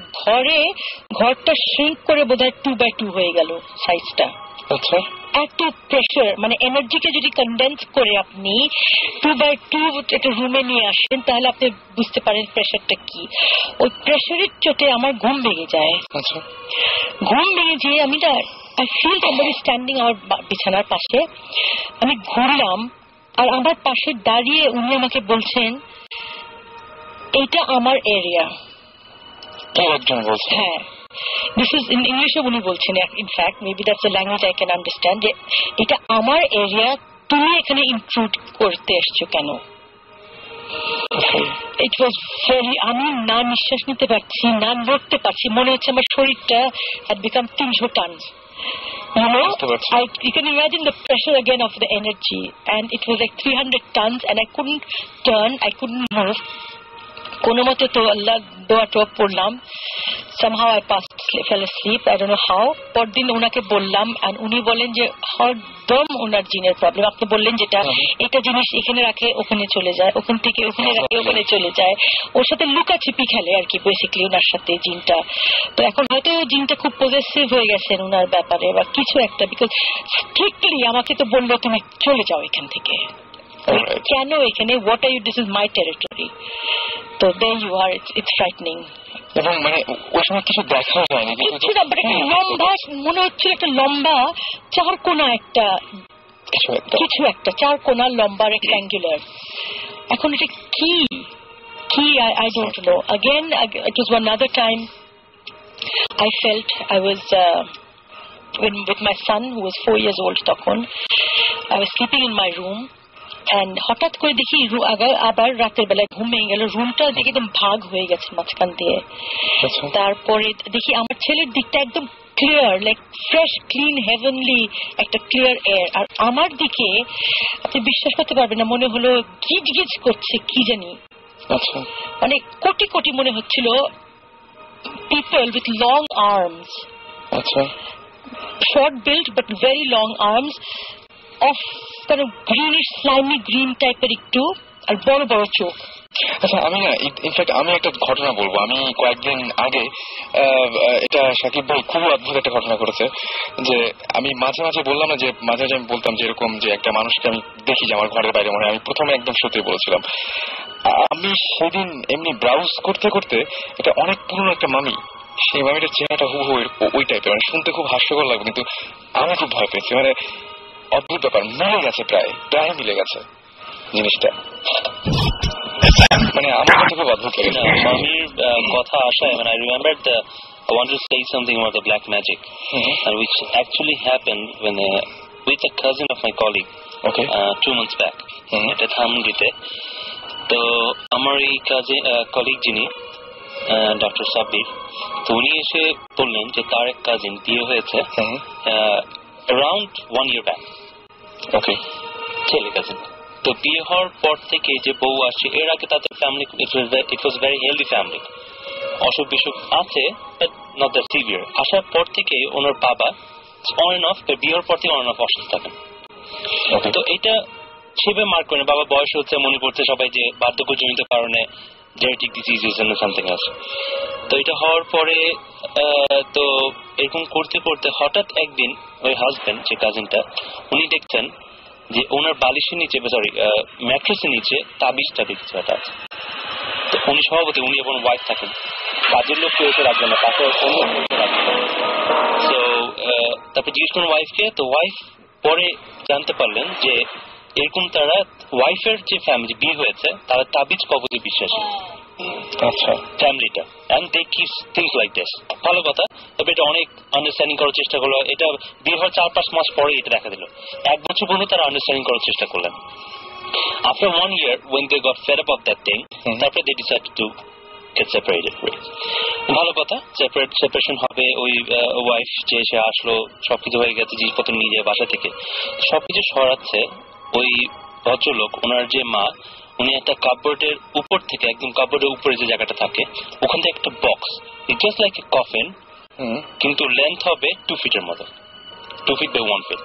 ঘরটা শ্রিঙ্ক করে বোধহয় 2x2 হয়ে গেল সাইজটা। আচ্ছা, এত প্রেশার, মানে এনার্জিকে যদি কনডেন্স করে আপনি 2x2 একটা রুমে নিয়ে আসেন তাহলে আপনি বুঝতে পারেন প্রেশারটা কি। ওই প্রেশারের চোটে আমার ঘুম ভেঙে যায়। আচ্ছা, ঘুম ভেঙে যেয়ে আমি না আই ফিল সামবডি স্ট্যান্ডিং আমার বিছানার পাশে। আমি ঘুরলাম আর আমার পাশে দাঁড়িয়ে উনি আমাকে বলছেন এটা আমার এরিয়া। হ্যাঁ, দিস ইজ ইন ইংলিশে উনি বলছেন। In fact maybe that's the language I can understand, যে এটা আমার এরিয়া, তুমি এখানে ইন্ট্রুড করতে এসছো কেন। ইট ওয়াজ ভেরি, আমি না নিঃশ্বাস নিতে পারছি না নড়তে পারছি, মনে হচ্ছে আমার শরীরটা had become 300 ton. You know, you can imagine the pressure again of the energy, and it was like 300 tons, and I couldn't turn, I couldn't move. কোনো মতে তো আল্লাহ দোয়া টোয়া পড়লাম, somehow I fell asleep, I don't know how. পরদিন ওনাকে বললাম, and উনি বলেন যে হরদম ওনার জিনের প্রবলেম। আপনি বললেন যেটা এটা জিনিস এখানে রাখে ওখানে চলে যায়, ওখান থেকে ওখানে রাখে ওখানে চলে যায়, ওর সাথে লুকাছিপি খেলে আর কি বেসিক্যালি ওনার সাথে জিনটা। তো এখন হয়তো জিনটা খুব পজেসিভ হয়ে গেছেন ওনার ব্যাপারে বা কিছু একটা, বিকজ স্ট্রিক্টলি আমাকে তো বললো তুমি চলে যাও এখান থেকে। কেন এখানে, what are you, this is my territory. তো there you are, it's frightening. এবং মানে ওই সময় কিছু দেখা যায়নি, কিছু না, বাট একটা লম্বা মনে হচ্ছিল, একটা লম্বা 4 কোণা একটা কিছু একটা 4 কোণা লম্বা রেক্ট্যাঙ্গুলার। এখন এটা কি I don't know. Again, it was one other time I felt I was with my son who was 4 years old তখন। I was sleeping in my room, and হঠাৎ করে দেখি আবার রাতের বেলায় ঘুম ভেঙে গেল, রুমটা দেখি একদম ভাগ হয়ে গেছে মাঝখান দিয়ে। তারপরে দেখি আমার ছেলের দিকটা একদম clear, like fresh clean heavenly একটা ক্লিয়ার এয়ার, আর আমার দিকে আপনি বিশ্বাস করতে পারবেন না, মনে হলো গিজ গিজ করছে কি জানি। মানে কোটি কোটি মনে হচ্ছিল people with long arms, short built but very long arms of kind of greenish slimy green টাইপের একটু, আর বড় বড় চোখ। আচ্ছা, আমি না ইনফ্যাক্ট আমি একটা ঘটনা বলবো। আমি কয়েকদিন আগে এটা সাকিব ভাই খুব অদ্ভুত একটা ঘটনা করেছে, যে আমি মাঝে মাঝে বললাম না যে মাঝে মাঝে আমি বলতাম যে এরকম যে একটা মানুষকে আমি দেখি যে আমার ঘরের বাইরে মনে হয়, আমি প্রথমে একদম সত্যি বলেছিলাম। আমি সেদিন এমনি ব্রাউজ করতে করতে এটা অনেক পুরনো একটা মামি, সেই মামিটার চেহারাটা হুবহু ওই টাইপের, মানে শুনতে খুব হাস্যকর লাগবে কিন্তু আমি খুব ভয় পেয়েছি। মানে অদ্ভুত ব্যাপার, মিলে গেছে, প্রায় মিলে গেছে জিনিসটা, মানে আমার কাছে খুব অদ্ভুত লাগে। মামির কথা আসায়, মানে I remembered I want to say something about the black magic, which actually happened when with a cousin of my colleague, 2 months back, at Hamgite. তো আমার এই কলিগ যিনি ডক্টর সাব্বির, তো উনি এসে বললেন যে তার এক কাজিন বিয়ে হয়েছে around 1 year back, ছেলে কাজিন। তো বিয়ে হওয়ার পর থেকে যে বউ আসছে, এর আগে তাদের family it was very healthy family, অসুখ বিসুখ আছে বাট নট দ্যাট সিভিয়ার। আসার পর থেকে ওনার বাবা অন এন্ড অফ, বিয়ের পর থেকে অন এন্ড অফ অসুস্থ থাকেন। তো এটা সেভাবে মার্ক করেন, বাবা বয়স হচ্ছে, মনে পড়ছে সবাই যে বার্ধক্যজনিত কারণে জেনেটিক ডিজিজেস এন্ড সামথিং আছে। তো এটা হওয়ার পরে তো এরকম করতে করতে হঠাৎ একদিন ওই হাজবেন্ড, যে কাজিনটা, উনি দেখছেন যে ওনার বালিশের নিচে, সরি ম্যাট্রেসের নিচে তাবিজটা দেখছে হঠাৎ। তো উনি সভাপতি, উনি এবং ওয়াইফ থাকেন, কাজের লোক কেউ এসে রাখবেন না, পাশে তো তারপর জিজ্ঞেস করেন ওয়াইফকে। তো ওয়াইফ পরে জানতে পারলেন যে এরকম তারা ওয়াইফের যে ফ্যামিলি বিয়ে হয়েছে তারা তাবিজ কবজে বিশ্বাসী, আচ্ছা ফ্যামিলিটা, and they keep things like this. ভালো কথা, তবে এটা অনেক আন্ডারস্ট্যান্ডিং করার চেষ্টা করলো। এটা বিয়ে হওয়ার 4-5 মাস পরে এটা দেখা দিল, 1 বছর পর্যন্ত তারা আন্ডারস্ট্যান্ডিং করার চেষ্টা করলেন। After 1 year, when they got fed up of that thing, তারপরে they decided to get separated. ভালো কথা, সেপারেশন হবে। ওই ওয়াইফ যে সে আসলো, সবকিছু হয়ে গেছে, জিনিসপত্র নিয়ে যায় বাসা থেকে, সবকিছু সরাচ্ছে। ওই ভদ্রলোক, ওনার যে মা, উনি একটা কাপবোর্ডের উপর থেকে, একদম কাপবোর্ডের উপরে যে জায়গাটা থাকে, ওখান থেকে একটা box, just like a coffin, কিন্তু লেন্থ হবে 2 ফিটের মতো, 2 ফিট বাই 1 ফিট।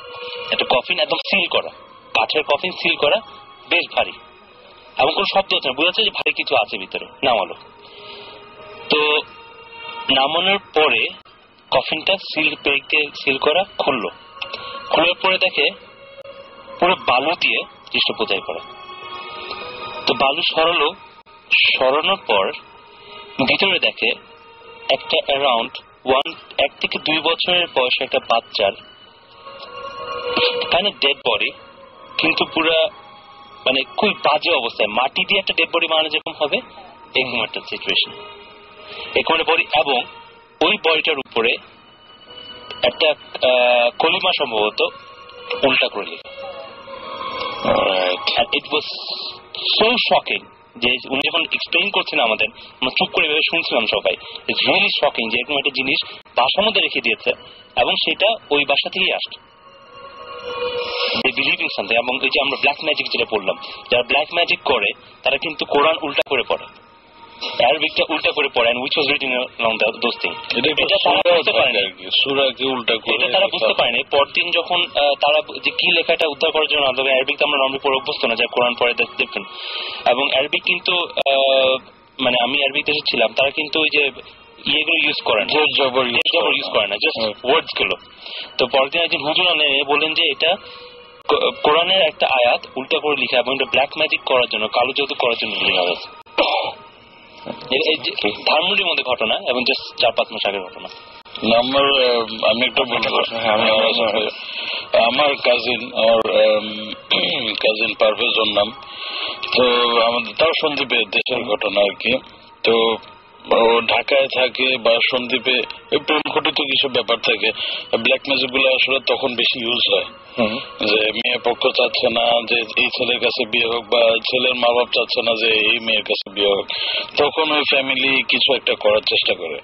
একটা কফিন একদম সিল করা, কাঠের কফিন সিল করা, বেশ ভারী, এবং কোনো শব্দ হচ্ছে না, বোঝা যাচ্ছে যে ভারী কিছু আছে ভিতরে। নামালো, তো নামানোর পরে কফিনটা সিল করা খুললো, খোলার পরে দেখে পুরো বালু দিয়ে জিনিসটা বোঝাই করা। তো বালু সরানোর পর ভিতরে দেখে একটা অ্যারাউন্ড 1 থেকে 2 বছরের বয়সে একটা বাচ্চার কাইন্ড অফ ডেড বডি, কিন্তু পুরা মানে খুব বাজে অবস্থায়, মাটি দিয়ে একটা ডেড বডি বানানো যেরকম হবে এরকম একটা সিচুয়েশন, এরকম একটা বডি, এবং ওই বডিটার উপরে একটা কলিমা সম্ভবত উল্টা করে লেখা। ইট ওয়াজ সো শকিং যে উনি যখন এক্সপ্লেইন করছেন আমাদের, আমরা চুপ করে ভেবে শুনছিলাম সবাই। ইটস রিয়েলি শকিং যে এরকম একটা জিনিস বাসার মধ্যে রেখে দিয়েছে, এবং সেটা ওই বাসা থেকেই আসছে। Believing something. এবং এই যে আমরা ব্ল্যাক ম্যাজিক যেটা বললাম, যারা ব্ল্যাক ম্যাজিক করে তারা কিন্তু কোরআন উল্টা করে পড়ে, আরবিকটা উল্টা করে পড়ে, which was written along those things. এটা তারা বুঝতে পারেনি, সূরাকে উল্টা করে এটা তারা বুঝতে পারেনি। পরদিন যখন তারা যে কি লেখাটা উদ্ধার করার জন্য, আরবিক তো আমরা নরমালি পড়ে অভ্যস্ত না, যারা কোরআন পড়ে দেখবেন, এবং আরবিক কিন্তু মানে আমি আরবিক দেশে ছিলাম, তারা কিন্তু ওই যে ইয়েগুলো ইউজ করেন, জবর ইউজ করে না, জাস্ট ওয়ার্ডস গুলো। তো পরদিন একজন হুজুর বললেন যে এটা কোরআনের একটা আয়াত উল্টা করে লিখা, এবং এটা ব্ল্যাক ম্যাজিক করার জন্য, কালো জাদু করার জন্য লেখা হয়েছে। ধানমন্ডির মধ্যে ঘটনা, এবং জাস্ট 4-5 মাস আগের ঘটনা। আমি একটা বলতে পারি, আমার কাজিন পারভেজর নাম, তো আমাদের তাও সন্দীপে দেশের ঘটনা আর কি। তো ও ঢাকায় থাকে বা সন্দীপে প্রেম ঘটিত কিছু ব্যাপার থাকে, ব্ল্যাক ম্যাজিক গুলো আসলে তখন বেশি ইউজ হয়, যে মেয়ে পক্ষ চাচ্ছে না যে এই ছেলের কাছে বিয়ে হোক, বা ছেলের মা বাপ চাচ্ছে না যে এই মেয়ের কাছে বিয়ে হোক, তখন ওই ফ্যামিলি কিছু একটা করার চেষ্টা করে।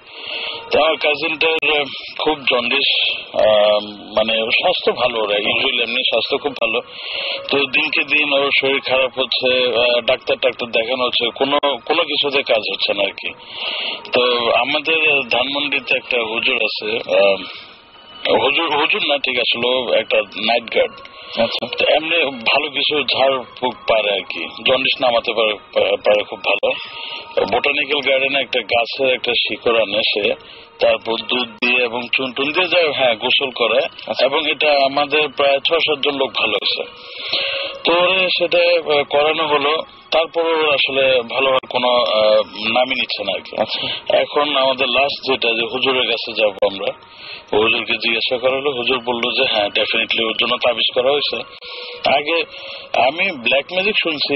তো আমার কাজিনটার খুব জন্ডিস, মানে স্বাস্থ্য ভালো, ওরা ইউজুয়ালি এমনি স্বাস্থ্য খুব ভালো। তো দিনকে দিন ওর শরীর খারাপ হচ্ছে, ডাক্তার দেখানো হচ্ছে, কোনো কিছুতে কাজ হচ্ছে না আর কি। তো আমাদের ধানমন্ডিতে একটা হুজুর আছে, হুজুর না ঠিক আসলে একটা নাইট গার্ড, এমনি ভালো কিছু ঝাড় ফুক পারে আর কি, জন্ডিস নামাতে পারে খুব ভালো। বোটানিক্যাল গার্ডেনে একটা গাছের একটা শিকড় আনে সে, তারপর দুধ দিয়ে এবং চুন দিয়ে যায়, গোসল করে, এবং এটা আমাদের প্রায় 6-7 জন লোক ভালো হয়েছে। তো সেটা করানো হলো, তারপর আসলে ভালো কোনো নামই নিচ্ছে না আর কি। এখন আমাদের লাস্ট যেটা, যে হুজুরের কাছে যাবো আমরা, হুজুরকে জিজ্ঞাসা করা হলো, হুজুর বললো যে হ্যাঁ ডেফিনেটলি ওর জন্য তাবিজ করা হয়েছে। আগে আমি ব্ল্যাক ম্যাজিক শুনছি,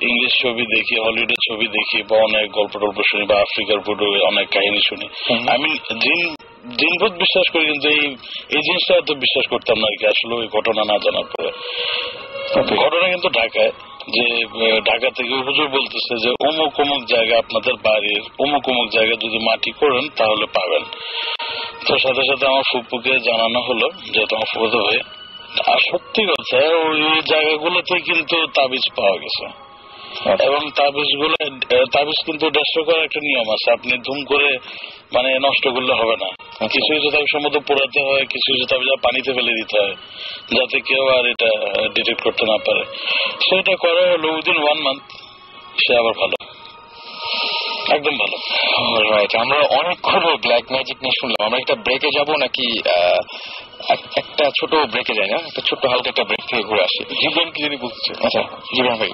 ইংলিশ ছবি দেখি, হলিউডের ছবি দেখি, বা অনেক গল্প টল্প শুনি, বা আফ্রিকার পুরো অনেক কাহিনী শুনি। আমি জিনভূত বিশ্বাস করি, কিন্তু এই জিনিসটা এত বিশ্বাস করতাম না আর কি, আসলে ওই ঘটনা না জানার পরে। ঘটনা কিন্তু ঢাকায়, যে ঢাকা থেকে হুজুর বলতেছে যে অমুক জায়গা, আপনাদের বাড়ির অমুক জায়গা যদি মাটি করেন তাহলে পাবেন। তো সাথে সাথে আমার ফুপুকে জানানো হলো, যে তোমার ফুপুতে হয়ে, আর সত্যি কথা ওই জায়গাগুলোতে কিন্তু তাবিজ পাওয়া গেছে, এবং তাবিজ কিন্তু ডেস্ট্রয় করার একটা নিয়ম আছে, আপনি ধুম করে মানে নষ্ট করলে হবে না। কিছু কিছু তাবিজ সম্ভবত পোড়াতে হয়, কিছু কিছু তাবিজ পানিতে ফেলে দিতে হয়, যাতে কেউ আর এটা ডিটেক্ট করতে না পারে। সেটা করা হলো উইদিন 1 মান্থ, সে আবার ভালো, একদম ভালো। আমরা অনেকক্ষণ ব্ল্যাক ম্যাজিক নিয়ে শুনলাম, আমরা একটা ব্রেকে যাব নাকি? একটা ছোট ব্রেকে যাই না, একটা ছোট্ট হালকা একটা ব্রেক থেকে ঘুরে আসি। জীবন কি জানি বলতে চাই? আচ্ছা জীবন ভাই,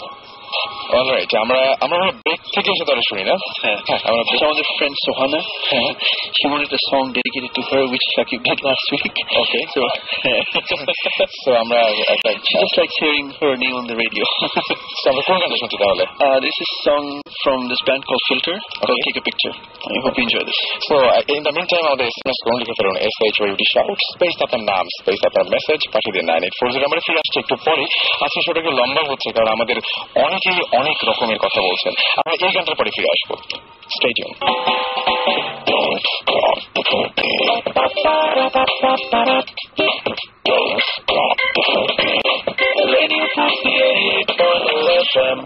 অলরাইট, আমরা ব্রেক থেকে এসে তারা শুনি না। আমরা আমাদের friend Sohana, she wanted a song dedicated to her, which like you did last week. Okay, so আমরা একটা she just likes hearing her name on the radio. So আমরা কোন গানটা শুনছি তাহলে? This is a song from this band called Filter, called Take a Picture. I hope you enjoy this. So in the meantime, আমাদের SMS করুন, লিখে ফেলুন SHYUD shout স্পেস আপনার নাম স্পেস আপনার মেসেজ পাঠিয়ে দিন 9840। আমরা ফিরে আসছি একটু পরে। আজকে সেটা একটু লম্বা হচ্ছে কারণ আমাদের অনেকেই অনেক রকমের কথা বলছেন। আমরা এই গানটার পরে ফিরে আসবো। Stay tuned. Radio 58.0 FM.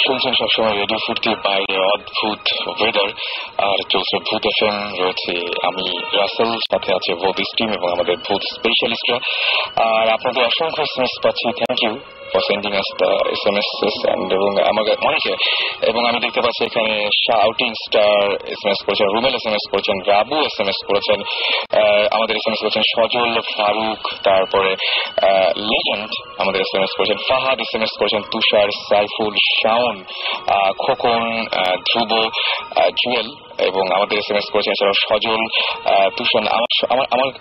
শুনছেন সবসময় রেডিও ফুর্তি বাইরে অদ্ভুত ওয়েদার আর চলছে ভূত FM। রয়েছে আমি রাসেল, সাথে আছে ভূত টিম এবং আমাদের ভূত স্পেশালিস্টরা। আর আপনাদের অসংখ্য SMS পাচ্ছি, thank you for sending us the SMS এবং আমাকে অনেকে, এবং আমি দেখতে পাচ্ছি এখানে শাউটিং স্টার SMS করেছেন, রুমেল SMS করেছেন, রাবু SMS করেছেন, আমাদের SMS করেছেন সজল, ফারুক, তারপরে লেজেন্ড আমাদের SMS করেছেন, ফাহাদ SMS করেছেন, তুষার, সাইফুল, শাওন, খোকন, ধ্রুব, জুয়েল এবং আমাদের SMS করেছেন এছাড়াও সজল, তুষার।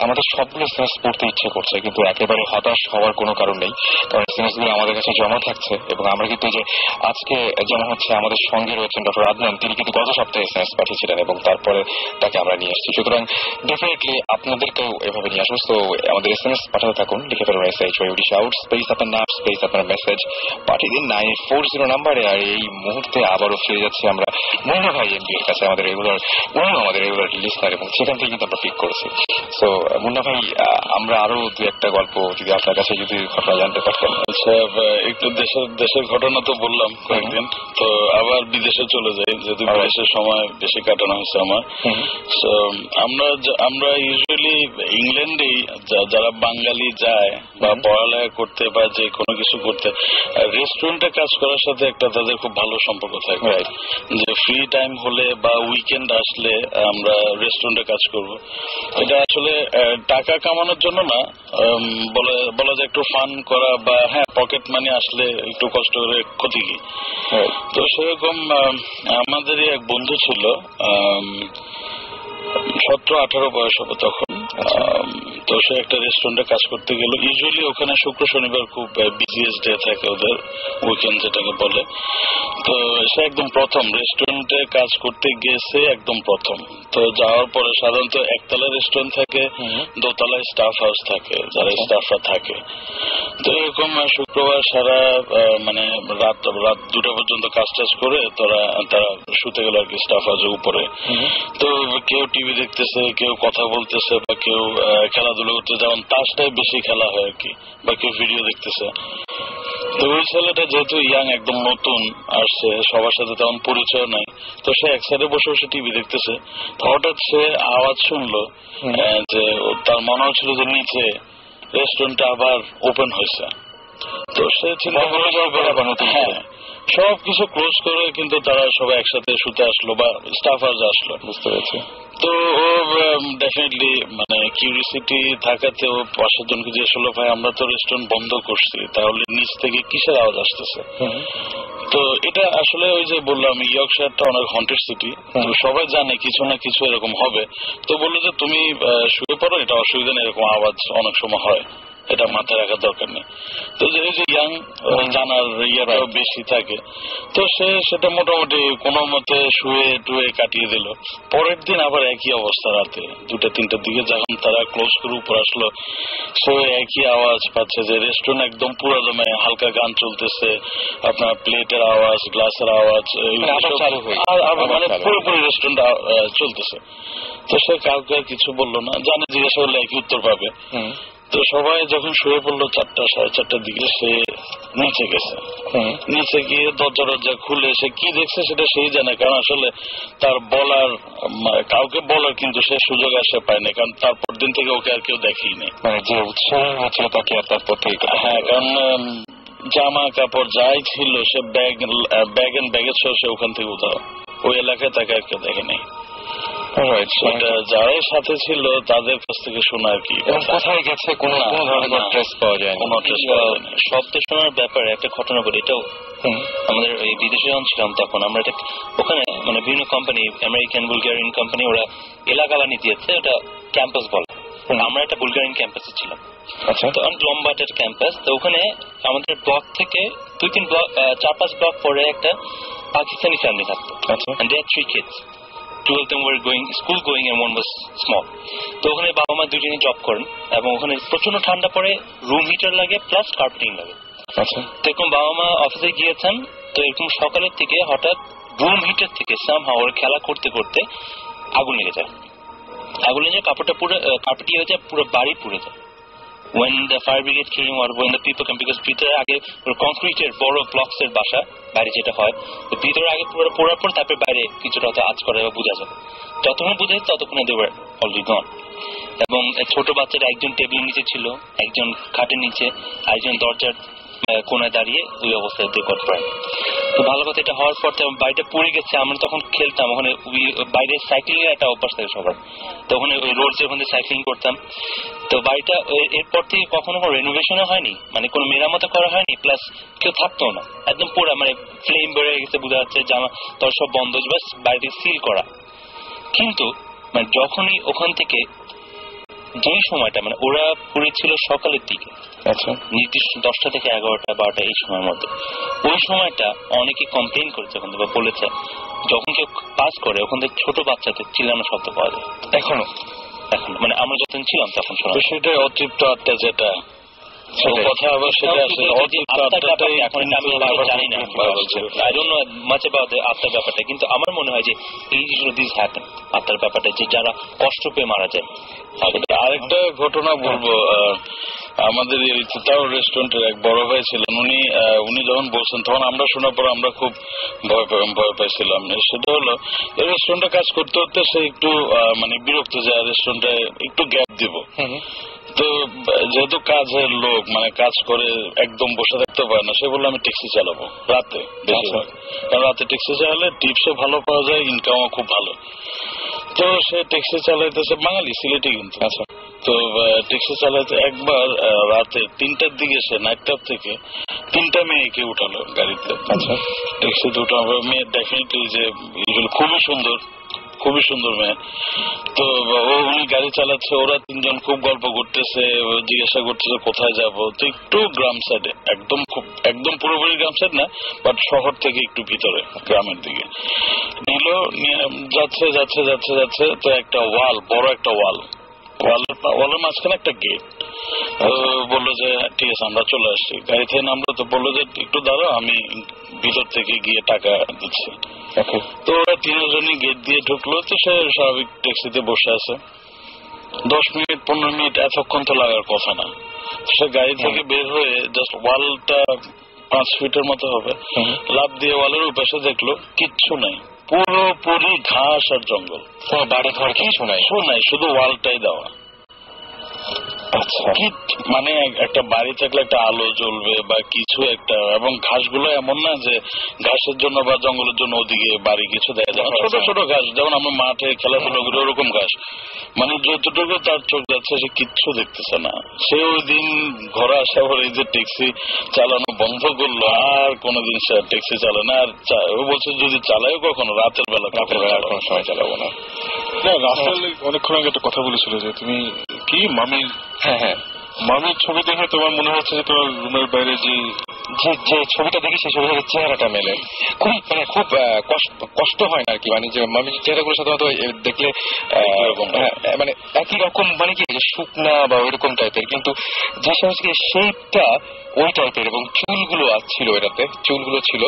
আমাদের সবগুলো SMS পড়তে ইচ্ছে করছে কিন্তু একেবারে হতাশ হওয়ার কোনো কারণ নেই, কারণ SMS গুলো আমাদের কাছে জমা থাকছে এবং আমরা কিন্তু যে আজকে যেমন হচ্ছে আমাদের সঙ্গে রয়েছেন ডক্টর আদনান, তিনি কিন্তু গত সপ্তাহে SMS পাঠিয়েছিলেন এবং তারপরে তাকে আমরা নিয়ে আসছি। সুতরাং ডেফিনেটলি আপনাদেরকেও এভাবে নিয়ে আসবো। তো আমাদের SMS পাঠাতে থাকুন, লিখে ফেলুন SHYUD shout স্পেস আপনার নাম স্পেস আপনার মেসেজ পাঠিয়ে দিন 9840 নাম্বারে। আর এই মুহূর্তে আবারও ফিরে যাচ্ছি আমরা মুন্না ভাই এমপি এর কাছে, আমাদের রেগুলার লিস্টার, এবং সেখান থেকে কিন্তু আমরা পিক করেছি। সো মুন্না ভাই, আমরা আরো দু একটা গল্প যদি আপনার কাছে যদি ঘটনা জানতে পারতাম। আচ্ছা, একটু দেশের ঘটনা তো বললাম কয়েকদিন, তো আবার বিদেশে চলে যাই, যেহেতু বিদেশের সময় বেশি কাটানো হয়েছে আমার। সো আমরা ইউজুয়ালি ইংল্যান্ডেই যারা বাঙালি যায় বা পড়ালেখা করতে বা যে কোনো কিছু করতে, রেস্টুরেন্টে কাজ করার সাথে একটা তাদের খুব ভালো সম্পর্ক থাকে, যে ফ্রি টাইম হলে বা উইকেন্ড আসলে আমরা রেস্টুরেন্টে কাজ করব। এটা আসলে টাকা কামানোর জন্য না, বলা যায় একটু ফান করা বা হ্যাঁ পকেট মানি আসলে একটু কষ্ট করে ক্ষতি কি। তো সেরকম আমাদেরই এক বন্ধু ছিল, 17-18 বয়স হবে তখন। তো সে একটা রেস্টুরেন্টে কাজ করতে গেল। ইউজুয়ালি ওখানে শুক্র শনিবার খুব বিজিয়েস্ট ডে থাকে ওদের, উইকেন্ড যেটাকে বলে। তো সে একদম প্রথম রেস্টুরেন্টে কাজ করতে গেছে, একদম প্রথম। তো যাওয়ার পরে সাধারণত একতলা রেস্টুরেন্ট থাকে, দোতলায় স্টাফ হাউস থাকে, যারা স্টাফরা থাকে। তো এরকম শুক্রবার সারা মানে রাত 2টা পর্যন্ত কাজ টাজ করে তারা শুতে গেল আর কি স্টাফ হাউসের উপরে। তো কেউ টিভি দেখতেছে, কেউ কথা বলতেছে, বা কেউ খেলাধুলা করতে, যেমন তাসটাই বেশি খেলা হয় আর কি, বা কেউ ভিডিও দেখতেছে। তো ওই ছেলেটা যেহেতু ইয়াং, একদম নতুন আসছে, সবার সাথে তেমন পরিচয় নাই, তো সে এক সাইডে বসে বসে টিভি দেখতেছে। হঠাৎ সে আওয়াজ শুনলো, যে তার মনে হচ্ছিল যে নিচে রেস্টুরেন্টটা আবার ওপেন হয়েছে। তো সে চিন্তা করে হ্যাঁ সবকিছু ক্লোজ করে কিন্তু তারা সবাই একসাথে শুতে আসলো বা স্টাফ হাউস আসলো, বুঝতে পেরেছি। তো ও ডেফিনেটলি মানে কিউরিসিটি থাকাতে ও পাশের জনকে জিজ্ঞেস করলো, ভাই আমরা তো রেস্টুরেন্ট বন্ধ করছি, তাহলে নিচ থেকে কিসের আওয়াজ আসতেছে? তো এটা আসলে ওই যে বললাম ইয়র্কশায়ারটা অনেক হন্টেড সিটি, তো সবাই জানে কিছু না কিছু এরকম হবে। তো বললো যে তুমি শুয়ে পড়ো, এটা অসুবিধা নেই, এরকম আওয়াজ অনেক সময় হয়, এটা মাথায় রাখার দরকার নেই। তো যে ইয়াং জানার ইয়াটাও বেশি থাকে, তো সে সেটা মোটামুটি কোনো মতে শুয়ে টুয়ে কাটিয়ে দিল। পরের দিন আবার একই অবস্থা, রাতে 2-3টার দিকে যখন তারা ক্লোজ করে উপর আসলো, সে একই আওয়াজ পাচ্ছে যে রেস্টুরেন্ট একদম পুরো দমে হালকা গান চলতেছে, আপনার প্লেটের আওয়াজ, গ্লাসের আওয়াজ, মানে পুরোপুরি রেস্টুরেন্ট চলতেছে। তো সে কাউকে কিছু বললো না, জানে জিজ্ঞাসা করলে একই উত্তর পাবে। তো সবাই যখন শুয়ে পড়লো 4টা 4:30টার দিকে, সে নিচে গেছে। নিচে গিয়ে দরজা খুলে সে কি দেখছে সেটা সেই জানে, কারণ আসলে তার বলার কাউকে বলার কিন্তু সে সুযোগ আসে পায়নি, কারণ তারপর দিন থেকে ওকে আর কেউ দেখেই নেই। যে উৎসাহ আছে তাকে আর তারপর থেকে। হ্যাঁ, কারণ জামা কাপড় যাই ছিল সে ব্যাগ এন্ড ব্যাগেজ সহ সে ওখান থেকে উধাও, ওই এলাকায় তাকে আর কেউ দেখে নেই। যারাই সাথে ছিল তাদের কাছ থেকে শোনা আর কি, কোথায় গেছে কোনো ধরনের ট্রেস পাওয়া যায়, কোনো ট্রেস পাওয়া যায় না। শব্দ শোনার ব্যাপারে একটা ঘটনা বলি, এটাও আমাদের এই বিদেশে যখন ছিলাম তখন আমরা এটা ওখানে মানে বিভিন্ন কোম্পানি, আমেরিকান বুলগেরিয়ান কোম্পানি, ওরা এলাকা বানিয়ে দিয়েছে, ওটা ক্যাম্পাস বলে। আমরা একটা বুলগেরিয়ান ক্যাম্পাসে ছিলাম। আচ্ছা, তো লম্বা একটা ক্যাম্পাস। তো ওখানে আমাদের ব্লক থেকে 2-3 ব্লক 4-5 ব্লক পরে একটা পাকিস্তানি ফ্যামিলি থাকতো। আচ্ছা, and they had 3 kids. 2 of them were school going and one was small. তো ওখানে বাবা মা দুজনেই জব করেন এবং ওখানে প্রচন্ড ঠান্ডা পড়ে, রুম হিটার লাগে প্লাস কার্পেটিং লাগে। আচ্ছা, তো এরকম বাবা মা অফিসে গিয়েছেন, তো এরকম সকালের থেকে হঠাৎ রুম হিটার থেকে সামহাও ওরা খেলা করতে করতে আগুন লেগে যায়। আগুন লেগে কাপড়টা পুরো কার্পেটি হয়ে যায়, পুরো বাড়ি পুড়ে যায়। When the fire brigade came or when the people came, because ভিতরে আগে কংক্রিটের বড় ব্লকস এর বাসা, বাইরে যেটা হয়, তো ভিতরে আগে পুরো পোড়ার পর তারপরে বাইরে কিছুটা আঁচ করে বা বোঝা যাবে। যতক্ষণ বুঝে ততক্ষণে they were already gone. এবং ছোট বাচ্চারা একজন টেবিলের নিচে ছিল, একজন খাটের নিচে, আরেকজন দরজার কোনায় দাঁড়িয়ে ওই অবস্থায় রেকর্ড প্রায়। তো ভালো কথা, এটা হওয়ার পর বাড়িটা পড়ে গেছে। আমরা তখন খেলতাম ওখানে, বাইরে সাইক্লিং এর একটা অভ্যাস থাকে সবার, তো ওখানে ওই রোড যে ওখানে সাইক্লিং করতাম। তো বাড়িটা এরপর থেকে কখনো রেনোভেশনও হয়নি, মানে কোনো মেরামত করা হয়নি, প্লাস কেউ থাকতো না, একদম পুরা মানে ফ্লেম বেড়ে গেছে বোঝা যাচ্ছে, জামা তোর সব বন্ধ, বাস বাড়িতে সিল করা। কিন্তু মানে যখনই ওখান থেকে যেই সময়টা মানে ওরা পুড়েছিল সকালের দিকে, আচ্ছা, নির্দিষ্ট 10টা থেকে 11টা 12টা এই সময়ের মধ্যে, ওই সময়টা অনেকে কমপ্লেন করেছে ওখান থেকে, বলেছে যখন কেউ পাস করে ওখান থেকে ছোট বাচ্চাদের চিল্লানো শব্দ পাওয়া যায় এখনো। মানে আমরা যতদিন ছিলাম তখন শোনা, সেটাই অতৃপ্ত আত্মা যেটা কথা, আবার সেটা আসলে অতৃপ্ত আত্মাটাই এখন আমি জানি না, I don't no much about the আত্মার ব্যাপারটা, কিন্তু আমার মনে হয় যে এই জিনিসগুলো দিস হ্যাপেন, আত্মার ব্যাপারটা, যে যারা কষ্ট পেয়ে মারা যায়। আরেকটা ঘটনা বলবো, আমাদের তাও রেস্টুরেন্টের এক বড় ভাই ছিলেন, উনি যখন বলছেন তখন আমরা শোনার পর আমরা খুব ভয় পাইছিলাম। সেটা হলো এই রেস্টুরেন্টে কাজ করতে করতে সে একটু মানে বিরক্ত যায়, রেস্টুরেন্টে একটু গ্যাপ দিব। তো যেহেতু কাজের লোক, মানে কাজ করে একদম বসে থাকতে পারে না, সে বললো আমি ট্যাক্সি চালাবো রাতে, বেশিরভাগ, কারণ রাতে ট্যাক্সি চালালে টিপসও ভালো পাওয়া যায়, ইনকামও খুব ভালো। তো সে ট্যাক্সি চালাইতেছে, বাঙালি সিলেটি কিন্তু। আচ্ছা, তো ট্যাক্সি চালাইতে একবার রাতে 3টার দিকে সে নাইট ক্লাব থেকে 3টা মেয়েকে উঠালো গাড়িতে। আচ্ছা, ট্যাক্সিতে উঠানো মেয়ে ডেফিনেটলি যে খুবই সুন্দর মেয়ে। তো উনি গাড়ি চালাচ্ছে, ওরা 3জন খুব গল্প করতেছে, জিজ্ঞাসা করতেছে কোথায় যাবো। তো একটু গ্রাম সাইডে, একদম পুরোপুরি গ্রাম সাইড না, বাট শহর থেকে একটু ভিতরে গ্রামের দিকে নিল। যাচ্ছে যাচ্ছে যাচ্ছে যাচ্ছে তো একটা ওয়াল, বড় একটা ওয়ালের মাঝখানে একটা গেট। বললো যে ঠিক আছে আমরা চলে আসছি, গাড়ি থেকে নামলো। তো বললো যে একটু দাঁড়াও, আমি ভিতর থেকে গিয়ে টাকা দিচ্ছি। তো ওরা 3জনই গেট দিয়ে ঢুকলো। তো সে স্বাভাবিক ট্যাক্সিতে বসে আছে, 10 মিনিট 15 মিনিট এতক্ষণ তো লাগার কথা না। সে গাড়ি থেকে বের হয়ে জাস্ট ওয়ালটা 5 ফিটের মতো হবে, লাফ দিয়ে ওয়ালের উপাশে দেখলো কিচ্ছু নাই, পুরোপুরি ঘাস আর জঙ্গল, বাড়ি ঘর কিছু নাই, শুধু ওয়ালটাই দেওয়া। মানে একটা বাড়ি থাকলে একটা আলো জ্বলবে বা কিছু একটা, এবং ঘাসগুলো এমন না যে ঘাসের জন্য বা জঙ্গলের জন্য ওদিকে বাড়ি কিছু দেয়া যায়, ছোট ছোট ঘাস, যেমন আমরা মাঠে খেলাধুলা করি ওরকম ঘাস। মানে যতটুকু তার চোখ যাচ্ছে সে কিচ্ছু দেখতেছে না। সে ওই দিন ঘরে আসা পরে যে ট্যাক্সি চালানো বন্ধ করলো, আর কোনোদিন সে ট্যাক্সি চালায় না। আর ও বলছে যদি চালায়ও কখনো রাতের বেলা, কোনো সময় চালাবো না। রাসেল অনেকক্ষণ আগে একটা কথা বলেছিল যে তুমি কি মামির ছবি দেখে তোমার মনে হচ্ছে যে তোমার রুমের বাইরে যে যে ছবিটা দেখি সেই ছবি থেকে চেহারাটা মেলে, খুব মানে খুব কষ্ট হয় না আর কি। মানে যে মামির চেহারাগুলো সাধারণত দেখলে মানে একই রকম, মানে কি শুকনা বা ওইরকম টাইপের, কিন্তু যে সমস্ত শেপটা ওই টাইপের এবং চুলগুলো ছিল, এটাতে চুলগুলো ছিল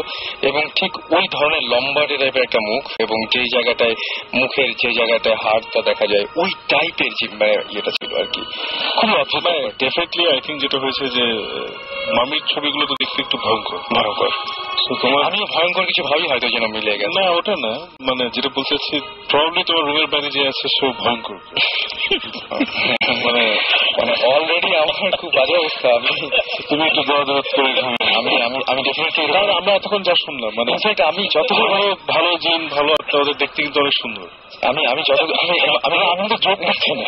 এবং ঠিক ওই ধরনের লম্বাটে টাইপের একটা মুখ, এবং যে জায়গাটায় মুখের যে জায়গাটায় হাড়টা দেখা যায় ওই টাইপের যে মানে ইয়েটা ছিল আর কি, খুবই অদ্ভুত। ডেফিনেটলি আই থিঙ্ক যেটা হয়েছে যে মামির ছবিগুলো তো দেখতে একটু ভয়ঙ্কর। আমিও ভয়ঙ্কর কিছু ভাবি হয়তো যেন মিলে গেছে। না ওটা না, মানে যেটা বলতে চাচ্ছি প্রবাবলি তোমার রুমের বাইরে যে আছে সে ভয়ঙ্কর। মানে মানে অলরেডি আমার খুব বাজে অবস্থা। তুমি একটু দরদ করে আমি ডেফিনেটলি আমরা এতক্ষণ যা শুনলাম, মানে আমি যতক্ষণ ভালো জিন ভালো আত্মা, ওদের দেখতে কিন্তু অনেক সুন্দর। আমি যোগ করছি না,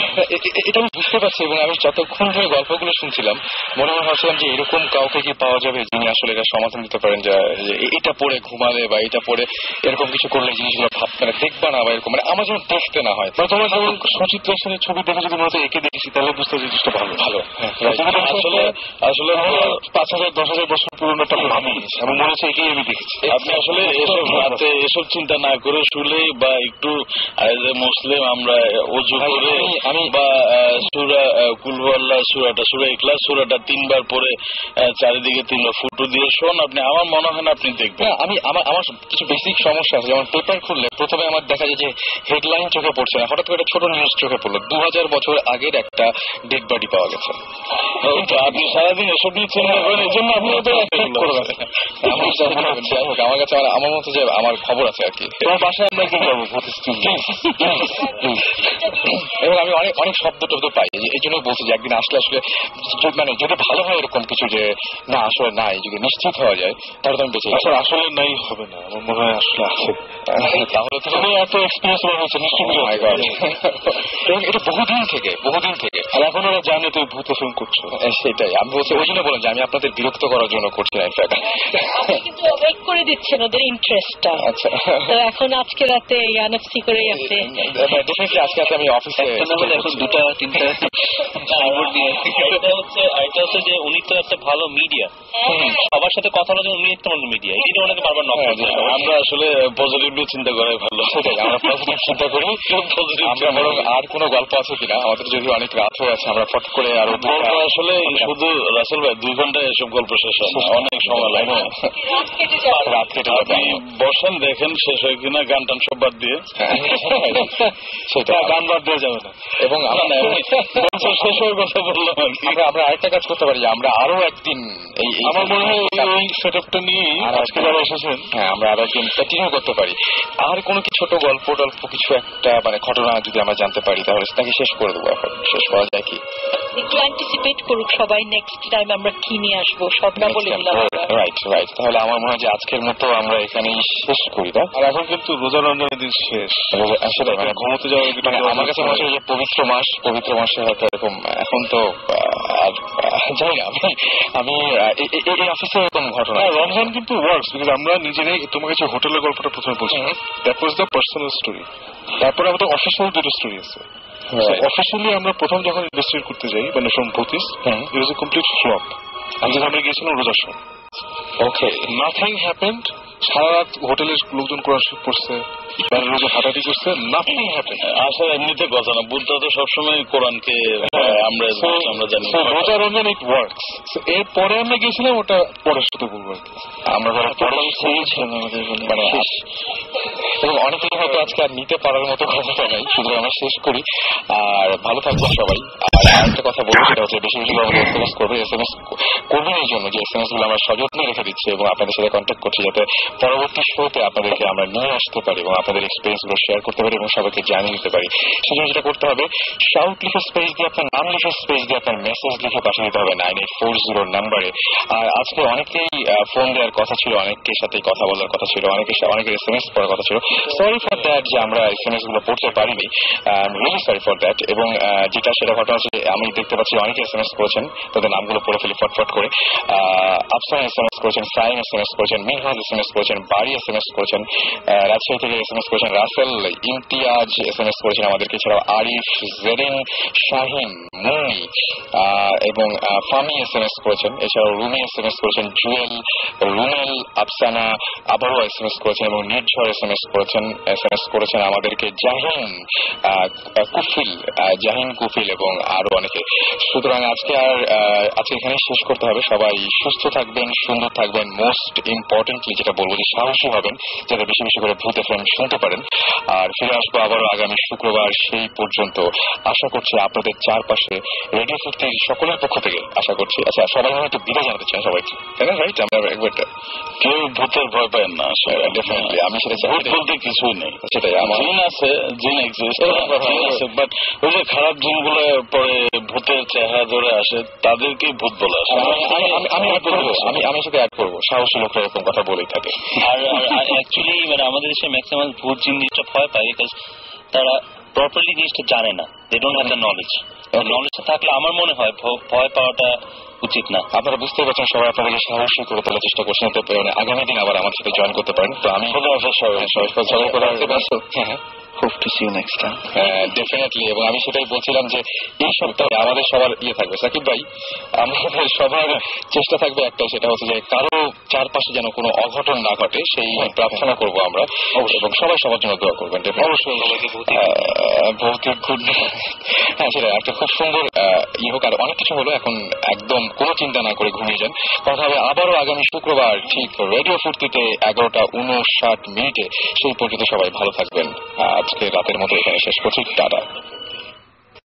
এটা আমি বুঝতে পারছি। এবং আমি যতক্ষণ ধরে গল্পগুলো শুনছিলাম মনে ভাবছিলাম যে এরকম কাউকে কি পাওয়া যাবে যিনি আসলে এটা সমাধান দিতে পারেন, যে এটা পড়ে ঘুমালে বা এটা পড়ে এরকম কিছু করলে জিনিসগুলো ভাবতে না, দেখবা না বা এরকম, মানে আমার যেন দেখতে না হয়। তোমার যেমন সুচিত্রা সেনের ছবি দেখে যদি মনে হতো একে দেখেছি তাহলে বুঝতে জিনিসটা ভালো ভালো। আসলে 5,000 10,000 বছর পুরনো একটা আমি এবং মনে হচ্ছে একেই আমি দেখেছি। আপনি আসলে এসব রাতে এসব চিন্তা না করে শুলে বা একটু মুসলিম আমরা অজু করে আমি বা সূরা কুল হুয়াল্লাহ সূরা ইখলাস সূরাটা 3 বার পরে চারিদিকে 3 বার ফুটো দিয়ে শোন, আপনি আমার মনে হয় না আপনি দেখবেন। আমার কিছু বেসিক সমস্যা আছে, যেমন পেপার খুললে প্রথমে আমার দেখা যায় যে হেডলাইন চোখে পড়ছে না, হঠাৎ করে একটা ছোট নিউজ চোখে পড়লো 2000 বছর আগের একটা ডেড বডি পাওয়া গেছে। আপনি সারাদিন এসব নিয়ে চিন্তা করেন, এই জন্য আপনি আমার কাছে আমার মতো যে আমার খবর আছে আর কি। তোমার বাসায় আমরা কি করবো এবং আমি অনেক শব্দ টব্দ পাই, এই জন্য বলছি যে একদিন আসলে মানে যদি ভালো হয় এরকম কিছু যে না আসলে নাই, যদি নিশ্চিত হওয়া যায় তাহলে তো আমি বেঁচে যাবো। আসলে নাই হবে না, আমার মনে হয় আসলে আছে। তাহলে তো এত এক্সপিরিয়েন্স হয়েছে নিশ্চয়ই। এবং এটা বহুদিন থেকে আর এখন ওরা জানে তুই ভূত ফিল্ম করছো। সেটাই আমি বলছি, ওই জন্য বলেন যে আমি আপনাদের বিরক্ত করার জন্য করছি না, ইনফ্যাক্ট কিন্তু ওয়েট করে দিচ্ছেন ওদের ইন্টারেস্টটা। আচ্ছা, তো এখন আজকে রাতে এনএফসি করে আপনি ডেফিনেটলি আজকে রাতে আমি অফিসে এখন 2-3টা এটা হচ্ছে যে উনি তো একটা ভালো মিডিয়া, সবার সাথে কথা বলার জন্য উনি একটা মিডিয়া, এই জন্য ওনাকে বারবার নক করতে হয়। আমরা আসলে পজিটিভলি চিন্তা করাই ভালো। সেটাই আমরা পজিটিভ চিন্তা করি। আমরা বরং আর কোনো গল্প আছে কিনা, আমাদের যদি অনেক রাত হয়ে আছে আমরা ফট করে আরো আসলে শুধু রাসেল ভাই 2 ঘন্টায় এসব গল্প শেষ হয় না, অনেক সময় লাগে। রাত কেটে আপনি বসেন দেখেন শেষ হয় কিনা, গান টান সব বাদ দিয়ে। সেটা গান বাদ দেওয়া যাবে না। এবং শেষ হওয়ার কথা বললাম আর কি। আমরা আরেকটা কাজ করতে পারি, আমরা আরো একদিন আমার মনে হয় এই সেটআপটা নিয়ে আজকে যারা এসেছেন, হ্যাঁ আমরা আরো একদিন কন্টিনিউ করতে পারি। আর কোনো কি ছোট গল্প টল্প কিছু একটা মানে ঘটনা যদি আমরা জানতে পারি তাহলে তাকে শেষ করে দেবো। এখন শেষ করা যায় কি একটু অ্যান্টিসিপেট করুক সবাই নেক্সট টাইম আমরা কি নিয়ে আসবো, সব না বলে দিলাম। রাইট। তাহলে আমার মনে হয় যে আজকের মতো আমরা এখানেই শেষ করি। আর এখন কিন্তু রোজা রমজানের দিন শেষ, আসলে মানে ঘুমোতে যাওয়ার মানে আমার কাছে মনে হচ্ছে যে পবিত্র মাসে হয়তো এরকম এখন তো জানি না আমি এই অফিসে এরকম ঘটনা। রমজান কিন্তু ওয়ার্কস, বিকজ আমরা নিজেরাই তোমার কাছে হোটেলের গল্পটা প্রথমে বলছি, that was the personal story. তারপরে আমাদের অফিসিয়াল 2টো স্টোরি আছে। অফিসিয়ালি আমরা প্রথম যখন ইনভেস্টিগেট করতে যাই মানে সম্পত্তি, ইট ওয়াজ এ কমপ্লিট ফ্লপ। আমরা গিয়েছিলাম রোজার সময়। ওকে, নাথিং হ্যাপেন্ড। সারা রাত হোটেলের লোকজন কোরআন শরীফ পড়ছে, বাইরের লোকজন হাঁটাহাঁটি করছে, নাথিং হ্যাপেন্ড। আসলে এমনিতে কথা না, বুদ্ধ তো সবসময় কোরআনকে আমরা জানি। রোজা রমজান ইট ওয়ার্কস। এরপরে আমরা গেছিলাম, ওটা পরের সাথে বলবো আর কি। আমরা মানে এবং অনেকে হয়তো আজকে আর নিতে পারার মতো ক্ষমতা নাই, শুধু আমরা শেষ করি। আর ভালো থাকবেন সবাই। আর একটা কথা বলবো, সেটা হচ্ছে বেশি বেশি আমাদের SMS করবে। SMS করবেন এই জন্য যে SMS গুলো আমরা সযত্নে রেখে দিচ্ছি এবং আপনাদের সাথে কন্ট্যাক্ট করছি, যাতে পরবর্তী শোতে আপনাদেরকে আমরা নিয়ে আসতে পারি এবং আপনাদের এক্সপিরিয়েন্স গুলো শেয়ার করতে পারি এবং সবাইকে জানিয়ে দিতে পারি। সেজন্য যেটা করতে হবে, শাউট লিখে স্পেস দিয়ে আপনার নাম লিখে স্পেস দিয়ে আপনার মেসেজ লিখে পাঠিয়ে দিতে হবে 9840 নাম্বারে। আর আজকে অনেকেই ফোন দেওয়ার কথা ছিল, অনেকের সাথে কথা বলার কথা ছিল, অনেকের SMS পড়ার কথা ছিল। সরি ফর দ্যাট যে আমরা SMS গুলো পড়তে পারিনি, রিয়েলি সরি ফর দ্যাট। এবং যেটা সেটা ঘটনা হচ্ছে আমি দেখতে পাচ্ছি অনেকে SMS করেছেন, তাদের নামগুলো পড়ে ফেলি ফটফট করে। আফসান SMS করেছেন, সাইম SMS করেছেন, মিনহাজ SMS করেছেন, বাড়ি SMS করেছেন, রাজশাহী থেকে SMS করেছেন রাসেল, ইমতিয়াজ SMS করেছেন আমাদেরকে, এছাড়াও আরিফ, জেরিন, শাহিন, মুন্নি এবং ফামি SMS করেছেন, এছাড়াও রুমি SMS করেছেন, জুয়েল, রুমেল, আফসানা আবারও SMS করেছেন এবং নির্ঝর SMS করেছেন আমাদেরকে জাহিন কুফিল এবং আরো অনেকে। সুতরাং আজকে এখানে শেষ করতে হবে। সবাই সুস্থ থাকবেন, সুন্দর থাকবেন, মোস্ট ইম্পর্টেন্টলি যেটা বলবো যে সাহসী হবেন, যাতে বেশি বেশি করে ভূত FM শুনতে পারেন। আর ফিরে আসবো আবারও আগামী শুক্রবার। সেই পর্যন্ত আশা করছি আপনাদের চারপাশে রেডিও ফুর্তির সকলের পক্ষ থেকে আশা করছি। আচ্ছা, সবাই একটু বিদায় জানাতে চান সবাইকে, তাই না? রাইট, আমরা একবার কেউ ভূতের ভয় পায় না, ডেফিনেটলি আমি সেটা ভূত বলতে কিছুই নেই। সেটাই, জিন আছে, জিন এক্সিস্ট, বাট ওই যে খারাপ জিনগুলো পরে ভূতের চেহারা ধরে আসে, তাদেরকেই ভূত বলে আসে। আমি সেটা অ্যাড করবো, সাহসী লোকরা এরকম কথা বলেই থাকে। আর অ্যাকচুয়ালি মানে আমাদের দেশে ম্যাক্সিমাম ভূত জিনিসটা ভয় পায়, বিকজ তারা প্রপারলি জিনিসটা জানে না, they don't have the knowledge. নলেজটা থাকলে আমার মনে হয় ভয় পাওয়াটা উচিত না। আপনারা বুঝতে পারছেন, সবাই আপনাদেরকে সাহসী করে তোলার চেষ্টা করছেন, আগামী দিন আবার আমার সাথে জয়েন করতে পারেন। তো আমি Hope to see you next time. Definitely. এবং আমি সেটাই বলছিলাম যে এই সপ্তাহে আমাদের সবার থাকবে, সাকিব ভাই, আমাদের সবার চেষ্টা থাকবে একটাই, সেটা হচ্ছে যে কারো চারপাশে যেন কোনো অঘটন না ঘটে, সেই প্রার্থনা করবো আমরা, এবং সবাই সবার জন্য দোয়া করবেন। অবশ্যই ভৌতিক গুড, হ্যাঁ সেটা একটা খুব সুন্দর হোক। আর অনেক কিছু হলো, এখন একদম কোনো চিন্তা না করে ঘুমিয়ে যান। কথা হবে আবারও আগামী শুক্রবার ঠিক রেডিও ফুর্তিতে 11:59 সেই পর্যন্ত সবাই ভালো থাকবেন। আজকে রাতের মতো এখানে শেষ করছি, টাটা।